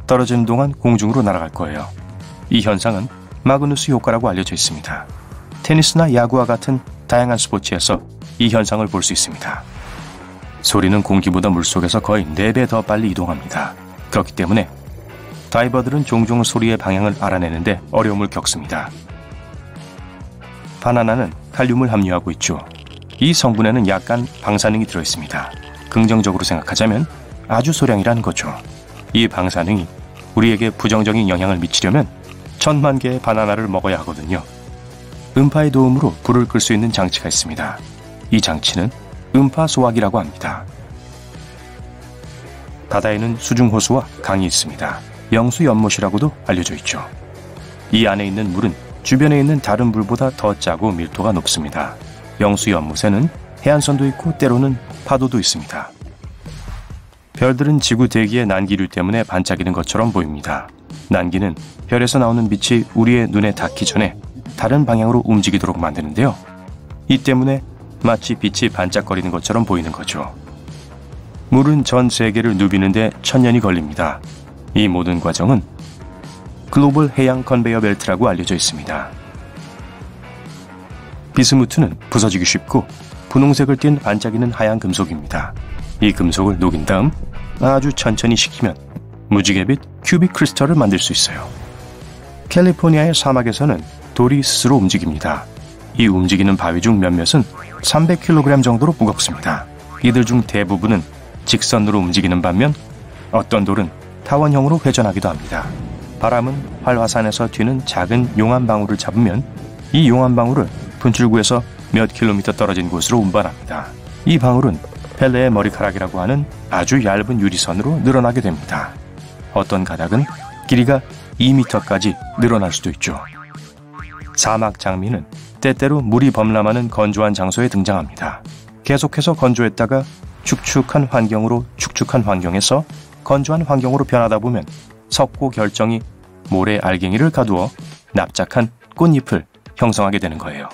떨어지는 동안 공중으로 날아갈 거예요. 이 현상은 마그누스 효과라고 알려져 있습니다. 테니스나 야구와 같은 다양한 스포츠에서 이 현상을 볼 수 있습니다. 소리는 공기보다 물속에서 거의 4배 더 빨리 이동합니다. 그렇기 때문에 다이버들은 종종 소리의 방향을 알아내는데 어려움을 겪습니다. 바나나는 칼륨을 함유하고 있죠. 이 성분에는 약간 방사능이 들어있습니다. 긍정적으로 생각하자면 아주 소량이라는 거죠. 이 방사능이 우리에게 부정적인 영향을 미치려면 1000만 개의 바나나를 먹어야 하거든요. 음파의 도움으로 불을 끌 수 있는 장치가 있습니다. 이 장치는 음파 소화기라고 합니다. 바다에는 수중호수와 강이 있습니다. 영수연못이라고도 알려져 있죠. 이 안에 있는 물은 주변에 있는 다른 물보다 더 짜고 밀도가 높습니다. 영수연못에는 해안선도 있고 때로는 파도도 있습니다. 별들은 지구 대기의 난기류 때문에 반짝이는 것처럼 보입니다. 난기는 별에서 나오는 빛이 우리의 눈에 닿기 전에 다른 방향으로 움직이도록 만드는데요. 이 때문에 마치 빛이 반짝거리는 것처럼 보이는 거죠. 물은 전 세계를 누비는데 1000년이 걸립니다. 이 모든 과정은 글로벌 해양 컨베이어 벨트라고 알려져 있습니다. 비스무트는 부서지기 쉽고 분홍색을 띤 반짝이는 하얀 금속입니다. 이 금속을 녹인 다음 아주 천천히 식히면 무지개빛 큐빅 크리스털을 만들 수 있어요. 캘리포니아의 사막에서는 돌이 스스로 움직입니다. 이 움직이는 바위 중 몇몇은 300kg 정도로 무겁습니다. 이들 중 대부분은 직선으로 움직이는 반면 어떤 돌은 타원형으로 회전하기도 합니다. 바람은 활화산에서 튀는 작은 용암방울을 잡으면 이 용암방울을 분출구에서 몇 킬로미터 떨어진 곳으로 운반합니다. 이 방울은 펠레의 머리카락이라고 하는 아주 얇은 유리선으로 늘어나게 됩니다. 어떤 가닥은 길이가 2m까지 늘어날 수도 있죠. 사막 장미는 때때로 물이 범람하는 건조한 장소에 등장합니다. 계속해서 건조했다가 축축한 환경에서 건조한 환경으로 변하다 보면 석고 결정이 모래 알갱이를 가두어 납작한 꽃잎을 형성하게 되는 거예요.